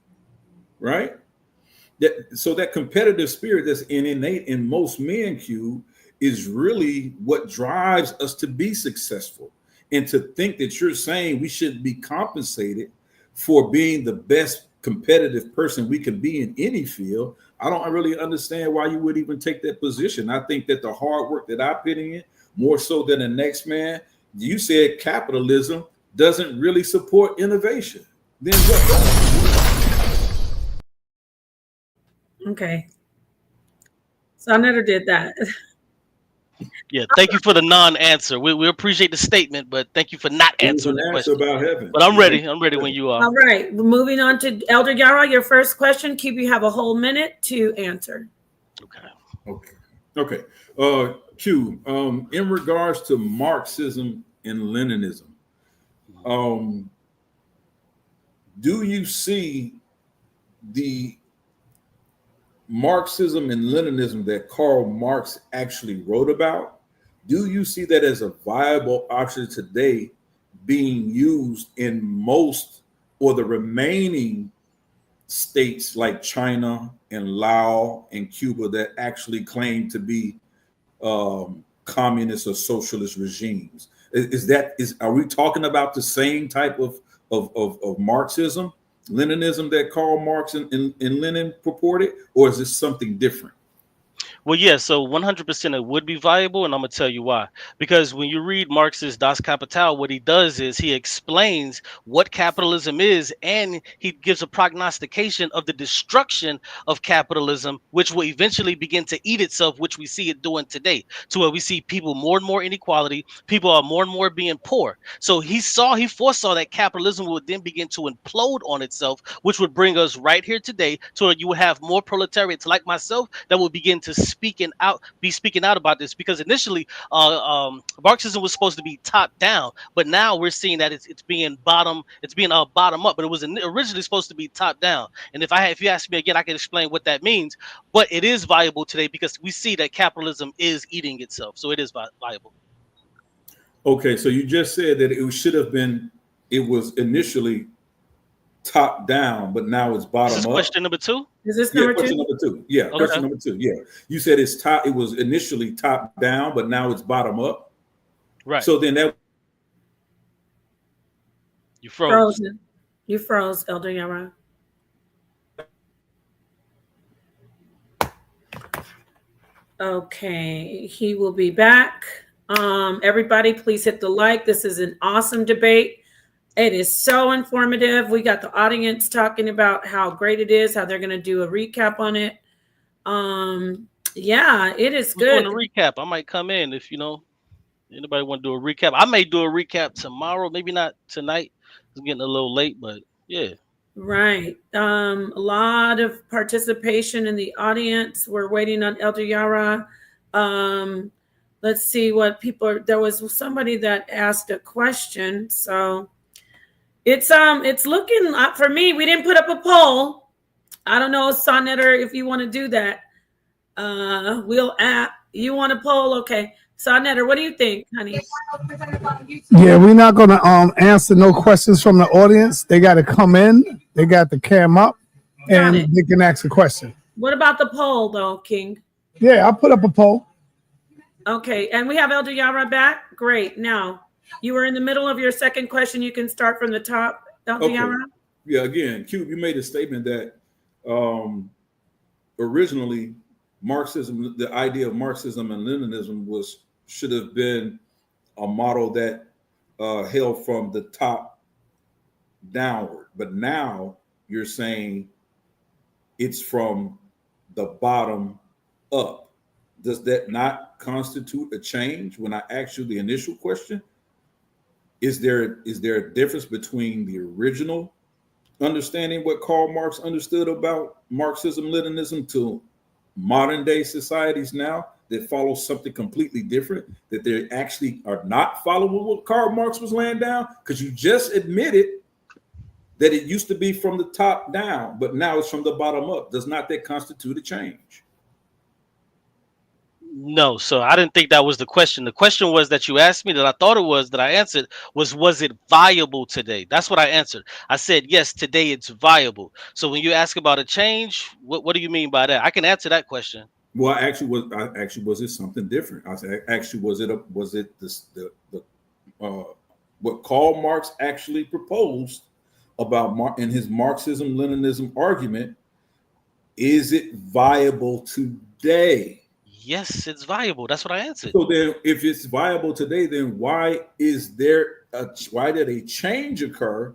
right? So that competitive spirit that's innate in most men, Qube, is really what drives us to be successful. And to think that you're saying we should be compensated for being the best competitive person we can be in any field, I don't really understand why you would even take that position. I think that the hard work that I put in, more so than the next man, you said capitalism doesn't really support innovation. Then what does? Okay. sa.neter did that. Yeah, thank you for the non-answer. We appreciate the statement, but thank you for not answering the question. About heaven. But I'm ready. I'm ready when you are. All right. Moving on to Elder Yara, your first question. Qube, you have a whole minute to answer. Okay. Qube, in regards to Marxism and Leninism, do you see the Marxism and Leninism that Karl Marx actually wrote about? Do you see that as a viable option today being used in most or the remaining states like China and Laos and Cuba that actually claim to be communist or socialist regimes? Are we talking about the same type of Marxism, Leninism that Karl Marx and Lenin purported, or is this something different? Well, yeah, so 100% it would be viable, and I'm going to tell you why. Because when you read Marx's Das Kapital, what he does is he explains what capitalism is, and he gives a prognostication of the destruction of capitalism, which will eventually begin to eat itself, which we see it doing today, to where we see people more and more inequality, people are more and more being poor. So he foresaw that capitalism would then begin to implode on itself, which would bring us right here today to where you would have more proletariats like myself that would begin to speaking out about this, because initially Marxism was supposed to be top down, but now we're seeing that it's being bottom up, but it was originally supposed to be top down. And if you ask me again, I can explain what that means, but it is viable today because we see that capitalism is eating itself, so it is viable. Okay, so you just said that it was initially top down, but now it's bottom This is up. question number 2. Is this Yeah, number question 2? number 2. Yeah, Okay. question number 2. Yeah, you said it's top. It was initially top down, but now it's bottom up. Right. So then that You froze. You froze, Elder Yara. Okay, he will be back. Everybody, please hit the like. This is an awesome debate. It is so informative. We got the audience talking about how great it is, how they're going to do a recap on it. Yeah, it is good. Doing a recap. I might come in if anybody want to do a recap. I may do a recap tomorrow, maybe not tonight. It's getting a little late, but yeah. Right. A lot of participation in the audience. We're waiting on Elder Yara. Let's see what people are. There was somebody that asked a question. So it's looking for me. We didn't put up a poll. I don't know, sa.neter, if you want to do that. You want a poll? Okay. sa.neter, what do you think, honey? Yeah, we're not gonna answer no questions from the audience. They got to come in. They got the cam up, and they can ask a question. What about the poll, though, King? Yeah, I'll put up a poll. Okay, and we have Elder Yara back. Great. Now, you were in the middle of your second question. You can start from the top, Elder Yara. Yeah, again, Qube, you made a statement that originally Marxism, the idea of Marxism and Leninism should have been a model that held from the top downward. But now you're saying it's from the bottom up. Does that not constitute a change? When I asked you the initial question, is there a difference between the original understanding what Karl Marx understood about Marxism, Leninism to modern day societies now that follow something completely different, that they actually are not following what Karl Marx was laying down? Because you just admitted that it used to be from the top down, but now it's from the bottom up. Does not that constitute a change? No, so I didn't think that was the question. The question was that you asked me that I thought it was that I answered was it viable today? That's what I answered. I said, yes, today it's viable. So when you ask about a change, what do you mean by that? I can answer that question. Well, was it something different? I said, actually, was it what Karl Marx actually proposed about in his Marxism Leninism argument? Is it viable today? Yes, it's viable. That's what I answered. So then, if it's viable today, then why did a change occur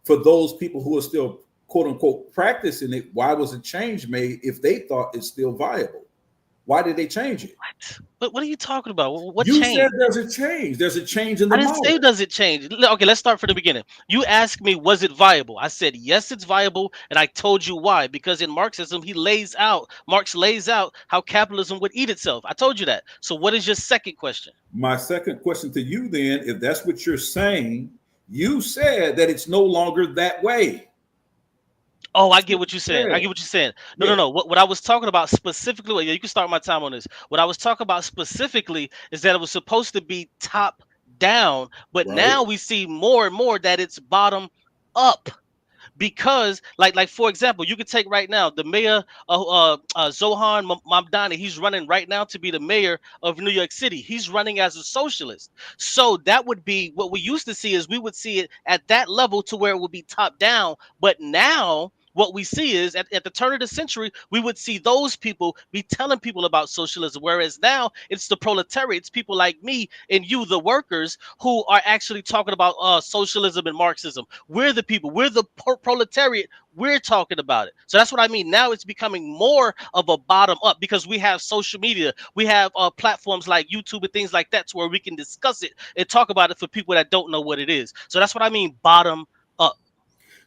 for those people who are still quote unquote practicing it? Why was a change made if they thought it's still viable? Why did they change it? What are you talking about? What you change? Said there's a change. There's a change in the model. I didn't say does it change. Okay, let's start from the beginning. You asked me, was it viable? I said, yes, it's viable. And I told you why. Because in Marxism, Marx lays out how capitalism would eat itself. I told you that. So what is your second question? My second question to you then, if that's what you're saying, you said that it's no longer that way. Oh, I get what you're saying. I get what you're saying. No. What I was talking about specifically, you can start my time on this. What I was talking about specifically is that it was supposed to be top down, but now we see more and more that it's bottom up. Because, like for example, you could take right now the mayor, Zohan Mamdani. He's running right now to be the mayor of New York City. He's running as a socialist. So that would be what we used to see. Is we would see it at that level to where it would be top down. But now what we see is at the turn of the century, we would see those people be telling people about socialism. Whereas now it's the proletariat. It's people like me and you, the workers, who are actually talking about socialism and Marxism. We're the people. We're the proletariat. We're talking about it. So that's what I mean. Now it's becoming more of a bottom up because we have social media. We have platforms like YouTube and things like that to where we can discuss it and talk about it for people that don't know what it is. So that's what I mean, bottom up.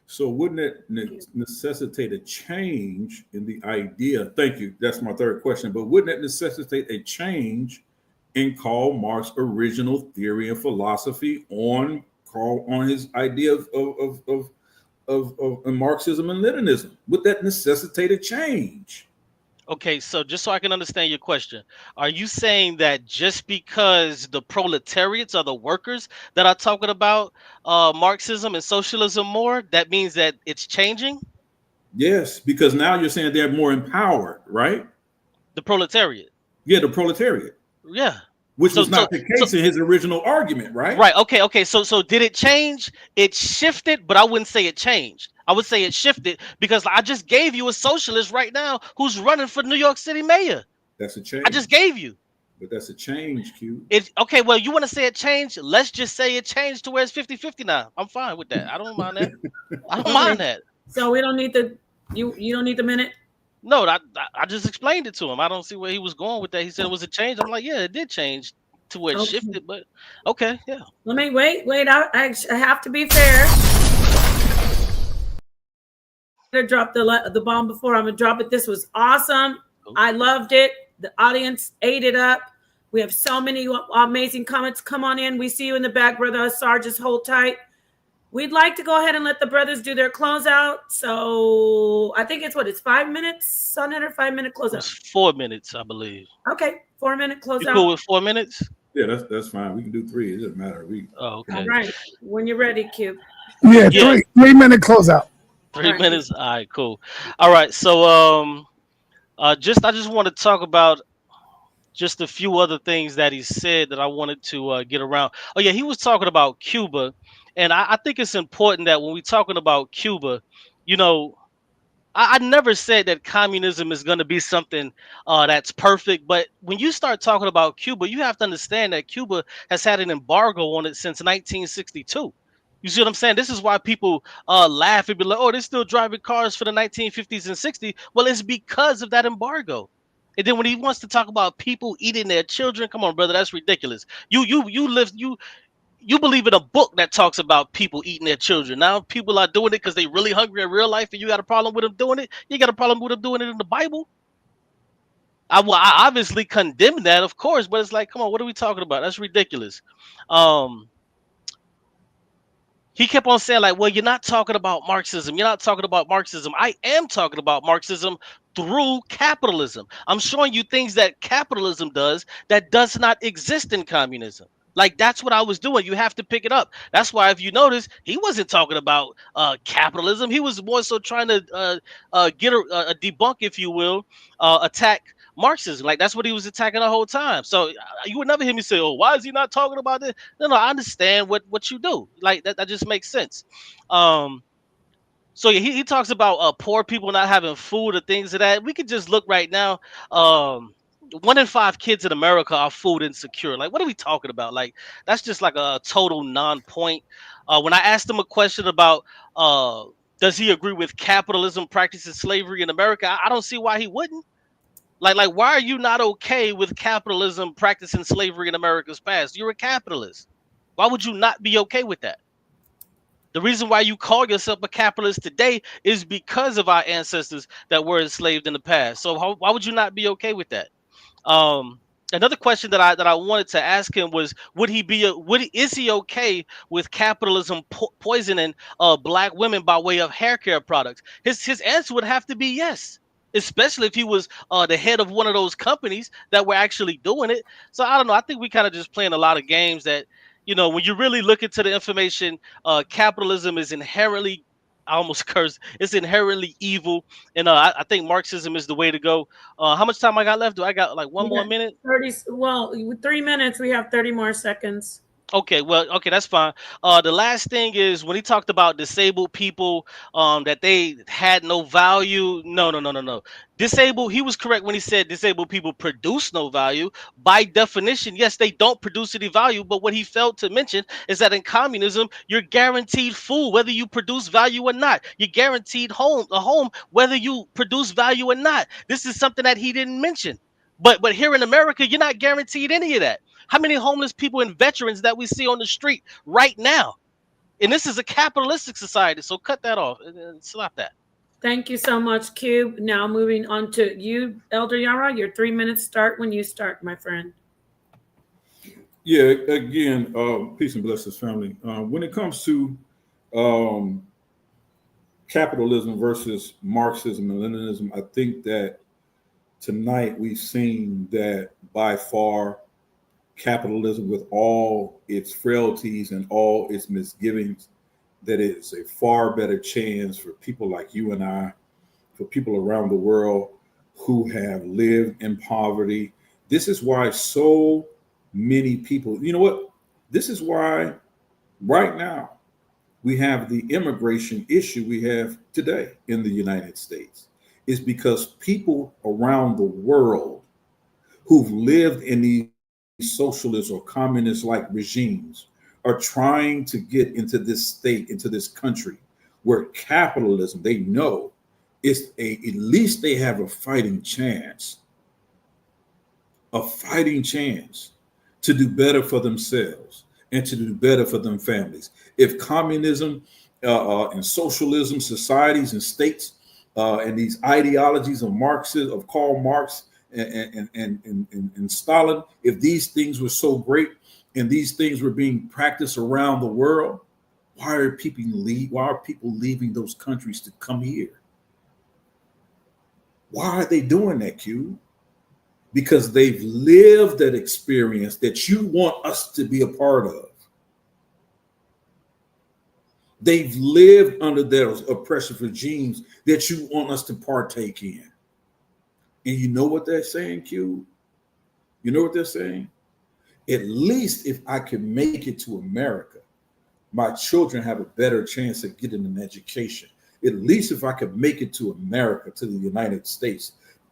So wouldn't it necessitate a change in the idea? Thank you. That's my third question. But wouldn't it necessitate a change in Karl Marx's original theory and philosophy on his idea of Marxism and Leninism? Would that necessitate a change? Okay, so just so I can understand your question, are you saying that just because the proletariats are the workers that are talking about Marxism and socialism more, that means that it's changing? Yes, because now you're saying they're more empowered, right? The proletariat. Yeah, the proletariat, Yeah. which So was so not the so case in his original argument, right? right. Okay. So did it change? It shifted, but I wouldn't say it changed. I would say it shifted because I just gave you a socialist right now who's running for New York City mayor. That's a I just change. gave you. But that's a change, Q. It okay, well, you want to say it changed? Let's just say it changed to where it's 50-50 now. I'm fine with that. I don't mind that. I don't mind Okay. that. So we don't need the you don't need the minute. No, I just explained it to him. I don't see where he was going with that. He said it was a change. I'm like, yeah, it did change to where it Okay. shifted, but okay, yeah. Let me wait. I have to be fair. I'm gonna drop the bomb before I'm gonna drop it. This was awesome. I loved it. The audience ate it up. We have so many amazing comments. Come on in. We see you in the back, brother Asar. Just hold tight. We'd like to go ahead and let the brothers do their closeout. So I think it's 5 minutes, sa.neter, 5-minute It was closeout. 4 minutes, I believe. Okay, 4-minute You closeout. cool with 4 minutes? Yeah, that's fine. We can do 3. It doesn't matter. Oh, okay. All right. When you're ready, Qube. Yeah, Yeah. 3-minute closeout. 3 Right. minutes. All right, cool. All right, so I just want to talk about just a few other things that he said that I wanted to get around. Oh yeah, he was talking about Cuba, and I think it's important that when we're talking about Cuba, you know, I never said that communism is going to be something that's perfect, but when you start talking about Cuba, you have to understand that Cuba has had an embargo on it since 1962. You see what I'm saying? This is why people laugh and be like, "Oh, they're still driving cars for the 1950s and 60s." Well, it's because of that embargo. And then when he wants to talk about people eating their children, come on, brother, that's ridiculous. You believe in a book that talks about people eating their children. Now people are doing it because they really hungry in real life, and you got a problem with them doing it. You got a problem with them doing it in the Bible. I obviously condemn that, of course, but it's like, come on, what are we talking about? That's ridiculous. Um, he kept on saying like, well, you're not talking about Marxism. You're not talking about Marxism. I am talking about Marxism through capitalism. I'm showing you things that capitalism does that does not exist in communism. Like that's what I was doing. You have to pick it up. That's why, if you notice, he wasn't talking about capitalism. He was more so trying to get a debunk, if you will, attack Marxism. Like that's what he was attacking the whole time. So you would never hear me say, "Oh, why is he not talking about this?" No, I understand what you do. Like that just makes sense. So yeah, he talks about poor people not having food or things of that. We could just look right now. 1 in 5 kids in America are food insecure. Like, what are we talking about? Like, that's just like a total non-point. When I asked him a question about does he agree with capitalism practicing slavery in America, I don't see why he wouldn't. Like, why are you not okay with capitalism practicing slavery in America's past? You're a capitalist. Why would you not be okay with that? The reason why you call yourself a capitalist today is because of our ancestors that were enslaved in the past. So why would you not be okay with that? Another question that I wanted to ask him was, is he okay with capitalism poisoning black women by way of hair care products? His answer would have to be yes, especially if he was the head of one of those companies that were actually doing it. So I don't know. I think we kind of just playing a lot of games that, when you really look into the information, capitalism is inherently, I almost cursed, it's inherently evil. And I think Marxism is the way to go. How much time I got left? Do I got like one more minute? 30. Well, 3 minutes. We have 30 more seconds. Okay, that's fine. The last thing is when he talked about disabled people, that they had no value. No. Disabled, he was correct when he said disabled people produce no value. By definition, yes, they don't produce any value. But what he failed to mention is that in communism, you're guaranteed food whether you produce value or not. You're guaranteed a home whether you produce value or not. This is something that he didn't mention. But here in America, you're not guaranteed any of that. How many homeless people and veterans that we see on the street right now? And this is a capitalistic society, so cut that off and slap that. Thank you so much, Qube. Now moving on to you, Elder Yara. Your 3 minutes start when you start, my friend. Yeah, again, peace and blessings, family. When it comes to capitalism versus Marxism and Leninism, I think that tonight we've seen that by far capitalism, with all its frailties and all its misgivings, that it's a far better chance for people like you and I, for people around the world who have lived in poverty. This is why so many people, you know what? This is why right now we have the immigration issue we have today in the United States, is because people around the world who've lived in these socialist or communist like regimes are trying to get into this state, into this country where capitalism, they know is at least they have a fighting chance to do better for themselves and to do better for them families. If communism and socialism, societies and states and these ideologies of Marxism, of Karl Marx and Stalin, if these things were so great and these things were being practiced around the world, why are people leaving those countries to come here? Why are they doing that, Qube? Because they've lived that experience that you want us to be a part of. They've lived under those oppressive regimes that you want us to partake in. And you know what they're saying, Qube? You know what they're saying? At least if I can make it to America, my children have a better chance of getting an education. At least if I could make it to America, to the United States,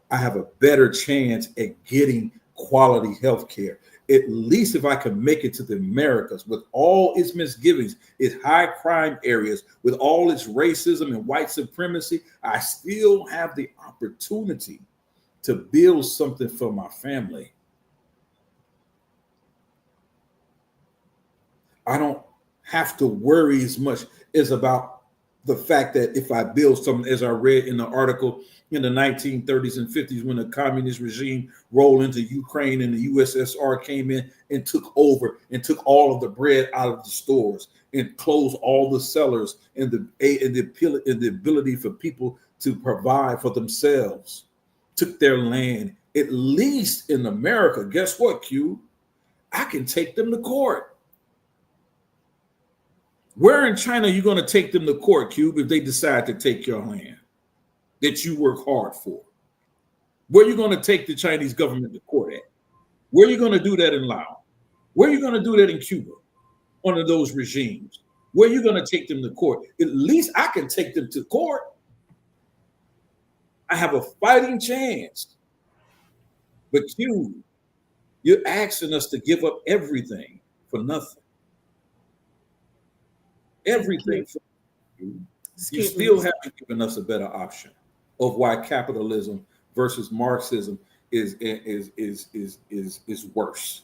I have a better chance at getting quality health care. At least if I can make it to the Americas with all its misgivings, its high crime areas, with all its racism and white supremacy, I still have the opportunity to build something for my family. I don't have to worry as much as about the fact that if I build something, as I read in the article in the 1930s and 50s, when the communist regime rolled into Ukraine and the USSR came in and took over and took all of the bread out of the stores and closed all the cellars and the ability for people to provide for themselves, took their land. At least in America, guess what, Qube? I can take them to court. Where in China are you going to take them to court, Qube, if they decide to take your land that you work hard for? Where are you going to take the Chinese government to court at? Where are you going to do that in Laos? Where are you going to do that in Cuba under those regimes? Where are you going to take them to court? At least I can take them to court. I have a fighting chance. But Qube, you're asking us to give up everything for nothing. Everything. You still haven't given us a better option of why capitalism versus Marxism is worse.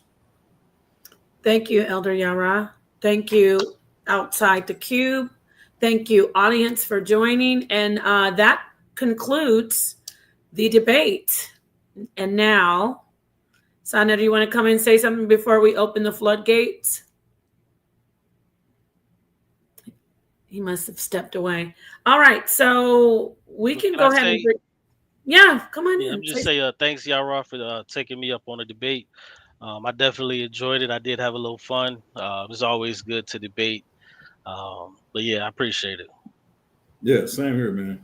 Thank you, Elder Yara. Thank you, Outside the Qube. Thank you, audience, for joining. And that concludes the debate. And now, sa.neter, do you want to come in and say something before we open the floodgates? He must have stepped away. All right, so we can go ahead and... Yeah, come on in. I'm just say thanks, Yara, for taking me up on the debate. I definitely enjoyed it. I did have a little fun. It was always good to debate. But yeah, I appreciate it. Yeah, same here, man.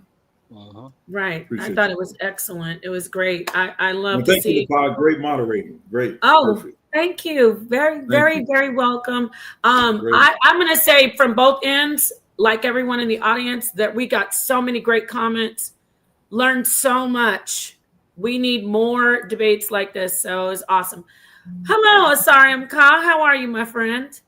Right. Appreciate I thought it was excellent. It was great. I love to see. Thank you, great moderating. Great. Oh, perfect. Thank you. Very welcome. I'm going to say from both ends, like everyone in the audience, that we got so many great comments, learned so much. We need more debates like this. So it's awesome. Hello, Asariam Ka. How are you, my friend?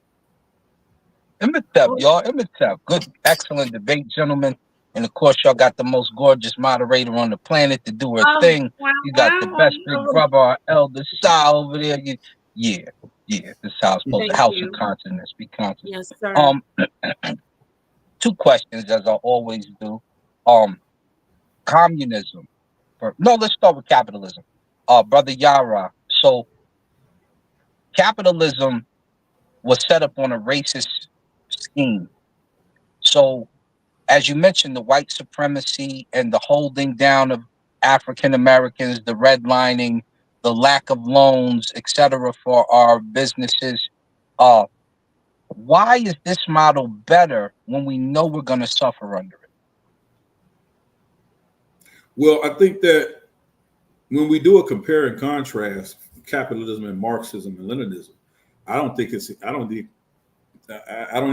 Imitep, y'all. Imitep. Good, excellent debate, gentlemen. And of course, y'all got the most gorgeous moderator on the planet to do her thing. You got the best big brother, our elder Sa over there. Yeah. This house supposed to house of consciousness. Be conscious. Yes, sir. 2 questions, as I always do. Communism. Let's start with capitalism. Brother Yara. So, capitalism was set up on a racist scheme. So, as you mentioned, the white supremacy and the holding down of African Americans, the redlining, the lack of loans, etc., for our businesses. Why is this model better when we know we're going to suffer under it? Well, I think that when we do a compare and contrast capitalism and Marxism and Leninism, I don't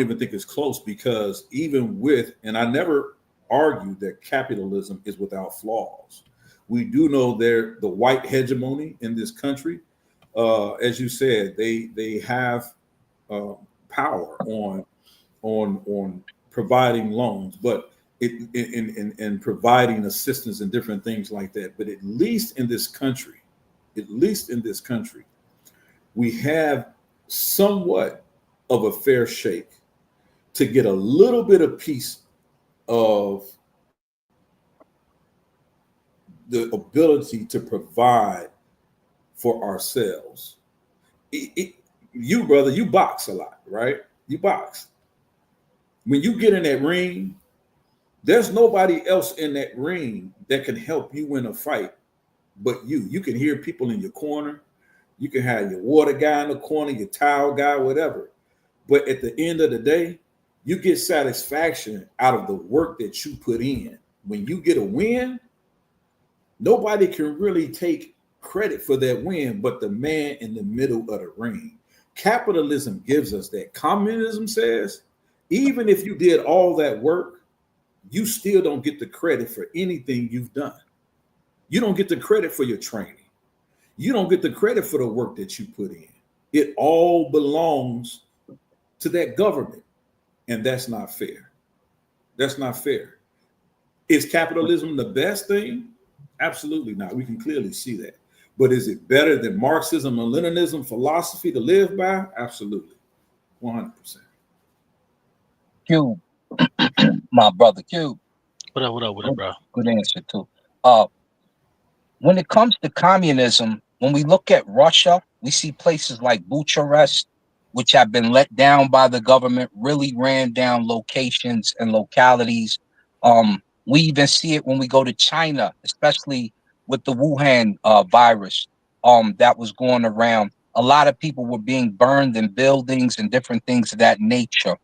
even think it's close, because even with, and I never argued that capitalism is without flaws. We do know the white hegemony in this country, as you said, they have power on providing loans, but in providing assistance and different things like that. But at least in this country, we have somewhat of a fair shake to get a little bit of piece of the ability to provide for ourselves. You, brother, you box a lot, right? You box. When you get in that ring, there's nobody else in that ring that can help you win a fight but you. You can hear people in your corner. You can have your water guy in the corner, your towel guy, whatever. But at the end of the day, you get satisfaction out of the work that you put in. When you get a win, nobody can really take credit for that win but the man in the middle of the ring. Capitalism gives us that. Communism says, even if you did all that work, you still don't get the credit for anything you've done. You don't get the credit for your training. You don't get the credit for the work that you put in. It all belongs to that government. And that's not fair. That's not fair. Is capitalism the best thing? Absolutely not. We can clearly see that. But is it better than Marxism and Leninism philosophy to live by? Absolutely. 100%. Qube, my brother Qube. What up, bro? Good answer too. When it comes to communism, when we look at Russia, we see places like Bucharest, which have been let down by the government, really ran down locations and localities. We even see it when we go to China, especially with the Wuhan virus that was going around. A lot of people were being burned in buildings and different things of that nature.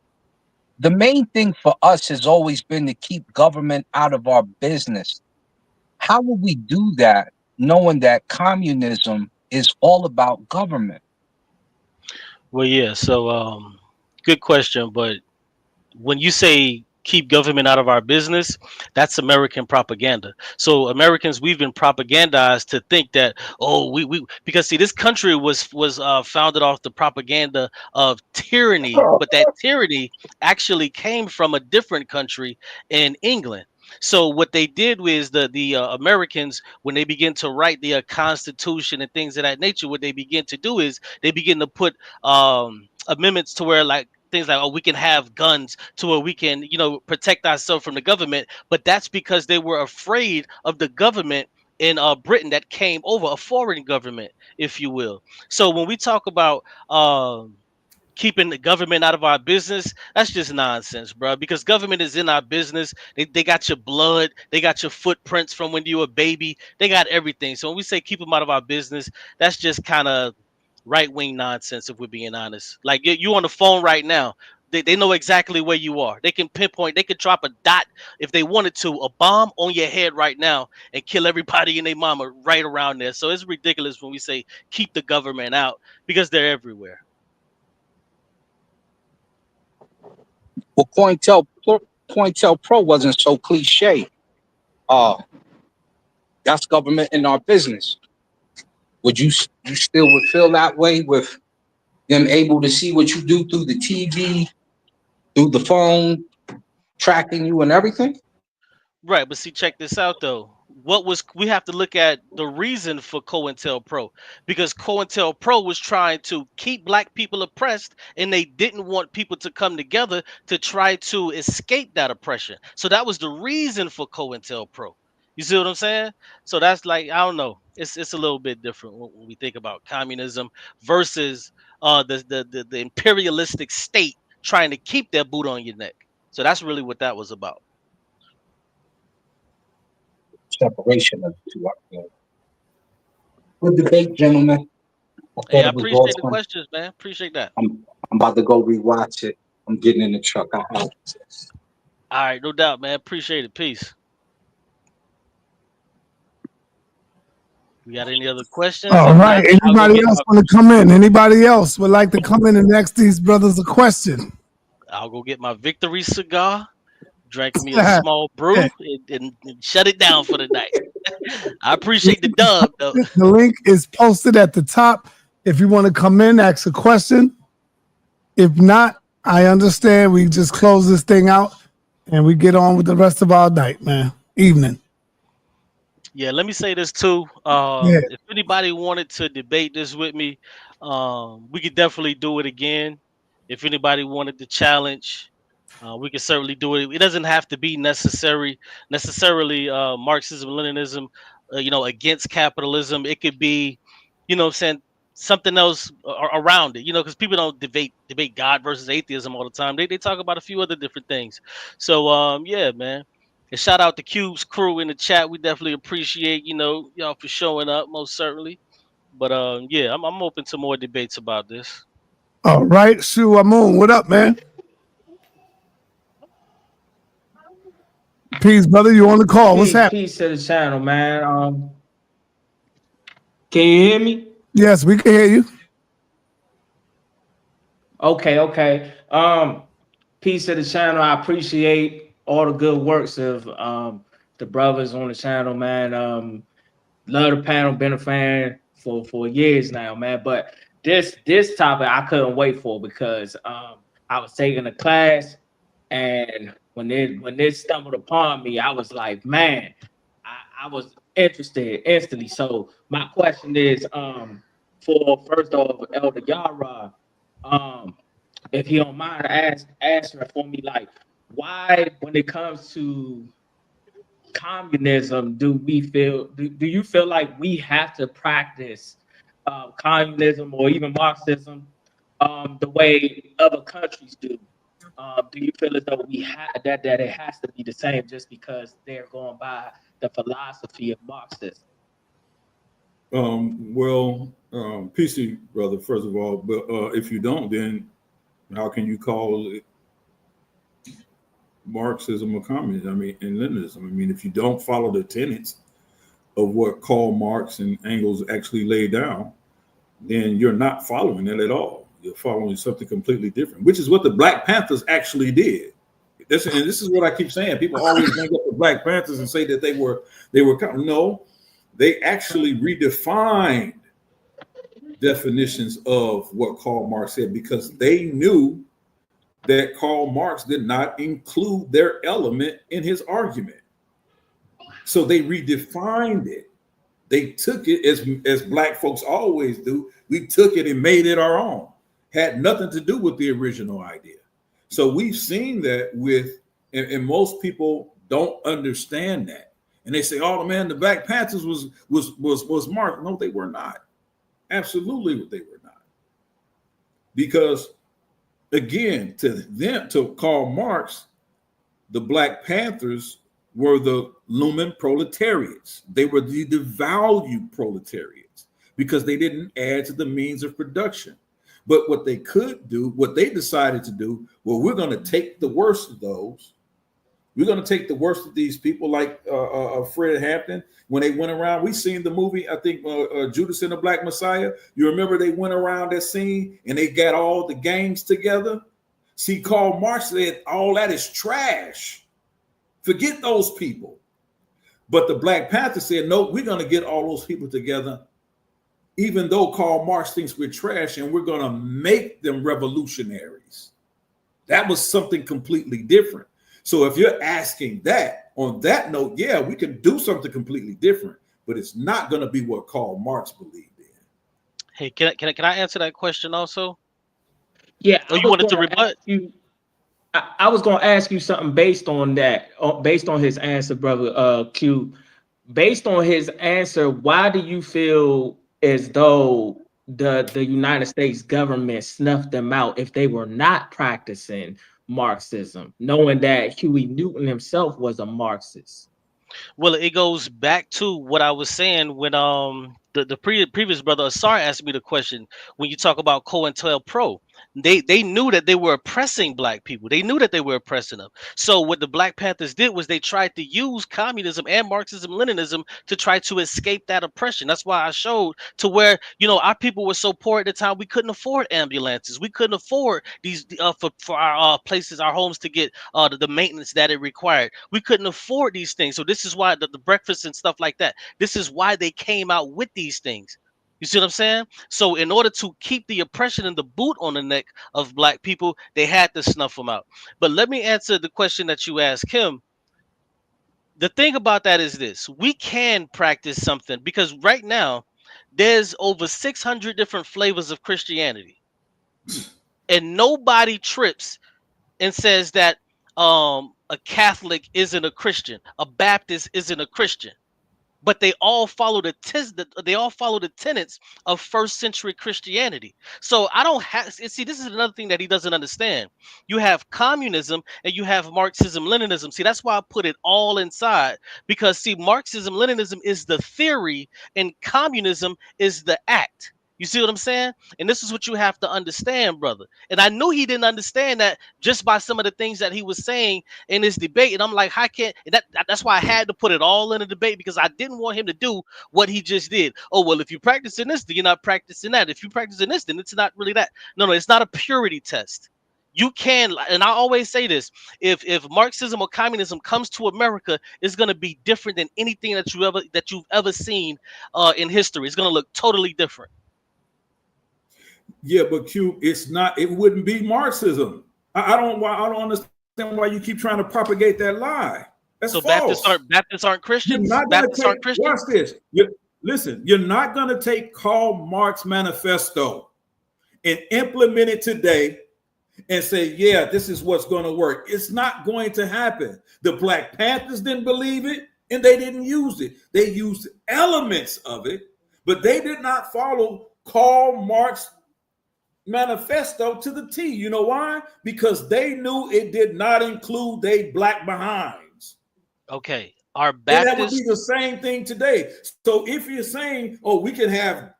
The main thing for us has always been to keep government out of our business. How will we do that knowing that communism is all about government? Well, yeah. So, good question. But when you say keep government out of our business, that's American propaganda. So Americans, we've been propagandized to think that, oh, we because see, this country was founded off the propaganda of tyranny, but that tyranny actually came from a different country in England. So what they did was the Americans, when they begin to write the Constitution and things of that nature, what they begin to do is they begin to put amendments to where, like, things like, oh, we can have guns to where we can, protect ourselves from the government. But that's because they were afraid of the government in Britain that came over, a foreign government, if you will. So when we talk about keeping the government out of our business, that's just nonsense, bro. Because government is in our business. They got your blood. They got your footprints from when you were a baby. They got everything. So when we say keep them out of our business, that's just kind of right-wing nonsense, if we're being honest. Like, you on the phone right now. They know exactly where you are. They can pinpoint. They could drop a dot if they wanted to, a bomb on your head right now and kill everybody and their mama right around there. So it's ridiculous when we say keep the government out, because they're everywhere. Well, COINTELPRO wasn't so cliche. That's government in our business. Would you still would feel that way with them able to see what you do through the TV, through the phone, tracking you and everything? Right, but see, check this out though. We have to look at the reason for COINTELPRO, because COINTELPRO was trying to keep black people oppressed, and they didn't want people to come together to try to escape that oppression. So that was the reason for COINTELPRO. You see what I'm saying? So that's, like, I don't know. It's a little bit different when we think about communism versus the imperialistic state trying to keep their boot on your neck. So that's really what that was about. separation of the two. Good debate, gentlemen. Hey, I appreciate the questions, man. Appreciate that. I'm about to go rewatch it. I'm getting in the truck. All right, no doubt, man. Appreciate it. Peace. We got any other questions? All right. Anybody else want to come in? Anybody else would like to come in and ask these brothers a question? I'll go get my victory cigar, drink me a small brew, and shut it down for the night. I appreciate the dub, though. The link is posted at the top. If you want to come in, ask a question. If not, I understand. We just close this thing out and we get on with the rest of our night, man. Evening. Yeah, let me say this too. If anybody wanted to debate this with me, we could definitely do it again. If anybody wanted to challenge, we could certainly do it. It doesn't have to be necessarily Marxism, Leninism, against capitalism. It could be, saying something else around it, because people don't debate God versus atheism all the time. They talk about a few other different things. So yeah, man. And shout out to Qube's crew in the chat. We definitely appreciate, y'all for showing up, most certainly. But yeah, I'm open to more debates about this. All right, Shu Amun, what up, man? Peace, brother. You on the call? What's happening? Peace to the channel, man. Can you hear me? Yes, we can hear you. Okay. Peace to the channel. I appreciate all the good works of the brothers on the channel, man. Love the panel, been a fan for years now, man. But this topic I couldn't wait for because I was taking a class, and when this stumbled upon me, I was like, man, I was interested instantly. So my question is, for first off, Elder Yara, if you don't mind answering for me, like, why, when it comes to communism, do you feel like we have to practice communism or even Marxism the way other countries do? Do you feel as though that it has to be the same just because they're going by the philosophy of Marxism? PC, brother, first of all, but if you don't, then how can you call it Marxism or communism? I mean, and Leninism. I mean, if you don't follow the tenets of what Karl Marx and Engels actually laid down, then you're not following it at all. You're following something completely different, which is what the Black Panthers actually did. This is what I keep saying. People always bring up the Black Panthers and say that they were no, they actually redefined definitions of what Karl Marx said because they knew that Karl Marx did not include their element in his argument. So they redefined it. They took it as Black folks always do. We took it and made it our own. Had nothing to do with the original idea. So we've seen that and most people don't understand that. And they say, oh man, the Black Panthers was Marx. No, they were not. Absolutely they were not. Because again, to Karl Marx, the Black Panthers were the Lumen proletariats. They were the devalued proletariats because they didn't add to the means of production. But what they could do, what they decided to do, well, we're going to take the worst of those. We're going to take the worst of these people like Fred Hampton. When they went around, we seen the movie, I think Judas and the Black Messiah. You remember they went around that scene and they got all the gangs together. See, Karl Marx said all that is trash. Forget those people. But the Black Panther said, no, we're going to get all those people together, even though Karl Marx thinks we're trash, and we're going to make them revolutionaries. That was something completely different. So if you're asking that, on that note, yeah, we can do something completely different, but it's not going to be what Karl Marx believed in. Hey, can I answer that question also? Yeah. Oh, you wanted to rebut? I was going to ask you something based on that, based on his answer, brother Qube. Based on his answer, why do you feel as though the United States government snuffed them out if they were not practicing Marxism, knowing that Huey Newton himself was a Marxist? Well, it goes back to what I was saying when the previous brother Asar asked me the question when you talk about COINTELPRO. They knew that they were oppressing black people. They knew that they were oppressing them. So what the Black Panthers did was they tried to use communism and Marxism, Leninism to try to escape that oppression. That's why I showed to where, you know, our people were so poor at the time we couldn't afford ambulances. We couldn't afford these for our places, our homes to get the maintenance that it required. We couldn't afford these things. So this is why the breakfast and stuff like that. This is why they came out with these things. You see what I'm saying? So in order to keep the oppression and the boot on the neck of black people, they had to snuff them out. But let me answer the question that you asked him. The thing about that is this: we can practice something because right now there's over 600 different flavors of Christianity, and nobody trips and says that a Catholic isn't a Christian, a Baptist isn't a Christian, but they all follow the tenets of first century Christianity. So I don't have see, this is another thing that he doesn't understand. You have communism and you have Marxism, Leninism. See, that's why I put it all inside, because see, Marxism, Leninism is the theory and communism is the act. You see what I'm saying? And this is what you have to understand, brother. And I knew he didn't understand that just by some of the things that he was saying in this debate. And I'm like, how can't that's why I had to put it all in a debate, because I didn't want him to do what he just did. Oh, well, if you're practicing this, then you're not practicing that. If you're practicing this, then it's not really that. No, it's not a purity test. You can, and I always say this: if Marxism or communism comes to America, it's going to be different than anything that you've ever seen in history. It's going to look totally different. Yeah, but Qube, it's not. It wouldn't be Marxism. I don't understand why you keep trying to propagate that lie. That's so false. Baptists aren't Christians. Baptists aren't Christians. Watch this. Listen, you're not going to take Karl Marx manifesto and implement it today and say, yeah, this is what's going to work. It's not going to happen. The Black Panthers didn't believe it, and they didn't use it. They used elements of it, but they did not follow Karl Marx manifesto to the T. You know why? Because they knew it did not include they black behinds. Okay. Our Baptists, and that would be the same thing today. So if you're saying, oh, we can have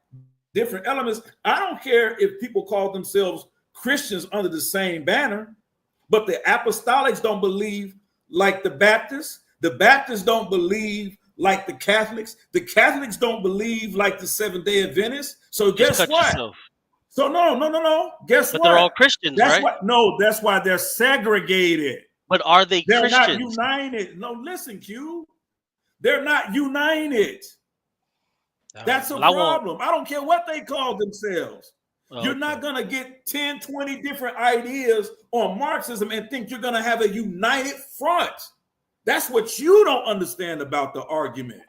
different elements, I don't care if people call themselves Christians under the same banner, but the apostolics don't believe like the Baptists. The Baptists don't believe like the Catholics. The Catholics don't believe like the Seventh-day Adventists. So guess what? Yourself. So no. Guess what? They're all Christians, right? That's why they're segregated. But are they They're Christians? not united. No, listen, Q. They're not united. That's a problem. I don't care what they call themselves. Okay. You're not going to get 10, 20 different ideas on Marxism and think you're going to have a united front. That's what you don't understand about the argument.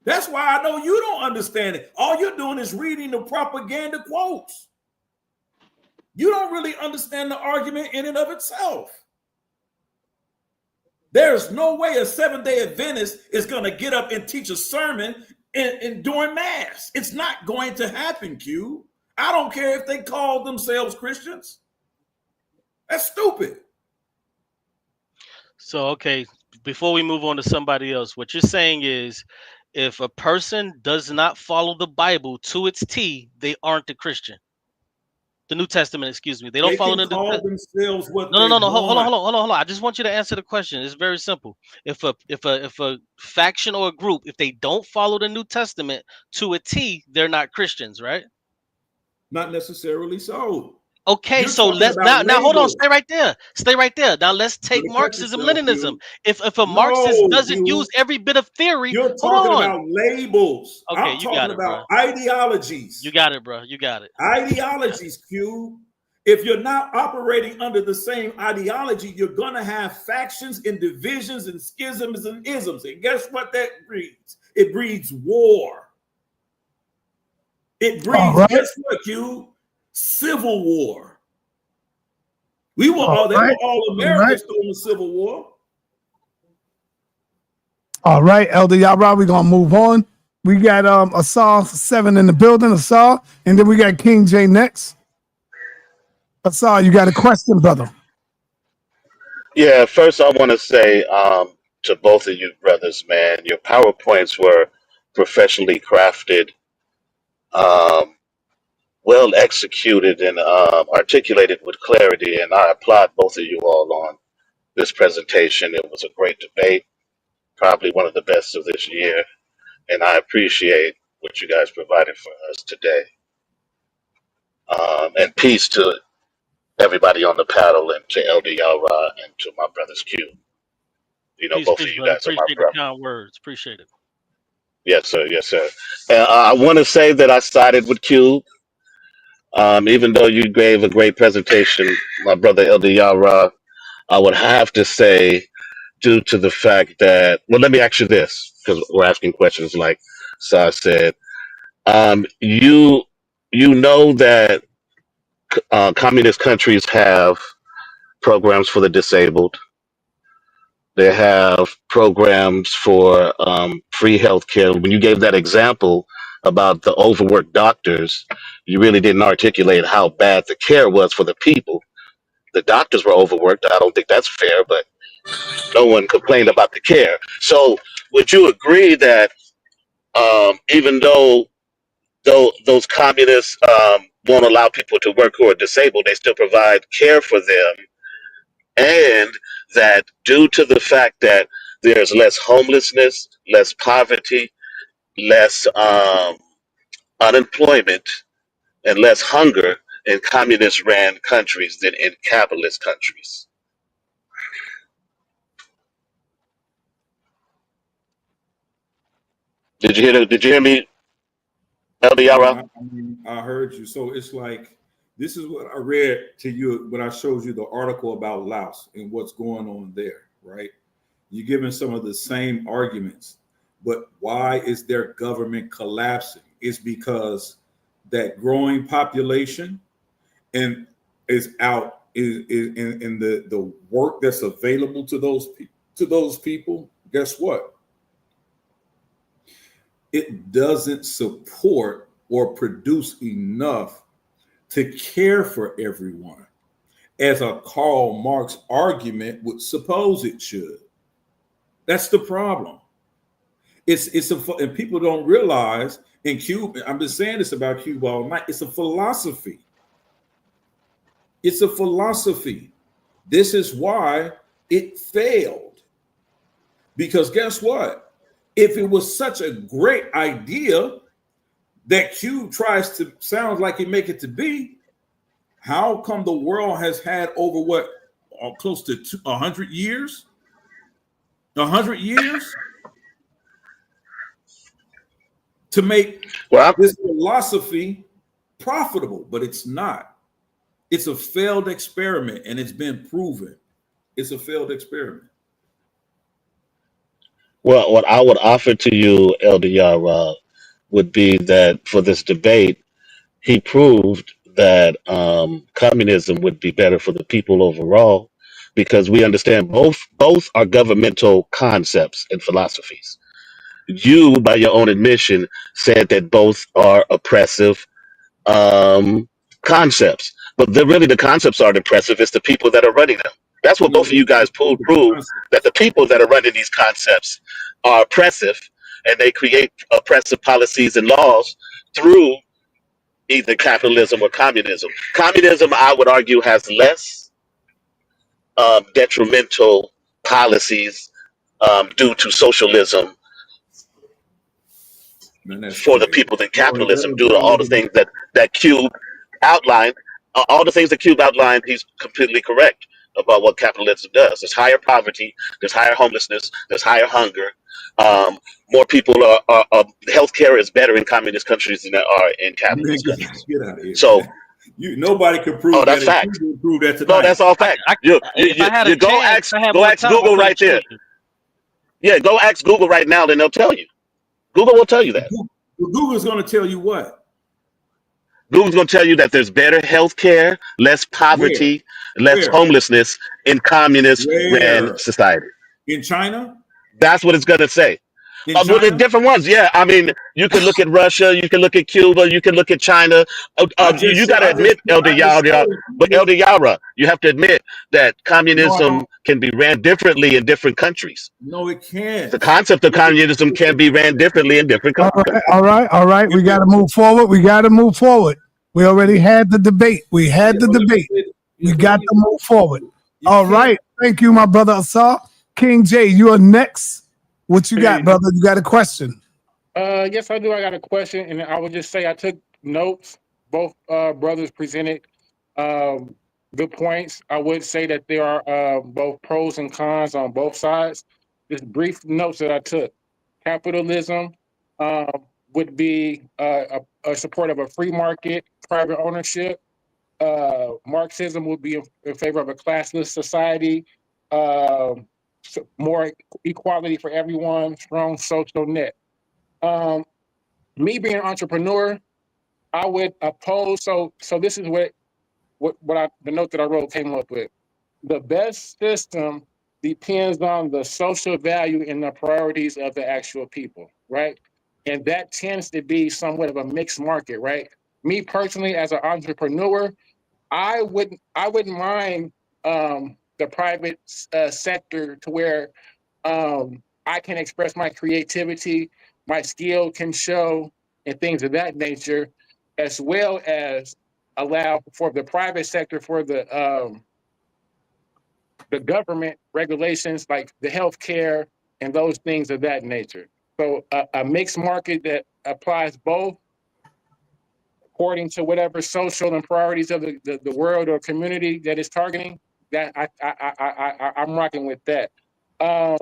That's why I know you don't understand it. All you're doing is reading the propaganda quotes. You don't really understand the argument in and of itself. There's no way a Seventh-day Adventist is going to get up and teach a sermon during Mass. It's not going to happen, Q. I don't care if they call themselves Christians. That's stupid. So, okay, before we move on to somebody else, what you're saying is, if a person does not follow the Bible to its T, they aren't a Christian. The New Testament, excuse me. They don't follow the themselves what No. Hold on. I just want you to answer the question. It's very simple. If a faction or a group, if they don't follow the New Testament to a T, they're not Christians, right? Not necessarily so. Okay, so let's now hold on, stay right there. Now let's take Marxism, Leninism. If a Marxist doesn't use every bit of theory, you're talking about labels. Okay, I'm talking about ideologies. You got it, bro. You got it. Ideologies, Q. If you're not operating under the same ideology, you're gonna have factions and divisions and schisms and isms. And guess what that breeds? It breeds war. It breeds, guess what, Q? Civil war. They were all Americans during the Civil War. All right, Elder Yara, we're gonna move on. We got Asar 7 in the building, Asar, and then we got King J next. Asar, you got a question, brother? Yeah, first I want to say to both of you brothers, man. Your PowerPoints were professionally crafted, well executed, and articulated with clarity. And I applaud both of you all on this presentation. It was a great debate, probably one of the best of this year. And I appreciate what you guys provided for us today. And peace to everybody on the panel, and to Elder Yara, and to my brothers Qube. You know, Peace, both peace, of you brother. guys are my Appreciate the brothers. kind words. Appreciate it. Yes, sir. Yes, sir. And I want to say that I sided with Qube. Even though you gave a great presentation, my brother Elder Yara, I would have to say, due to the fact that, well, let me ask you this, because we're asking questions like Sa said. You know that communist countries have programs for the disabled. They have programs for free health care. When you gave that example about the overworked doctors, you really didn't articulate how bad the care was for the people. The doctors were overworked. I don't think that's fair, but no one complained about the care. So would you agree that even though those communists won't allow people to work who are disabled, they still provide care for them, and that due to the fact that there's less homelessness, less poverty, less unemployment, and less hunger in communist ran countries than in capitalist countries? Did you hear me, Elder Yara? I heard you. So it's like, this is what I read to you when I showed you the article about Laos and what's going on there, right? You're giving some of the same arguments, but why is their government collapsing? It's because that growing population and is out in the work that's available to those people. Guess what? It doesn't support or produce enough to care for everyone, as a Karl Marx argument would suppose it should. That's the problem. And people don't realize in Qube, I've been saying this about Qube all night, it's a philosophy. It's a philosophy. This is why it failed. Because guess what? If it was such a great idea that Qube tries to sound like it make it to be, how come the world has had over close to 100 years? 100 years to make this philosophy profitable, but it's not. It's a failed experiment, and it's been proven. It's a failed experiment. Well, what I would offer to you, Elder Yara, would be that for this debate, he proved that communism would be better for the people overall, because we understand both are governmental concepts and philosophies. You, by your own admission, said that both are oppressive concepts, but really the concepts aren't oppressive. It's the people that are running them. That's what both of you guys prove, that the people that are running these concepts are oppressive, and they create oppressive policies and laws through either capitalism or communism. Communism, I would argue, has less detrimental policies due to socialism for the people than capitalism, due to all the things that Qube outlined. All the things that Qube outlined, he's completely correct about what capitalism does. There's higher poverty, there's higher homelessness, there's higher hunger. More people are healthcare is better in communist countries than there are in capitalist countries. Get out of here. So nobody can prove that's that. fact. Prove that tonight. No, that's all fact. You go ask Google right there. Yeah, go ask Google right now, then they'll tell you. Google will tell you that. Google's going to tell you what? Google's going to tell you that there's better health care, less poverty, less homelessness in communist ran society. In China? That's what it's going to say. In Well, the China, different ones, yeah. I mean, you can look at Russia, you can look at Cuba, you can look at China. You got to admit, Elder I just Yara, told but you. Elder Yara, you have to admit that No, I communism don't. can be ran differently in different countries. No, it The can't. concept of communism can be ran differently in different All countries. right, all right, all right. We If got it, to move forward. We got to move forward. We already had the debate. We yeah, had the but let me debate. say, We yeah, but got let to me. move forward. You All can't. right. Thank you, my brother Asar. King J, you are next. What you got, Hey, brother? You got a question? yes, I do. I got a question, and I would just say I took notes. Both brothers presented um, good points. I would say that there are both pros and cons on both sides. Just brief notes that I took. Capitalism um, would be a support of a free market, private ownership. Marxism would be in favor of a classless society, more equality for everyone, strong social net. Um, Me being an entrepreneur, I would oppose. So this is what the note that I wrote came up with. The best system depends on the social value and the priorities of the actual people, right? And that tends to be somewhat of a mixed market, right? Me personally, as an entrepreneur, I wouldn't mind the private sector to where I can express my creativity, my skill can show, and things of that nature, as well as allow for the private sector for the government regulations like the healthcare and those things of that nature. So a mixed market that applies both according to whatever social and priorities of the world or community that is targeting. That I'm rocking with that. Um,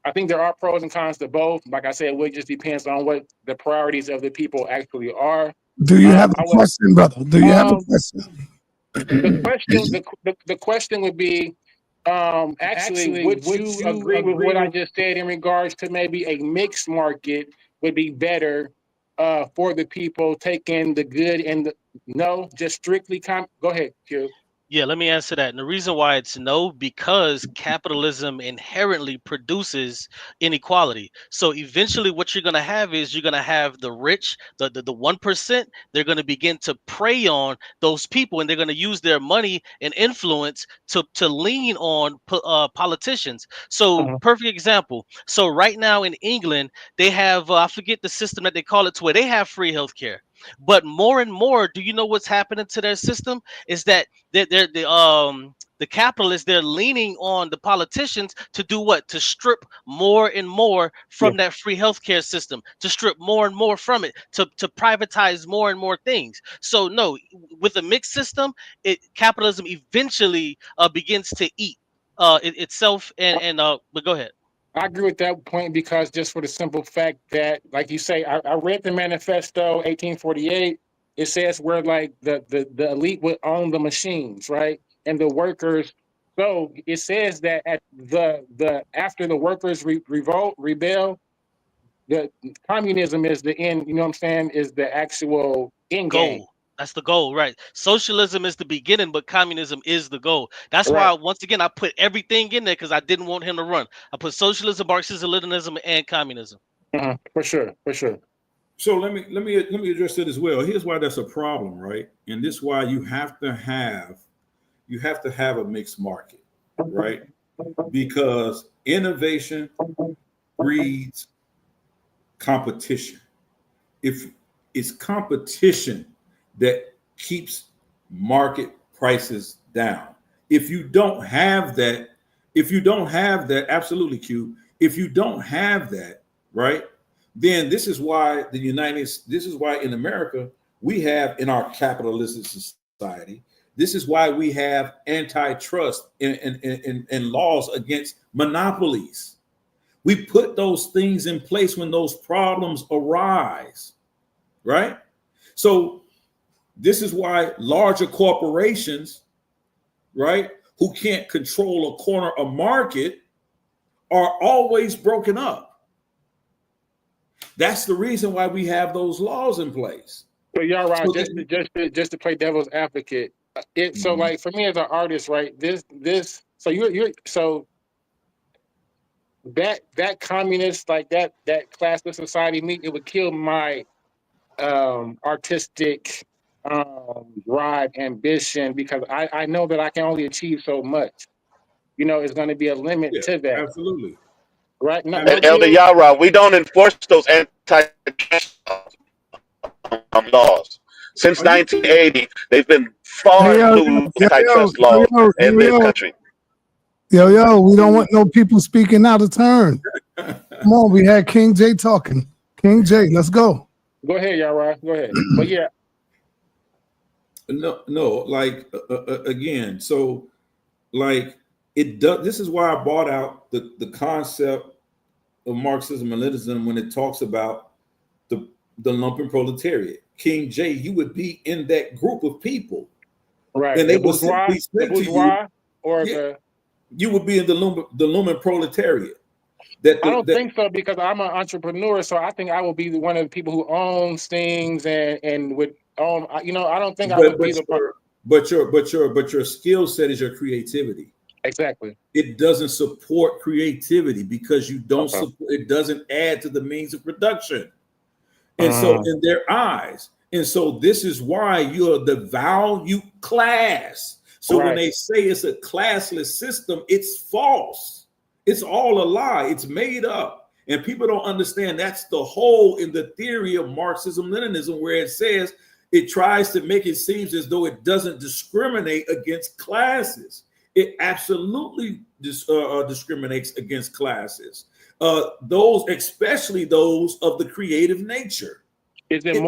I think there are pros and cons to both. Like I said, it just depends on what the priorities of the people actually are. Do you have I a would question, brother? Do you have a question? the question would be actually, would you agree with what I just said in regards to maybe a mixed market would be better for the people taking the good and the no, just strictly go ahead, Q. Yeah, let me answer that. And the reason why it's no, because capitalism inherently produces inequality. So eventually what you're gonna have is you're gonna have the rich, the 1%, they're gonna begin to prey on those people, and they're gonna use their money and influence to lean on politicians. So perfect example. So right now in England, they have I forget the system that they call it, to where they have free healthcare. But more and more, do you know what's happening to their system? Is that the capitalists, they're leaning on the politicians to do what? To strip more and more Yeah. from that free healthcare system, to strip more and more from it, to privatize more and more things. So no, with a mixed system, capitalism eventually begins to eat itself. But go ahead. I agree with that point because just for the simple fact that, like you say, I read the manifesto 1848. It says where like the elite would own the machines, right? And the workers. So it says that at the after the workers rebel, the communism is the end, you know what I'm saying, is the actual end game. Goal. That's the goal, right? Socialism is the beginning, but communism is the goal. That's Right. why, once again, I put everything in there because I didn't want him to run. I put socialism, Marxism, Leninism, and communism. For sure, for sure. So let me address it as well. Here's why that's a problem, right? And this is why you have to have a mixed market, right? Because innovation breeds competition. If it's competition that keeps market prices down. If you don't have that, absolutely, Q. If you don't have that, right? Then this is why in America we have, in our capitalistic society, this is why we have antitrust and laws against monopolies. We put those things in place when those problems arise, right? So this is why larger corporations, right, who can't control a corner of market are always broken up. That's the reason why we have those laws in place. So y'all right, So just to play devil's advocate. So like for me as an artist, right? So you're so that communist, like that classless society, it would kill my artistic drive, ambition, because I know that I can only achieve so much. You know, it's going to be a limit to that. Absolutely. Right? No, And Elder Yara, we don't enforce those anti-trust laws. Since 1980, they've been far too antitrust laws in this country. Yo, we don't want no people speaking out of turn. Come on, we had King J talking. King J, let's go. Go ahead, Yara. Go ahead. But yeah. No, like again, so like it does. This is why I brought out the concept of Marxism and Leninism when it talks about the lumpen proletariat. King J, you would be in that group of people, right? And they would simply say to you, or you would be in the lumpen proletariat. I don't think so, because I'm an entrepreneur, so I think I will be one of the people who owns things and would own. You know, I don't think I would be the. But your skill set is your creativity. Exactly. It doesn't support creativity because you don't support. It doesn't add to the means of production, and so in their eyes, and so this is why you're the value class. So when they say it's a classless system, it's false. It's all a lie. It's made up. And people don't understand that's the hole in the theory of Marxism, Leninism, where it says it tries to make it seem as though it doesn't discriminate against classes. It absolutely discriminates against classes. Those, especially those of the creative nature. Is it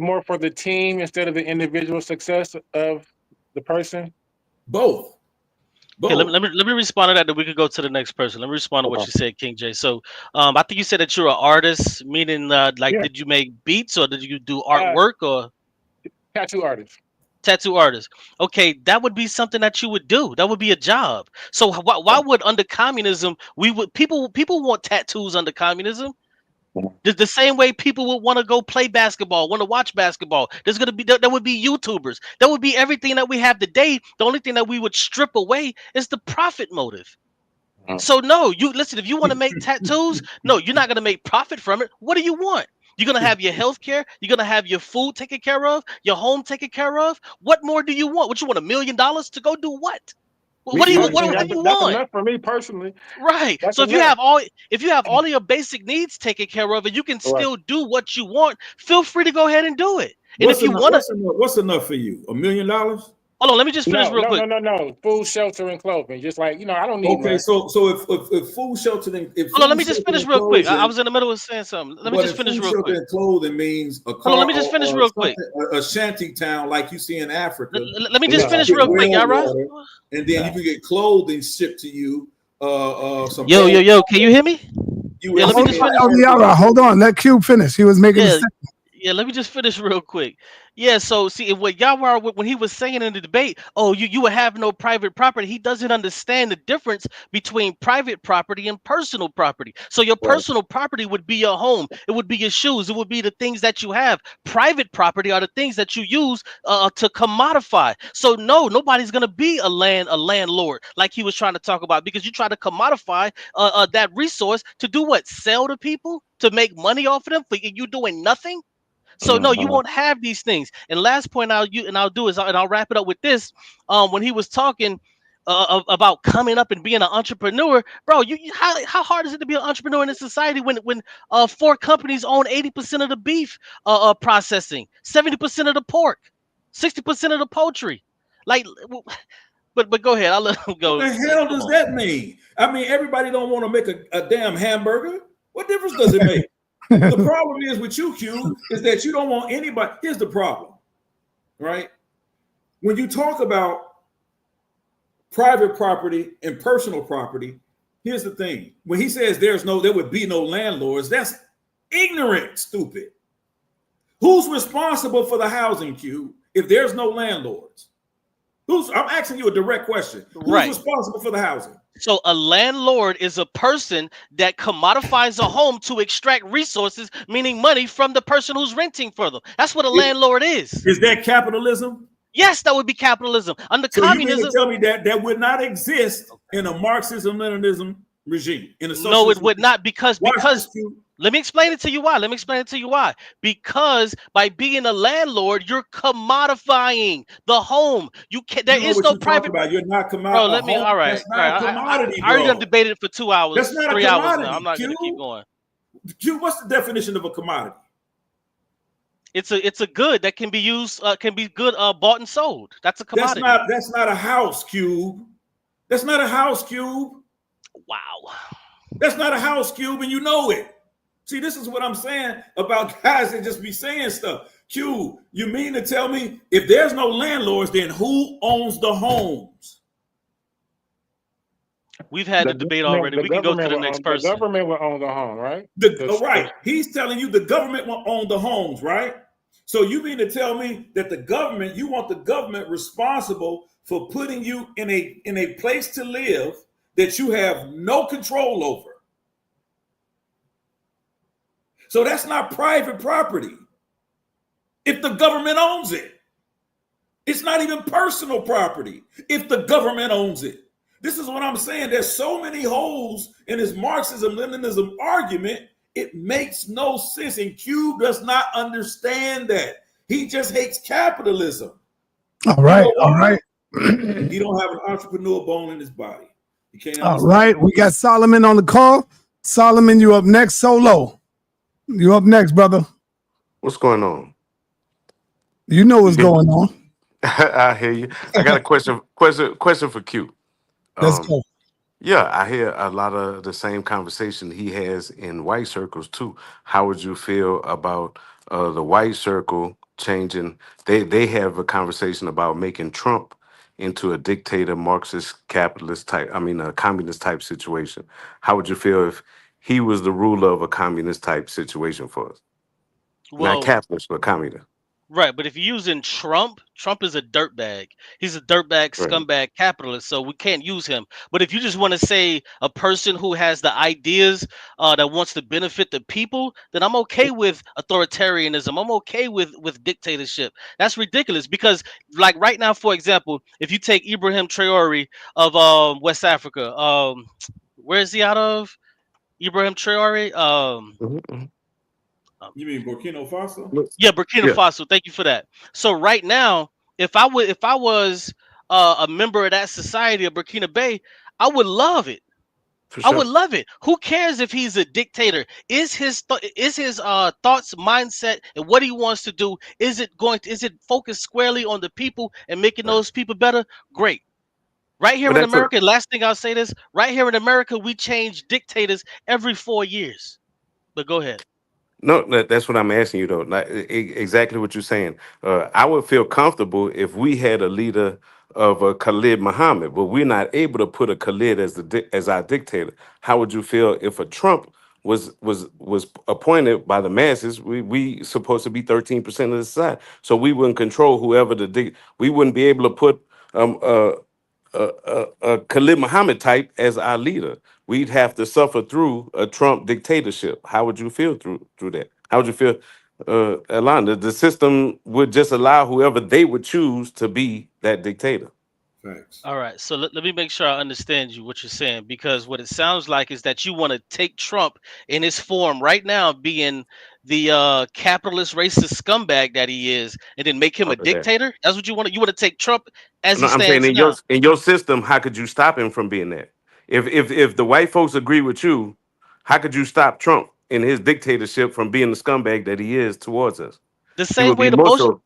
more for the team instead of the individual success of the person? Both. Okay, let me respond to that. Then we could go to the next person. Let me respond to what you said, King J. So, I think you said that you're an artist, meaning did you make beats or did you do artwork or tattoo artist? Tattoo artist. Okay, that would be something that you would do. That would be a job. So why would under communism people want tattoos under communism? The same way people would want to go play basketball, want to watch basketball. There would be YouTubers. That would be everything that we have today. The only thing that we would strip away is the profit motive. So no, listen, if you want to make tattoos, no, you're not going to make profit from it. What do you want? You're going to have your health care. You're going to have your food taken care of, your home taken care of. What more do you want? What you want, $1 million to go do what? What do you want? That's enough for me personally. Right. So if you have all of your basic needs taken care of and you can still do what you want, feel free to go ahead and do it. And if you want to, what's enough for you? $1 million? Hold on, let me just finish real quick. No. Food, shelter, and clothing. Just like, I don't need. Okay, so if food, shelter, and hold on, let me just finish real quick. I was in the middle of saying something. Let me just finish real quick. And clothing means a car. Hold on, let me just finish real quick. A shanty town like you see in Africa. Let me just finish real quick, Yara. And then you can get clothing shipped to you. Yo, can you hear me? Yeah, let me just finish. Yara, hold on, let Qube finish. He was making a statement. Yeah, let me just finish real quick. Yeah, so see what Yara, when he was saying in the debate, you would have no private property. He doesn't understand the difference between private property and personal property. So your personal property would be your home. It would be your shoes. It would be the things that you have. Private property are the things that you use to commodify. So no, nobody's gonna be a landlord like he was trying to talk about, because you try to commodify that resource to do what? Sell to people to make money off of them for you doing nothing. So no, you won't have these things. And last point I'll do is, and I'll wrap it up with this. When he was talking about coming up and being an entrepreneur, bro, how hard is it to be an entrepreneur in this society when 4 companies own 80% of the beef processing, 70% of the pork, 60% of the poultry? Like, but go ahead, I'll let him go. What the hell does that mean? I mean, everybody don't want to make a damn hamburger. What difference does it make? The problem is with you, Qube, is that you don't want anybody. Here's the problem, right? When you talk about private property and personal property, here's the thing. When he says there would be no landlords, that's ignorant, stupid. Who's responsible for the housing, Qube, if there's no landlords? I'm asking you a direct question. Who's responsible for the housing? So a landlord is a person that commodifies a home to extract resources, meaning money, from the person who's renting for them. That's what a landlord is. Is that capitalism? Yes, that would be capitalism. Under so communism, you tell me that would not exist in a Marxism, Leninism regime. In a No, it socialist would regime. not, because Watch this, Q. let me explain it to you why. Let me explain it to you why. Because by being a landlord, you're commodifying the home. You can't. There You know is what no you're talking private. about. You're not Bro, a let me. home. All right, That's all right. not a commodity, I already done bro. debated for 2 hours, That's not a 3 hours now. commodity, I'm not Q. gonna keep going. Q, what's the definition of a commodity? It's a good that can be used, can be good, bought and sold. That's a commodity. That's not a house, Cube. That's not a house, Cube. Wow. That's not a house, Cube, and you know it. See, this is what I'm saying about guys that just be saying stuff. Q, you mean to tell me if there's no landlords, then who owns the homes? We've had the debate already. We can go to the next person. The government will own the home, right? Right. He's telling you the government will own the homes, right? So you mean to tell me that the government, you want the government responsible for putting you in a place to live that you have no control over? So that's not private property if the government owns it. It's not even personal property if the government owns it. This is what I'm saying. There's so many holes in this Marxism, Leninism argument. It makes no sense. And Qube does not understand that. He just hates capitalism. All right. All right. He don't have an entrepreneur bone in his body. You can't understand. All right. We got Solomon on the call. Solomon, you up next. Solo. You up next, brother. What's going on? You know what's going on. I hear you. I got a question for Q. Let's go. Yeah, I hear a lot of the same conversation he has in white circles too. How would you feel about the white circle changing? They have a conversation about making Trump into a dictator, Marxist, capitalist type. I mean, a communist type situation. How would you feel if he was the ruler of a communist type situation for us? Well, Not capitalist, but communist. right, but if you're using Trump is a dirtbag. He's a dirtbag, Right. scumbag capitalist, so we can't use him. But if you just want to say a person who has the ideas that wants to benefit the people, then I'm okay with authoritarianism. I'm okay with dictatorship. That's ridiculous because, like right now, for example, if you take Ibrahim Traore of West Africa, where is he out of? Ibrahim Traore. You mean Burkina Faso? Yeah, Burkina Faso. Thank you for that. So right now, if I was a member of that society of Burkina Faso, I would love it. I would love it. Who cares if he's a dictator? Is his thoughts, mindset, and what he wants to do? Is it focused squarely on the people and making those people better? Great. Right here in America, last thing I'll say this. Right here in America, we change dictators every 4 years. But go ahead. No, that's what I'm asking you though. Like, exactly what you're saying. I would feel comfortable if we had a leader of a Khalid Muhammad, but we're not able to put a Khalid as our dictator. How would you feel if a Trump was appointed by the masses? We supposed to be 13% of the society, so we wouldn't control whoever we wouldn't be able to put a Khalid Muhammad type as our leader. We'd have to suffer through a Trump dictatorship. How would you feel through that? How would you feel, Alana? The system would just allow whoever they would choose to be that dictator. Thanks. All right, so let me make sure I understand what you're saying, because what it sounds like is that you want to take Trump in his form right now, being the capitalist racist scumbag that he is, and then make him a dictator. That's what you want. You want to take Trump as he I'm saying stands now. in your system, how could you stop him from being that? If the white folks agree with you, how could you stop Trump in his dictatorship from being the scumbag that he is towards us? The same way the Bolsheviks.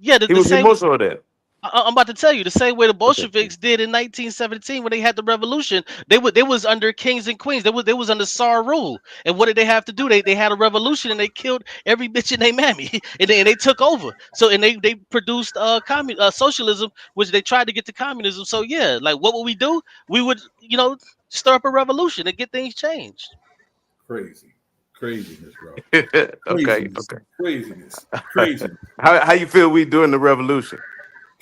Yeah, the same. Most of that. I'm about to tell you, the same way the Bolsheviks did in 1917 when they had the revolution. They was under kings and queens. They was under Tsar rule. And what did they have to do? They had a revolution and they killed every bitch in their mammy, and they took over. So and they produced socialism, which they tried to get to communism. So yeah, like what would we do? We would stir up a revolution and get things changed. Craziness, bro. Okay. Craziness. How you feel we doing the revolution?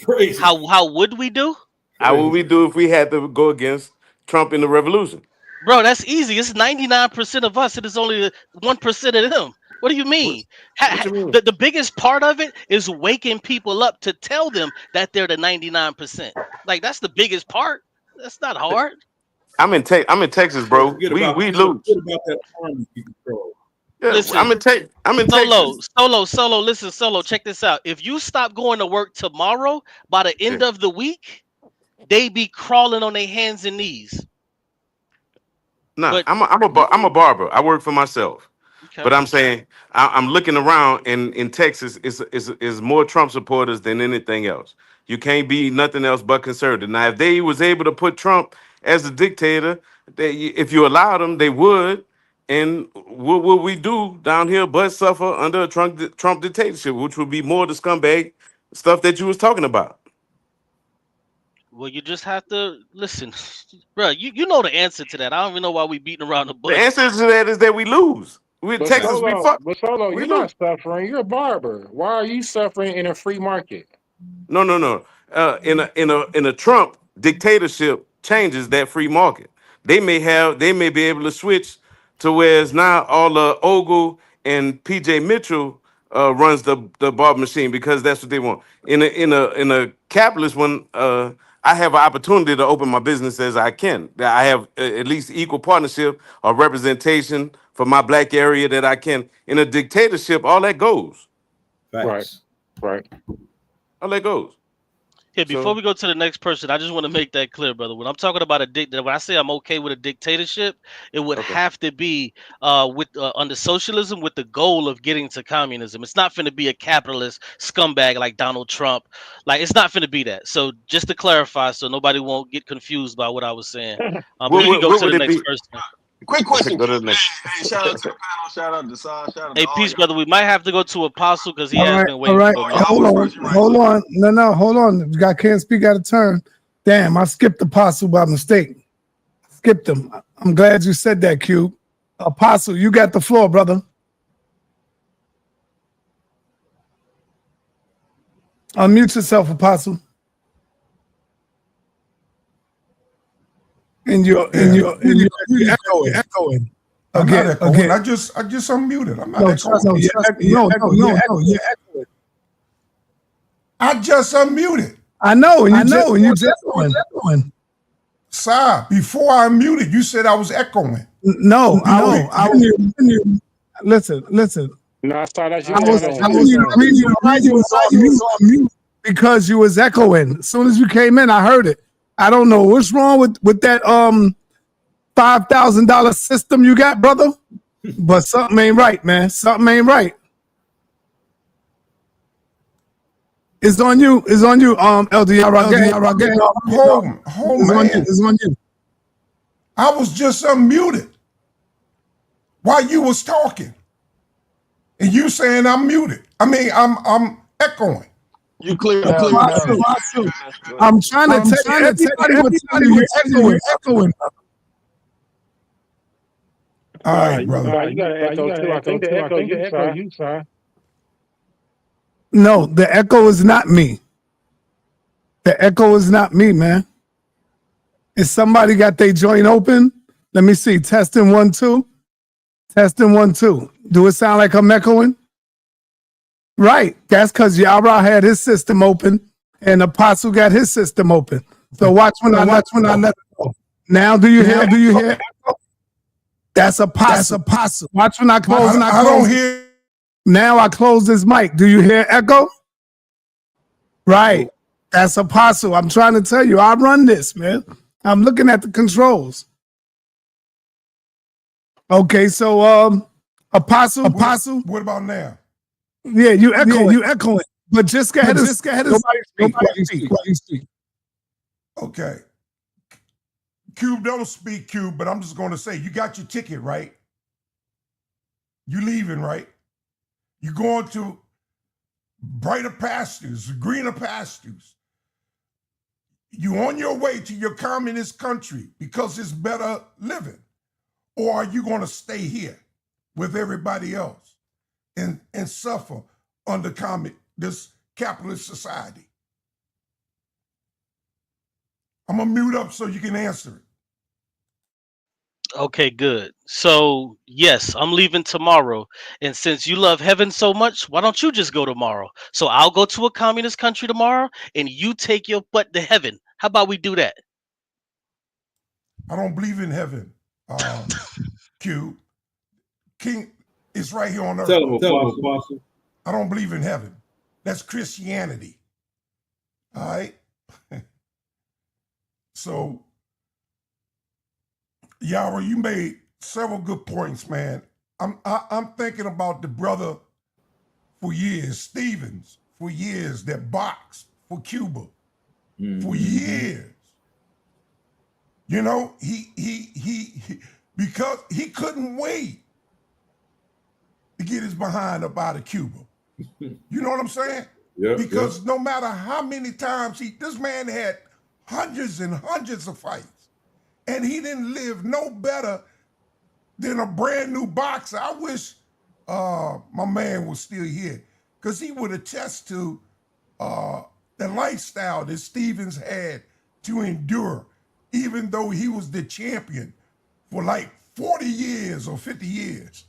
Crazy. How would we do? How would we do if we had to go against Trump in the revolution? Bro, that's easy. It's 99% of us. It is only 1% of them. What do you mean? What you mean? The biggest part of it is waking people up to tell them that they're the 99%. Like that's the biggest part. That's not hard. I'm in Texas, bro. Forget We about lose. forget about that army you control. Yeah, Listen, I'm in Texas. Solo. Listen, Solo. Check this out. If you stop going to work tomorrow, by the end of the week, they be crawling on their hands and knees. Nah, But I'm a barber. I work for myself. okay. But I'm saying I'm looking around, and in Texas, is more Trump supporters than anything else. You can't be nothing else but conservative. Now, if they was able to put Trump as a dictator, if you allowed them, they would. And what would we do down here but suffer under a Trump dictatorship, which would be more the scumbag stuff that you was talking about? Well, you just have to listen, bro. You know the answer to that. I don't even know why we beating around the The bush. answer to that is that we lose. We in But Texas, we fuck. Solo, We you're lose. not suffering. You're a barber. Why are you suffering in a free market? No. In a Trump dictatorship changes that free market. They may be able to switch to where it's now all Ogle and PJ Mitchell runs the barber machine because that's what they want. In a capitalist one, I have an opportunity to open my business as I can. I have at least equal partnership or representation for my black area that I can. In a dictatorship, all that goes. Facts. Right. All that goes. Here, before we go to the next person, I just want to make that clear, brother. When I'm talking about when I say I'm okay with a dictatorship, it would have to be under socialism with the goal of getting to communism. It's not finna be a capitalist scumbag like Donald Trump. Like, it's not finna be that. So just to clarify, so nobody won't get confused by what I was saying. We can go to the next person. Quick question. Go to the next. Hey, shout out to the panel. Shout out to Saad. Shout out to Hey, all peace, y'all. brother. We might have to go to Apostle because he All has right, been waiting for a minute. Hold on. No, hold on. I can't speak out of turn. Damn, I skipped Apostle by mistake. Skipped him. I'm glad you said that, Qube. Apostle, you got the floor, brother. Unmute yourself, Apostle. And you're echoing. I'm not echoing. I just unmuted. I'm not echoing. You're echoing. I just unmuted. I know, and you just echoing. Sir, before I unmuted, you said I was echoing. No, I listen. No, I thought that's I was on mute because you was echoing. As soon as you came in, I heard it. I don't know what's wrong with that $5,000 system you got, brother. But something ain't right, man. Something ain't right. It's on you. It's on you, Elder Yara. Hold man. It's on you. I was just unmuted while you was talking. And you saying I'm muted. I mean, I'm echoing. You clear. I'm trying to tell everybody you're echoing. All right, brother. You got to echo too. I think the echo you, sir. No, the echo is not me. The echo is not me, man. Is somebody got their joint open? Let me see. Testing 1 2. Testing 1 2. Do it sound like I'm echoing? Right. That's because Yara had his system open and Apostle got his system open. So watch when I let it go. Now do you hear? That's Apostle. Watch when I close. I don't hear. Now I close this mic. Do you hear echo? Right. That's Apostle. I'm trying to tell you, I run this, man. I'm looking at the controls. Okay, so Apostle. What about now? Yeah, you echoing. But just go ahead. Nobody speak. Okay. Qube, don't speak, Qube, but I'm just going to say, you got your ticket, right? You leaving, right? You going to brighter pastures, greener pastures. You on your way to your communist country because it's better living? Or are you going to stay here with everybody else and suffer under this capitalist society? I'm going to mute up so you can answer it. Okay, good. So, yes, I'm leaving tomorrow. And since you love heaven so much, why don't you just go tomorrow? So I'll go to a communist country tomorrow and you take your butt to heaven. How about we do that? I don't believe in heaven. Qube. King, it's right here on earth. Tell him, Apostle. I don't believe in heaven. That's Christianity. All right? So, Yara, you made several good points, man. I'm thinking about the brother for years, Stevens, for years, that boxed for Cuba, for years. You know, he because he couldn't wait to get his behind up out of Cuba. You know what I'm saying? Because no matter how many times this man had hundreds and hundreds of fights, and he didn't live no better than a brand new boxer. I wish my man was still here, because he would attest to the lifestyle that Stevens had to endure, even though he was the champion for like 40 years or 50 years.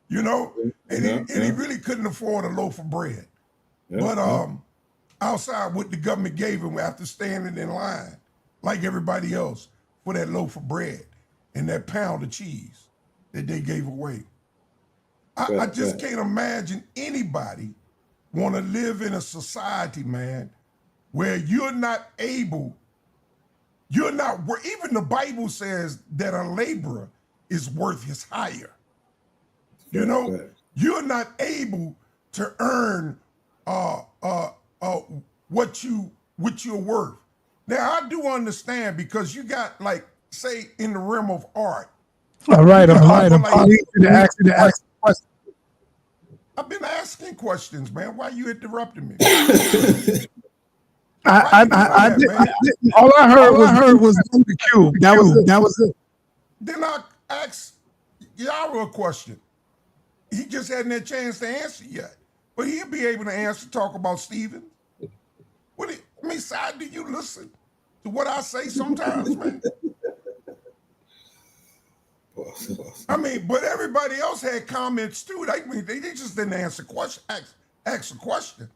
You know, and he really couldn't afford a loaf of bread. But outside what the government gave him after standing in line, like everybody else, for that loaf of bread and that pound of cheese that they gave away. I just can't imagine anybody want to live in a society, man, where you're not able, even the Bible says that a laborer is worth his hire. You know, you're not able to earn what you're worth. Now, I do understand, because you got, like, say, in the realm of art. All right. I'm like, need you to ask questions. I've been asking questions, man. Why you interrupting me? I did. All I heard was the Qube. That was it. Then I asked Yara a question. He just hadn't had a chance to answer yet. But he'll be able to talk about Stephen. Do you listen to what I say sometimes, man? I mean, but everybody else had comments too. They just didn't answer ask a question.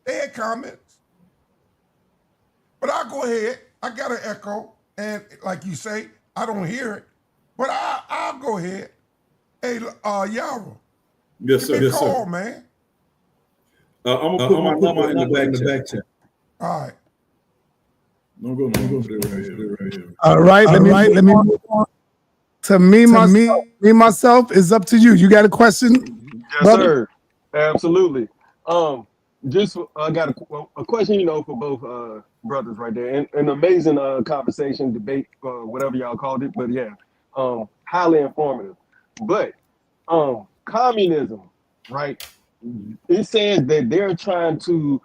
They had comments. But I'll go ahead. I got an echo. And like you say, I don't hear it. But I'll go ahead. Hey, Yara. Yes, sir. Yes, sir. Man. I'm gonna put my number in the back chat. All right. No go right here. All right. Let me move on. To me, myself is up to you. You got a question? Yes, brother? sir. Absolutely. Just I got a question, for both brothers right there. And an amazing conversation, debate, whatever y'all called it. But yeah, highly informative. But communism, right? It says that they're trying to,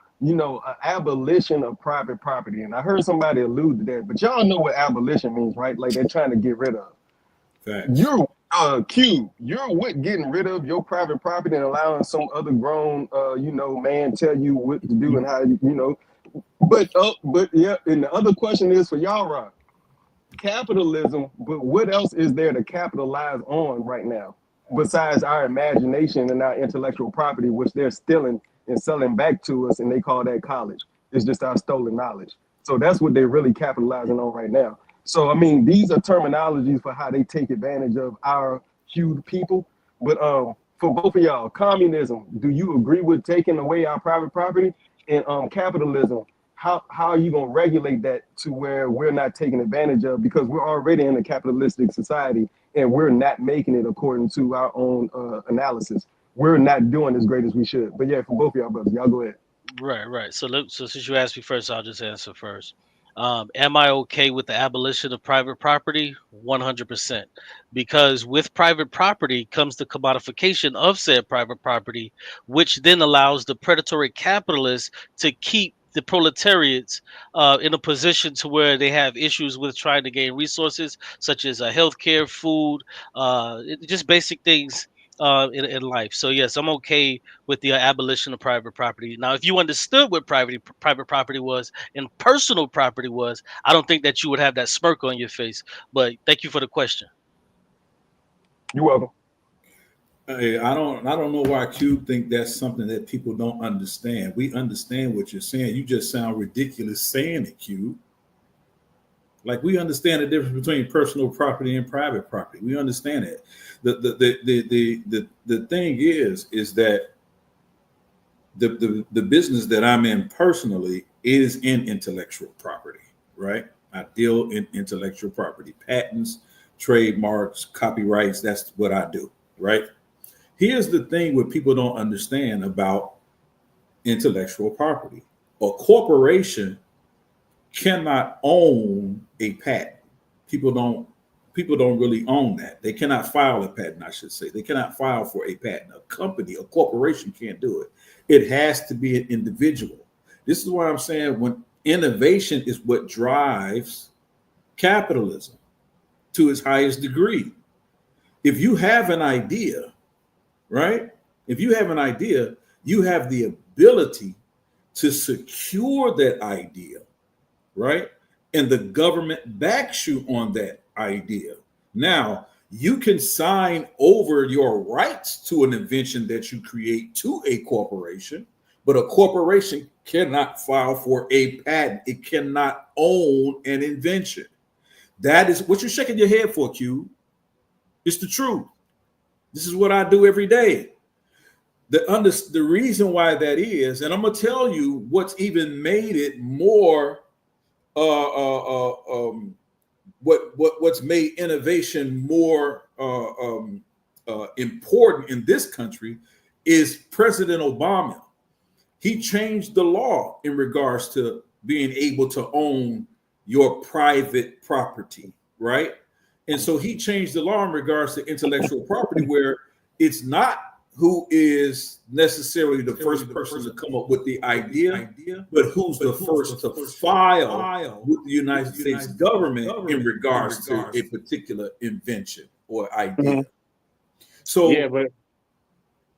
abolition of private property. And I heard somebody allude to that, but y'all know what abolition means, right? Like they're trying to get rid of. Facts. You're Qube. You're with getting rid of your private property and allowing some other grown, man tell you what to do and how you. But yeah. And the other question is for Yara. Capitalism. But what else is there to capitalize on right now besides our imagination and our intellectual property, which they're stealing and selling back to us, and they call that college? It's just our stolen knowledge. So that's what they're really capitalizing on right now. So, I mean, these are terminologies for how they take advantage of our huge people. But for both of y'all, communism, do you agree with taking away our private property? And capitalism, how are you going to regulate that to where we're not taking advantage of? Because we're already in a capitalistic society and we're not making it according to our own analysis. We're not doing as great as we should. But yeah, for both of y'all brothers, y'all go ahead. Right. So since you asked me first, I'll just answer first. Am I okay with the abolition of private property? 100%. Because with private property comes the commodification of said private property, which then allows the predatory capitalists to keep the proletariats in a position to where they have issues with trying to gain resources such as healthcare, food, just basic things in life. So yes, I'm okay with the abolition of private property. Now, if you understood what private property was and personal property was, I don't think that you would have that smirk on your face. But thank you for the question. You're welcome. Hey, I don't know why Qube think that's something that people don't understand. We understand what you're saying. You just sound ridiculous saying it, Qube. Like we understand the difference between personal property and private property. We understand it. The thing is that the business that I'm in personally is in intellectual property, right? I deal in intellectual property, patents, trademarks, copyrights. That's what I do, right? Here's the thing what people don't understand about intellectual property. A corporation cannot own a patent. People don't really own that. They cannot file a patent, I should say. They cannot file for a patent. A company, a corporation can't do it. It has to be an individual. This is why I'm saying when innovation is what drives capitalism to its highest degree. If you have an idea, right? If you have an idea, you have the ability to secure that idea, right? And the government backs you on that idea. Now, you can sign over your rights to an invention that you create to a corporation, but a corporation cannot file for a patent. It cannot own an invention. That is what you're shaking your head for, Qube. It's the truth. This is what I do every day. The reason why that is, and I'm gonna tell you what's even made it more what's made innovation more important in this country is President Obama. He changed the law in regards to being able to own your private property, right? And so he changed the law in regards to intellectual property, where it's not who is necessarily the first person to come up with the idea, but who's the first to file with the United States government in regards to a particular invention or idea. So yeah,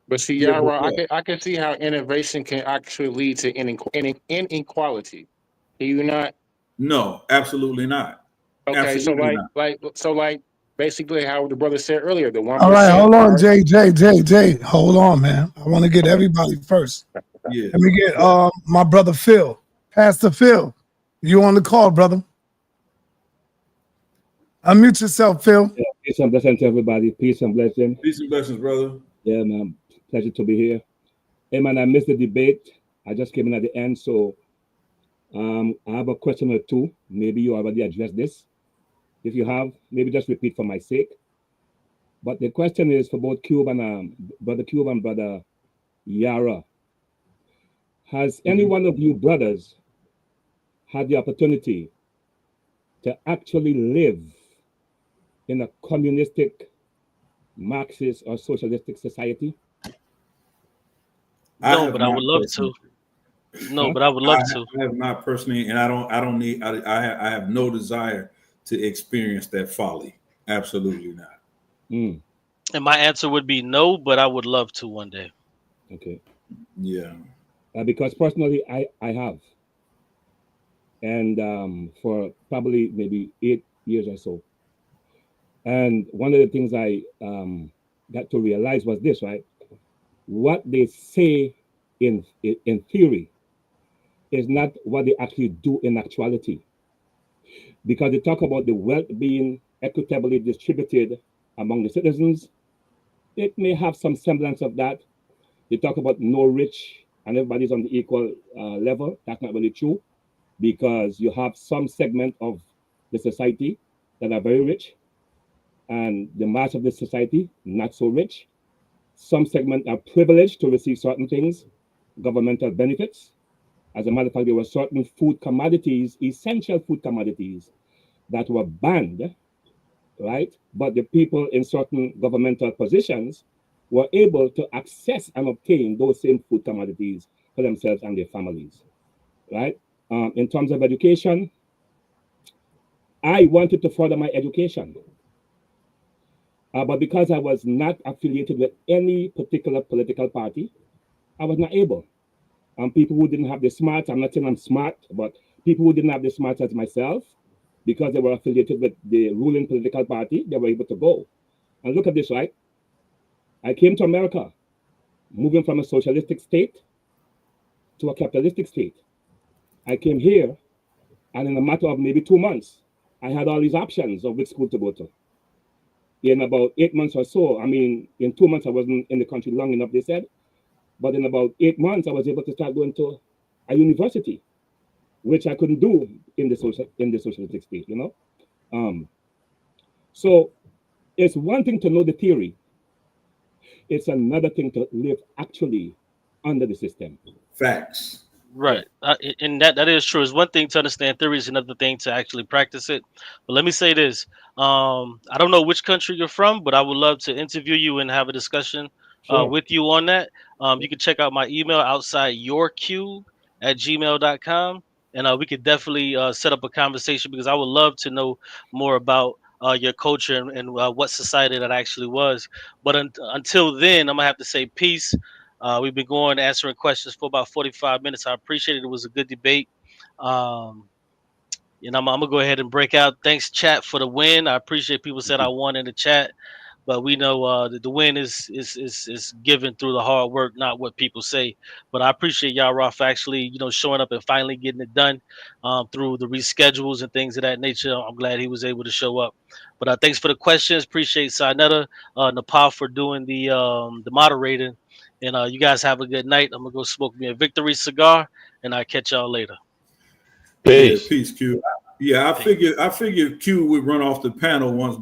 but see, Yara, I can see how innovation can actually lead to inequality. Do you not? No, absolutely not. Okay, absolutely so basically how the brother said earlier, the 1%. All right, hold on, Jay. Hold on, man. I want to get everybody first. Yeah. Let me get my brother Phil. Pastor Phil. You on the call, brother. Unmute yourself, Phil. Yeah, peace and blessings to everybody. Peace and blessings. Peace and blessings, brother. Yeah, man. Pleasure to be here. Hey, man, I missed the debate. I just came in at the end, so I have a question or two. Maybe you already addressed this. If you have, maybe just repeat for my sake. But the question is for both Qube and Brother Qube and Brother Yara. Has any one of you brothers had the opportunity to actually live in a communistic, Marxist, or socialistic society? No, but I would love to. No, but I would love to. I have not personally, and I have no desire to experience that folly. Absolutely not. And my answer would be no, but I would love to one day. Okay. Yeah. Because personally, I have. And for probably maybe 8 years or so. And one of the things I got to realize was this, right? What they say in theory is not what they actually do in actuality. Because they talk about the wealth being equitably distributed among the citizens. It may have some semblance of that. They talk about no rich and everybody's on the equal level. That's not really true, because you have some segment of the society that are very rich and the mass of the society not so rich. Some segment are privileged to receive certain things, governmental benefits. As a matter of fact, there were certain food commodities, essential food commodities, that were banned, right? But the people in certain governmental positions were able to access and obtain those same food commodities for themselves and their families, right? In terms of education, I wanted to further my education. But because I was not affiliated with any particular political party, I was not able. People who didn't have the smarts, I'm not saying I'm smart, but people who didn't have the smarts as myself, because they were affiliated with the ruling political party, they were able to go. And look at this, right? I came to America, moving from a socialistic state to a capitalistic state. I came here, and in a matter of maybe 2 months, I had all these options of which school to go to. In about 8 months or so, I mean, in 2 months, I wasn't in the country long enough, they said. But in about 8 months, I was able to start going to a university, which I couldn't do in the socialistic state, you know? So it's one thing to know the theory. It's another thing to live actually under the system. Facts. Right, and that is true. It's one thing to understand theory; it's another thing to actually practice it. But let me say this: I don't know which country you're from, but I would love to interview you and have a discussion Sure. with you on that. You can check out my email outsideyourcube@gmail.com, and we could definitely set up a conversation because I would love to know more about your culture and what society that actually was. But until then, I'm gonna have to say peace. We've been going answering questions for about 45 minutes. I appreciate it. It was a good debate. I'm gonna go ahead and break out. Thanks, chat, for the win. I appreciate people said I won in the chat, but we know that the win is given through the hard work, not what people say. But I appreciate Yara for actually showing up and finally getting it done through the reschedules and things of that nature. I'm glad he was able to show up. But thanks for the questions. Appreciate sa.neter, Nepal for doing the moderating. And you guys have a good night. I'm gonna go smoke me a victory cigar, and I'll catch y'all later. Peace. Yeah, peace, Q. Yeah, I figured Q would run off the panel once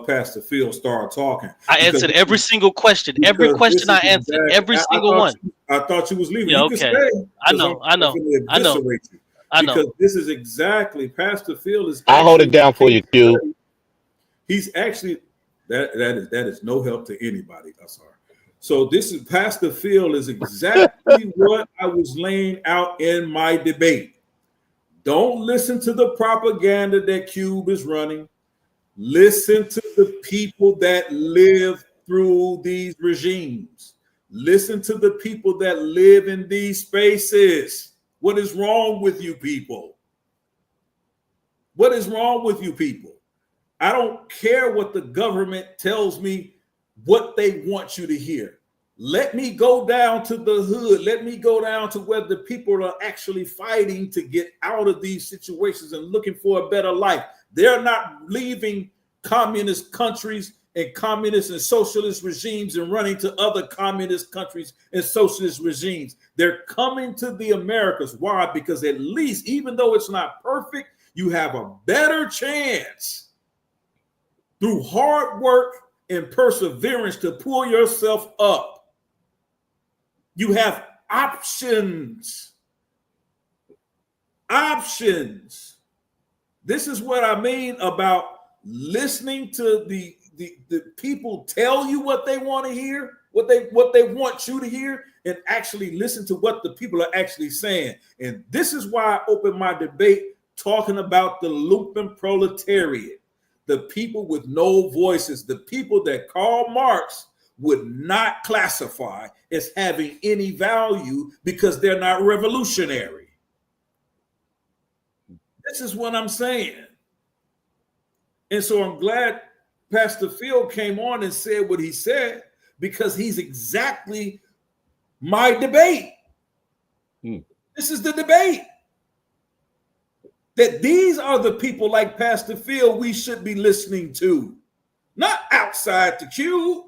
Pastor Phil started talking. I answered every single question. Every question I answered. Every single one. I thought you was leaving. Yeah, You okay. can stay. I know. Because this is exactly Pastor Phil is. I'll hold it down for you, Q. He's actually that is no help to anybody. I'm sorry. So this is Pastor Phil is exactly what I was laying out in my debate. Don't listen to the propaganda that Qube is running. Listen to the people that live through these regimes. Listen to the people that live in these spaces. What is wrong with you people? What is wrong with you people? I don't care what the government tells me what they want you to hear. Let me go down to the hood. Let me go down to where the people are actually fighting to get out of these situations and looking for a better life. They're not leaving communist countries and communist and socialist regimes and running to other communist countries and socialist regimes. They're coming to the Americas. Why? Because at least, even though it's not perfect, you have a better chance through hard work and perseverance to pull yourself up. You have options. Options. This is what I mean about listening to the people tell you what they want to hear, what they want you to hear, and actually listen to what the people are actually saying. And this is why I opened my debate talking about the lumpen proletariat, the people with no voices, the people that Karl Marx would not classify as having any value because they're not revolutionary. This is what I'm saying. And so I'm glad Pastor Phil came on and said what he said, because he's exactly my debate. This is the debate. That these are the people like Pastor Phil we should be listening to, not outside the Qube.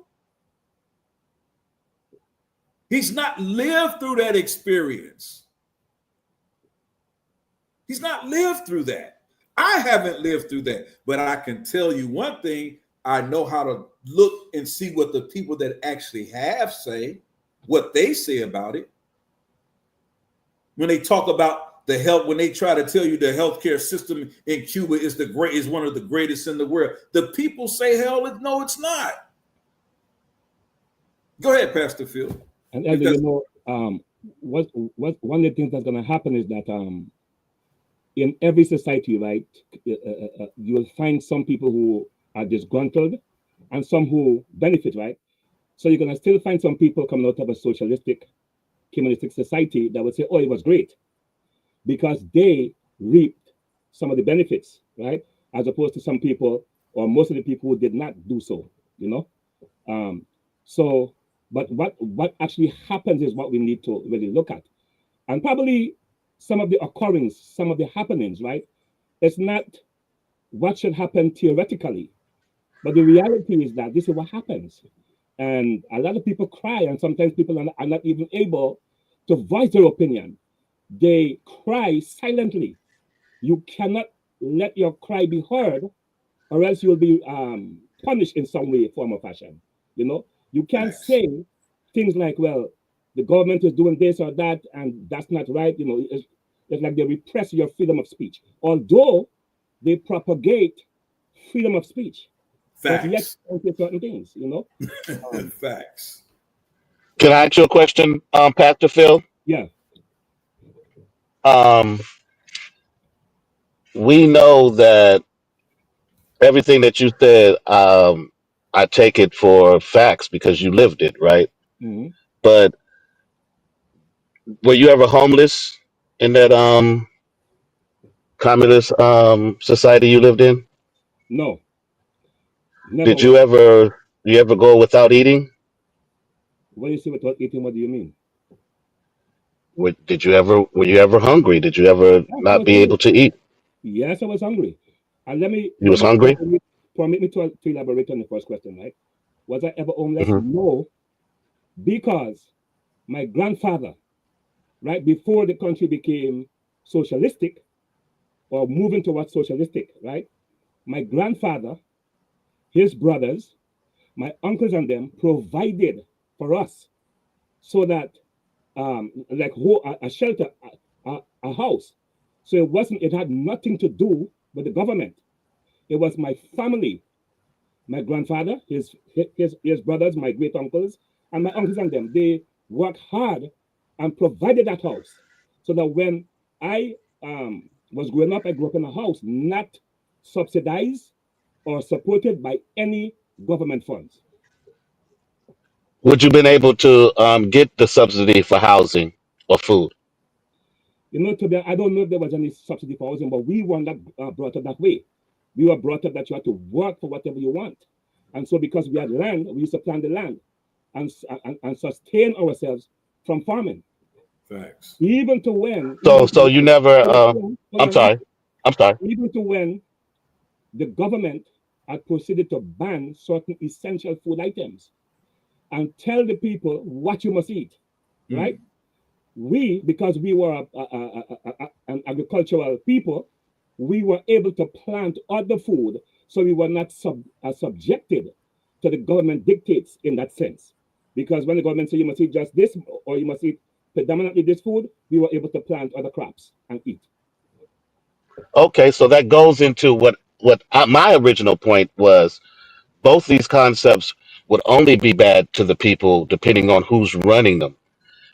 He's not lived through that experience. He's not lived through that. I haven't lived through that, but I can tell you one thing. I know how to look and see what the people that actually have say, what they say about it. When they talk about the health, when they try to tell you the healthcare system in Cuba is one of the greatest in the world, the people say, hell, no, it's not. Go ahead, Pastor Phil. And as you know, what one of the things that's going to happen is that in every society, right, you will find some people who are disgruntled and some who benefit, right? So you're going to still find some people coming out of a socialistic, communistic society that would say, oh, it was great, because they reaped some of the benefits, right? As opposed to some people, or most of the people who did not do so, you know? But what actually happens is what we need to really look at. And probably some of the occurrence, some of the happenings, right? It's not what should happen theoretically. But the reality is that this is what happens. And a lot of people cry, and sometimes people are not even able to voice their opinion. They cry silently. You cannot let your cry be heard, or else you'll be punished in some way, form, or fashion. You know, you can't say things like, well, the government is doing this or that, and that's not right. You know, it's like they repress your freedom of speech, although they propagate freedom of speech. But yet, certain things, you know. Facts. Can I ask you a question, Pastor Phil? Yeah. We know that everything that you said, I take it for facts because you lived it, right? Mm-hmm. But were you ever homeless in that communist society you lived in? No. Never. Did you ever go without eating? When you say without eating, what do you mean? Were you ever hungry? Did you ever not be able to eat? Yes, I was hungry. And You was hungry? permit me to elaborate on the first question, right? Was I ever homeless? Hmm. No, because my grandfather, right before the country became socialistic or moving towards socialistic, right? My grandfather, his brothers, my uncles and them provided for us so that like a shelter, a house. So it had nothing to do with the government. It was my family, my grandfather, his brothers, my great uncles, and my uncles and them. They worked hard and provided that house. So that when I was growing up, I grew up in a house not subsidized or supported by any government funds. Would you been able to get the subsidy for housing or food? You know, I don't know if there was any subsidy for housing, but we were not brought up that way. We were brought up that you had to work for whatever you want. And so because we had land, we used to plant the land and sustain ourselves from farming. Facts. Even to when... So you never... I'm sorry. Even to when the government had proceeded to ban certain essential food items and tell the people what you must eat, right? We, because we were an agricultural people, we were able to plant other food, so we were not subjected to the government dictates in that sense. Because when the government said you must eat just this, or you must eat predominantly this food, we were able to plant other crops and eat. Okay, so that goes into my original point was. Both these concepts would only be bad to the people depending on who's running them.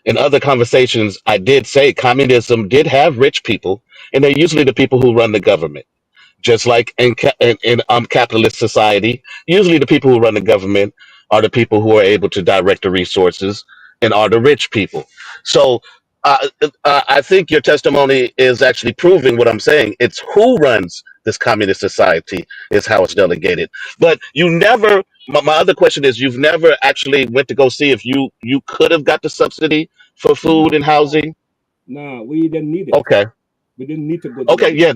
In other conversations, I did say communism did have rich people, and they're usually the people who run the government. Just like in capitalist society, usually the people who run the government are the people who are able to direct the resources and are the rich people. So I think your testimony is actually proving what I'm saying. It's who runs this communist society is how it's delegated. But you never. My other question is, you've never actually went to go see if you could have got the subsidy for food and housing. No, we didn't need it. Okay. We didn't need to go. Okay, yeah.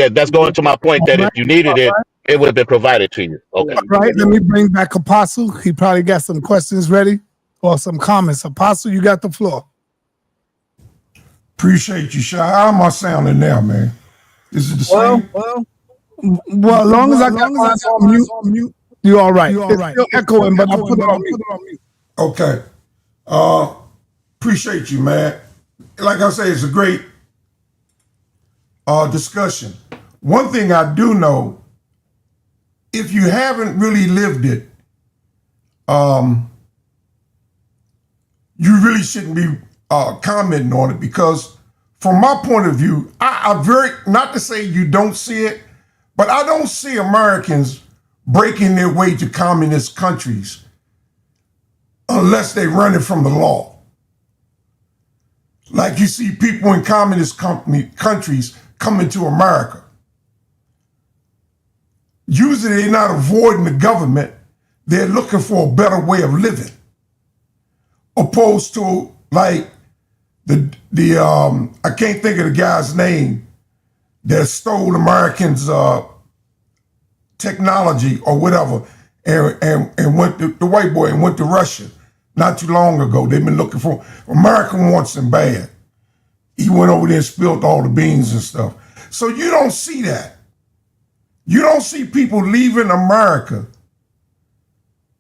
That's going to my point that if you needed it, it would have been provided to you. Okay. All right, let me bring back Apostle. He probably got some questions ready or some comments. Apostle, you got the floor. Appreciate you, Shy. How am I sounding now, man? Is it the same? Well, as long as I got mine on mute, you all right. It's still echoing, but I put it on mute. Okay. Appreciate you, man. Like I say, it's a great discussion. One thing I do know, if you haven't really lived it, you really shouldn't be commenting on it, because from my point of view, I very, not to say you don't see it, but I don't see Americans breaking their way to communist countries unless they run it from the law. Like you see people in communist countries coming to America. Usually they're not avoiding the government, they're looking for a better way of living. Opposed to like the I can't think of the guy's name that stole Americans' technology or whatever, and went to the white boy and went to Russia not too long ago. They've been looking for America wants him bad. He went over there and spilled all the beans and stuff. So you don't see that. You don't see people leaving America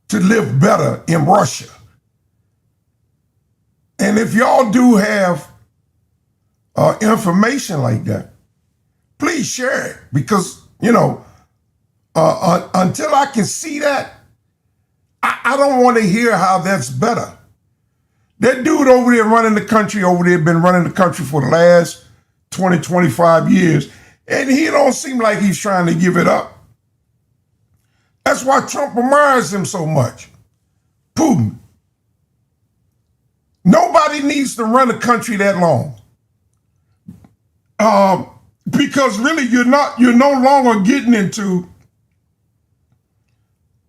to live better in Russia. And if y'all do have information like that, please share it, because, you know, until I can see that, I don't want to hear how that's better. That dude over there running the country over there been running the country for the last 20, 25 years, and he don't seem like he's trying to give it up. That's why Trump admires him so much. Putin. Nobody needs to run a country that long. Because really you're no longer getting into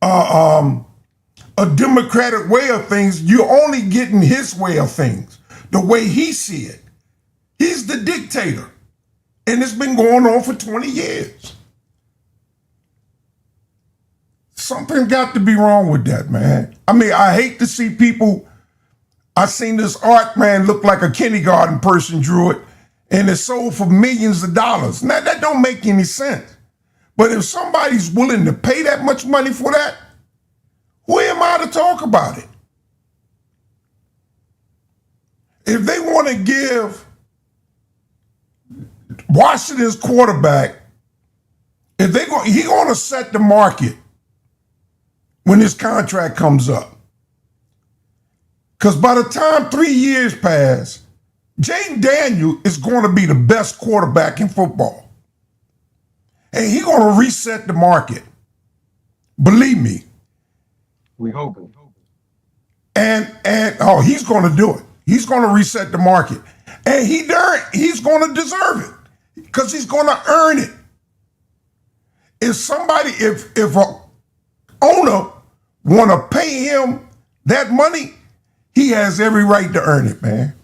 a democratic way of things. You're only getting his way of things, the way he see it. He's the dictator, and it's been going on for 20 years. Something got to be wrong with that, man. I mean, I hate to see people. I seen this art, man, look like a kindergarten person drew it, and it's sold for millions of dollars. Now, that don't make any sense. But if somebody's willing to pay that much money for that, who am I to talk about it? If they want to give Washington's quarterback, he going to set the market when his contract comes up. Because by the time 3 years pass, Jayden Daniels is going to be the best quarterback in football. And he's going to reset the market. Believe me. We hoping. And he's going to do it. He's going to reset the market. And he's going to deserve it, because he's going to earn it. If a owner want to pay him that money, he has every right to earn it, man.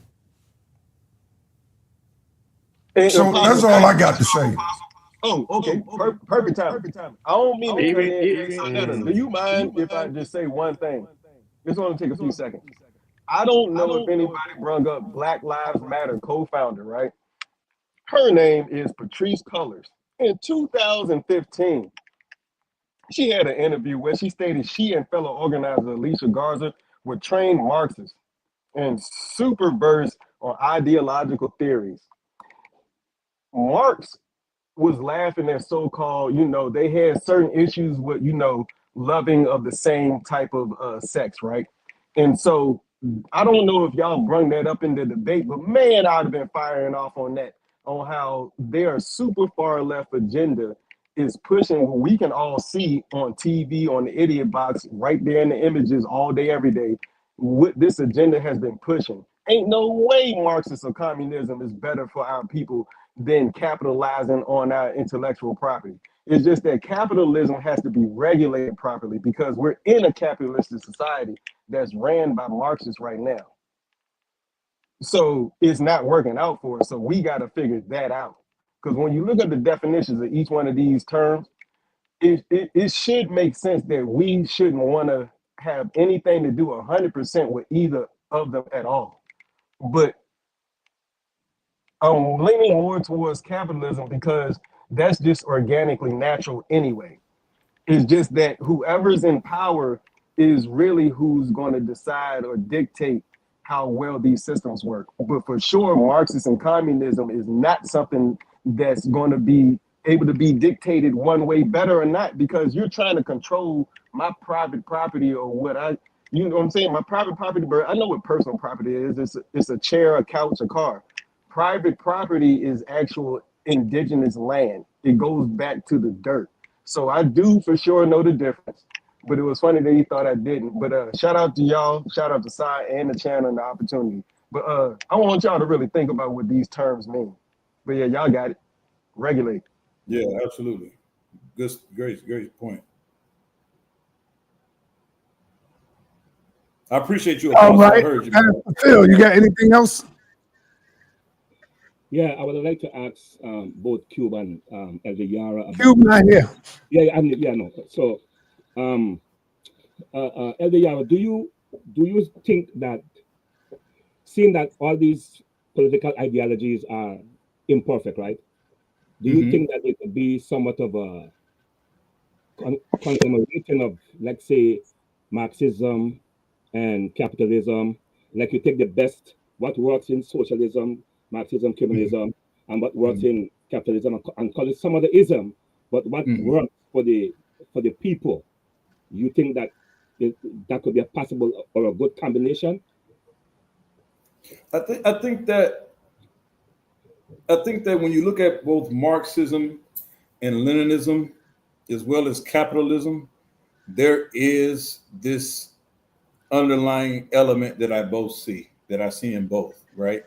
So that's all I got to say. Oh, okay. Perfect time. I don't mean to cut in. Do you mind if I just say one thing? It's going to take a few seconds. I don't know if anybody brung up Black Lives Matter co-founder, right? Her name is Patrisse Cullors. In 2015, she had an interview where she stated she and fellow organizer Alicia Garza were trained Marxists and super versed on ideological theories. Marx was laughing at so-called, they had certain issues with, loving of the same type of sex, right? And so I don't know if y'all brung that up in the debate, but man, I'd have been firing off on that, on how their super far left agenda is pushing what we can all see on TV, on the idiot box, right there in the images all day, every day, what this agenda has been pushing. Ain't no way Marxism or communism is better for our people than capitalizing on our intellectual property. It's just that capitalism has to be regulated properly, because we're in a capitalistic society that's ran by Marxists right now. So it's not working out for us. So we got to figure that out. Because when you look at the definitions of each one of these terms, it should make sense that we shouldn't want to have anything to do 100% with either of them at all. But I'm leaning more towards capitalism because that's just organically natural anyway. It's just that whoever's in power is really who's going to decide or dictate how well these systems work. But for sure, Marxism and communism is not something that's going to be able to be dictated one way better or not, because you're trying to control my private property or what you know what I'm saying? My private property, but I know what personal property is. It's a chair, a couch, a car. Private property is actual indigenous land. It goes back to the dirt. So I do for sure know the difference. But it was funny that he thought I didn't. But shout out to y'all, shout out to Sai and the channel and the opportunity. But I want y'all to really think about what these terms mean. But yeah, y'all got it. Regulate. Yeah, absolutely. Good, great point. I appreciate you. All right. Phil, you got anything else? Yeah, I would like to ask both Qube and Elder Yara about. Qube not here. Yeah, no. So, Elder Yara, do you think that, seeing that all these political ideologies are imperfect, right? Do you think that it could be somewhat of a conglomeration of, let's say, Marxism and capitalism? Like you take the best, what works in socialism, Marxism, communism, and what works in capitalism, and call it some of the ism, but what works for the people? You think that that could be a possible or a good combination? I think that when you look at both Marxism and Leninism, as well as capitalism, there is this underlying element that I see in both, right?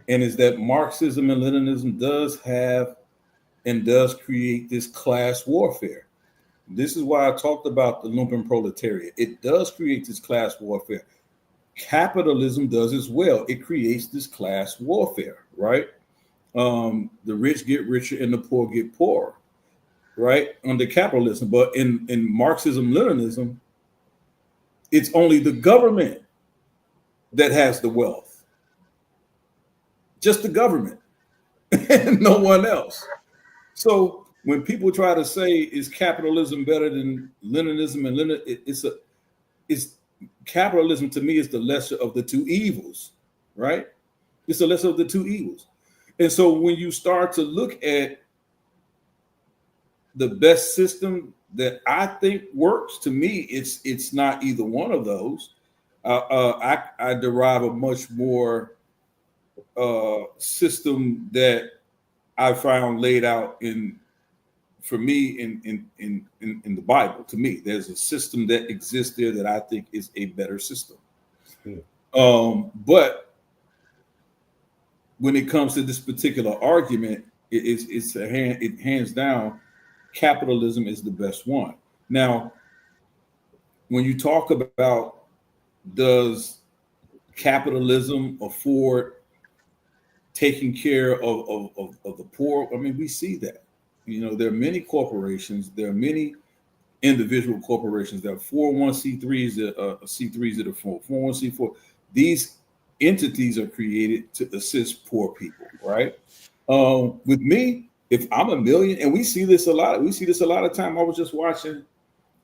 And is that Marxism and Leninism does have and does create this class warfare. This is why I talked about the lumpen proletariat. It does create this class warfare. Capitalism does as well. It creates this class warfare, right? The rich get richer and the poor get poorer, right? Under capitalism. But in Marxism, Leninism, it's only the government that has the wealth. Just the government and no one else. So when people try to say, is capitalism better than Leninism and Leninism, it's capitalism to me is the lesser of the two evils, right? It's the lesser of the two evils. And so when you start to look at the best system that I think works, to me, it's not either one of those. I derive a much more system that I found laid out for me in the Bible. To me, there's a system that exists there that I think is a better system. But when it comes to this particular argument, it hands down, capitalism is the best one. Now, when you talk about does capitalism afford taking care of the poor, I mean, we see that. You know, there are many corporations, there are many individual corporations that are 401c3s that are C3s that are 401c4. These entities are created to assist poor people, right? With me, if I'm a million, and we see this a lot of time. I was just watching,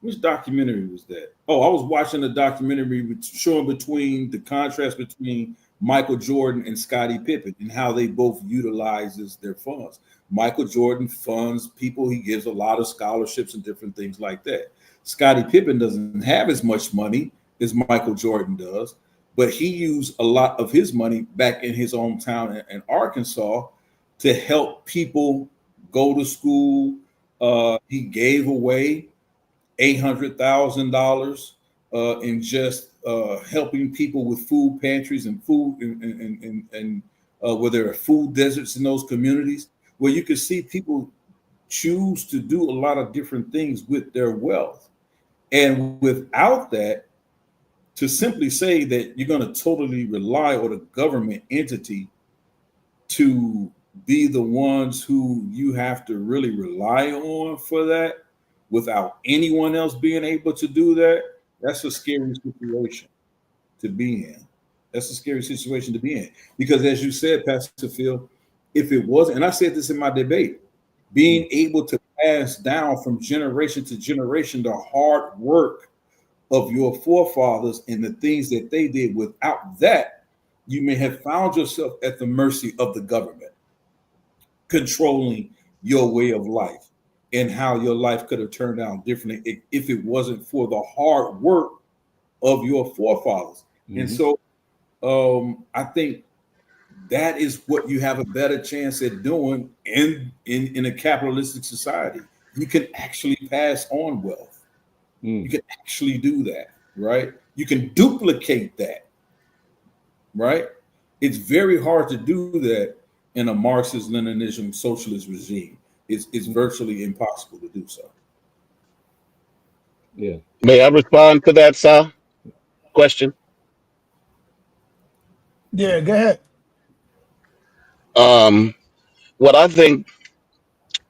which documentary was that? Oh, I was watching a documentary showing the contrast between Michael Jordan and Scottie Pippen and how they both utilizes their funds. Michael Jordan funds people, he gives a lot of scholarships and different things like that. Scottie Pippen doesn't have as much money as Michael Jordan does, but he used a lot of his money back in his hometown in Arkansas to help people go to school. He gave away $800,000 in just helping people with food pantries and food and where there are food deserts in those communities, where you can see people choose to do a lot of different things with their wealth. And without that, to simply say that you're going to totally rely on a government entity to be the ones who you have to really rely on for that, without anyone else being able to do that, that's a scary situation to be in. That's a scary situation to be in. Because as you said, Pastor Phil, if it wasn't, and I said this in my debate, being able to pass down from generation to generation the hard work of your forefathers and the things that they did, without that, you may have found yourself at the mercy of the government, controlling your way of life and how your life could have turned out differently if it wasn't for the hard work of your forefathers. And so I think that is what you have a better chance at doing in a capitalistic society. You can actually pass on wealth. You can actually do that, right? You can duplicate that, right? It's very hard to do that in a Marxist Leninism socialist regime. It's virtually impossible to do so. Yeah. May I respond to that, Sal? Question? Yeah, go ahead. what I think,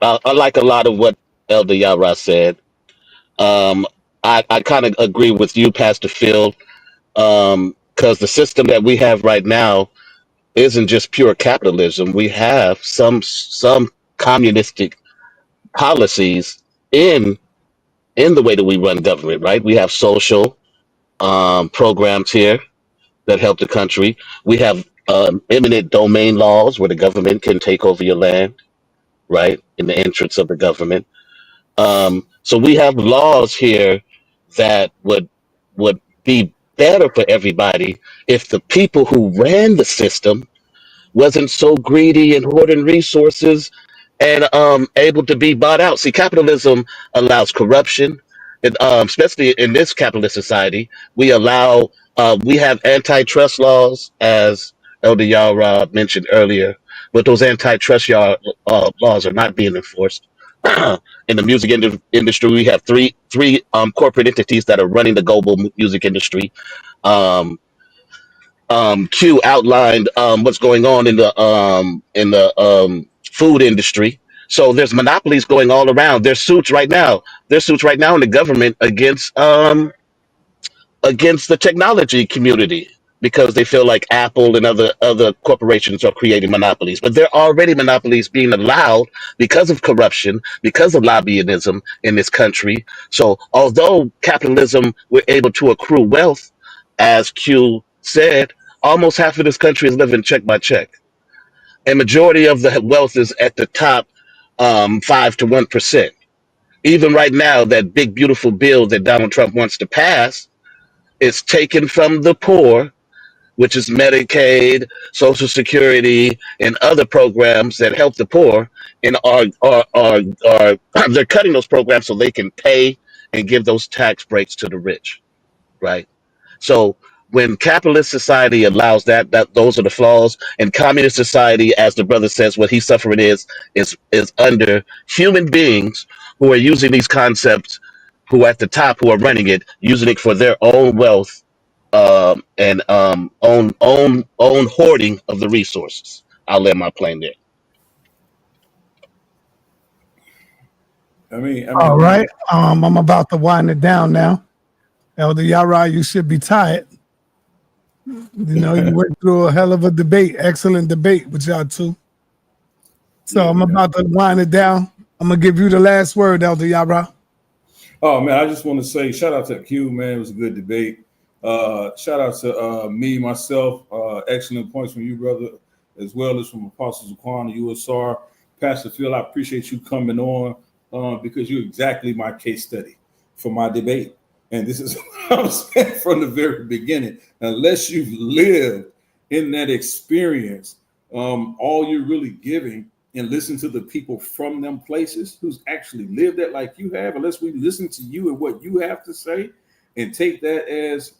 I like a lot of what Elder Yara said. Um, I kind of agree with you, Pastor Phil, because the system that we have right now isn't just pure capitalism. We have some communistic policies in the way that we run government. Right? We have social programs here that help the country. We have eminent domain laws where the government can take over your land, right, in the interests of the government. So we have laws here that would be better for everybody if the people who ran the system wasn't so greedy and hoarding resources and able to be bought out. See, capitalism allows corruption, and especially in this capitalist society, we have antitrust laws, as Elder Yara mentioned earlier, but those laws are not being enforced. In the music industry, we have three corporate entities that are running the global music industry. Um, Q outlined what's going on in the food industry. So there's monopolies going all around. There's suits right now. There's suits right now in the government against the technology community because they feel like Apple and other corporations are creating monopolies. But there are already monopolies being allowed because of corruption, because of lobbyism in this country. So although capitalism, we're able to accrue wealth, as Q said, almost half of this country is living check by check. And majority of the wealth is at the top 5 to 1%. Even right now, that big beautiful bill that Donald Trump wants to pass is taken from the poor, which is Medicaid, Social Security, and other programs that help the poor, and are they're cutting those programs so they can pay and give those tax breaks to the rich, right? So when capitalist society allows that those are the flaws, and communist society, as the brother says, what he's suffering is under human beings who are using these concepts, who at the top who are running it, using it for their own wealth, and own hoarding of the resources. I'll land my plane there. All right. I'm about to wind it down now. Elder Yara, you should be tired. You know, you went through a hell of a debate, excellent debate with y'all two. So I'm about to wind it down. I'm gonna give you the last word, Elder Yara. Oh man, I just want to say shout out to Qube, man. It was a good debate. Shout out to me, myself. Excellent points from you, brother, as well as from Apostle Zaquan, USR. Pastor Phil, I appreciate you coming on because you're exactly my case study for my debate. And this is what I'm saying from the very beginning. Unless you've lived in that experience, all you're really giving and listen to the people from them places who's actually lived that like you have, unless we listen to you and what you have to say and take that as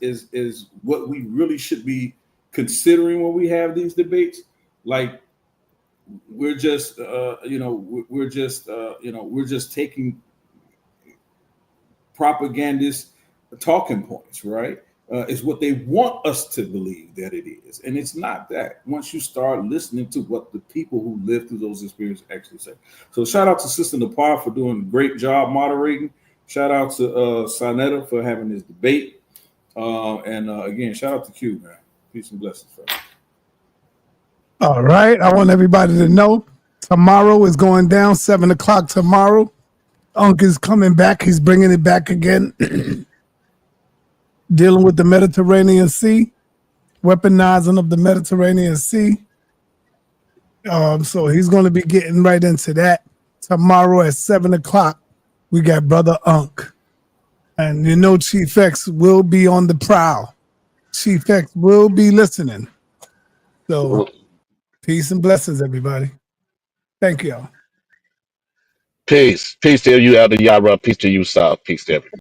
is what we really should be considering when we have these debates. Like we're just we're just taking propagandist talking points, right? Is what they want us to believe that it is. And it's not that. Once you start listening to what the people who live through those experiences actually say. So shout out to Sister Nepal for doing a great job moderating. Shout out to sa.neter for having this debate. And again, shout out to Qube, man. Peace and blessings, fellas. All right. I want everybody to know tomorrow is going down, 7 o'clock tomorrow. Unc is coming back. He's bringing it back again. Dealing with the Mediterranean Sea, weaponizing of the Mediterranean Sea. So he's going to be getting right into that tomorrow at 7 o'clock. We got Brother Unc. And you know Chief X will be on the prowl. Chief X will be listening. So peace and blessings, everybody. Thank you. Peace. Peace to you, Elder Yara. Peace to you, Sal. Peace to everyone.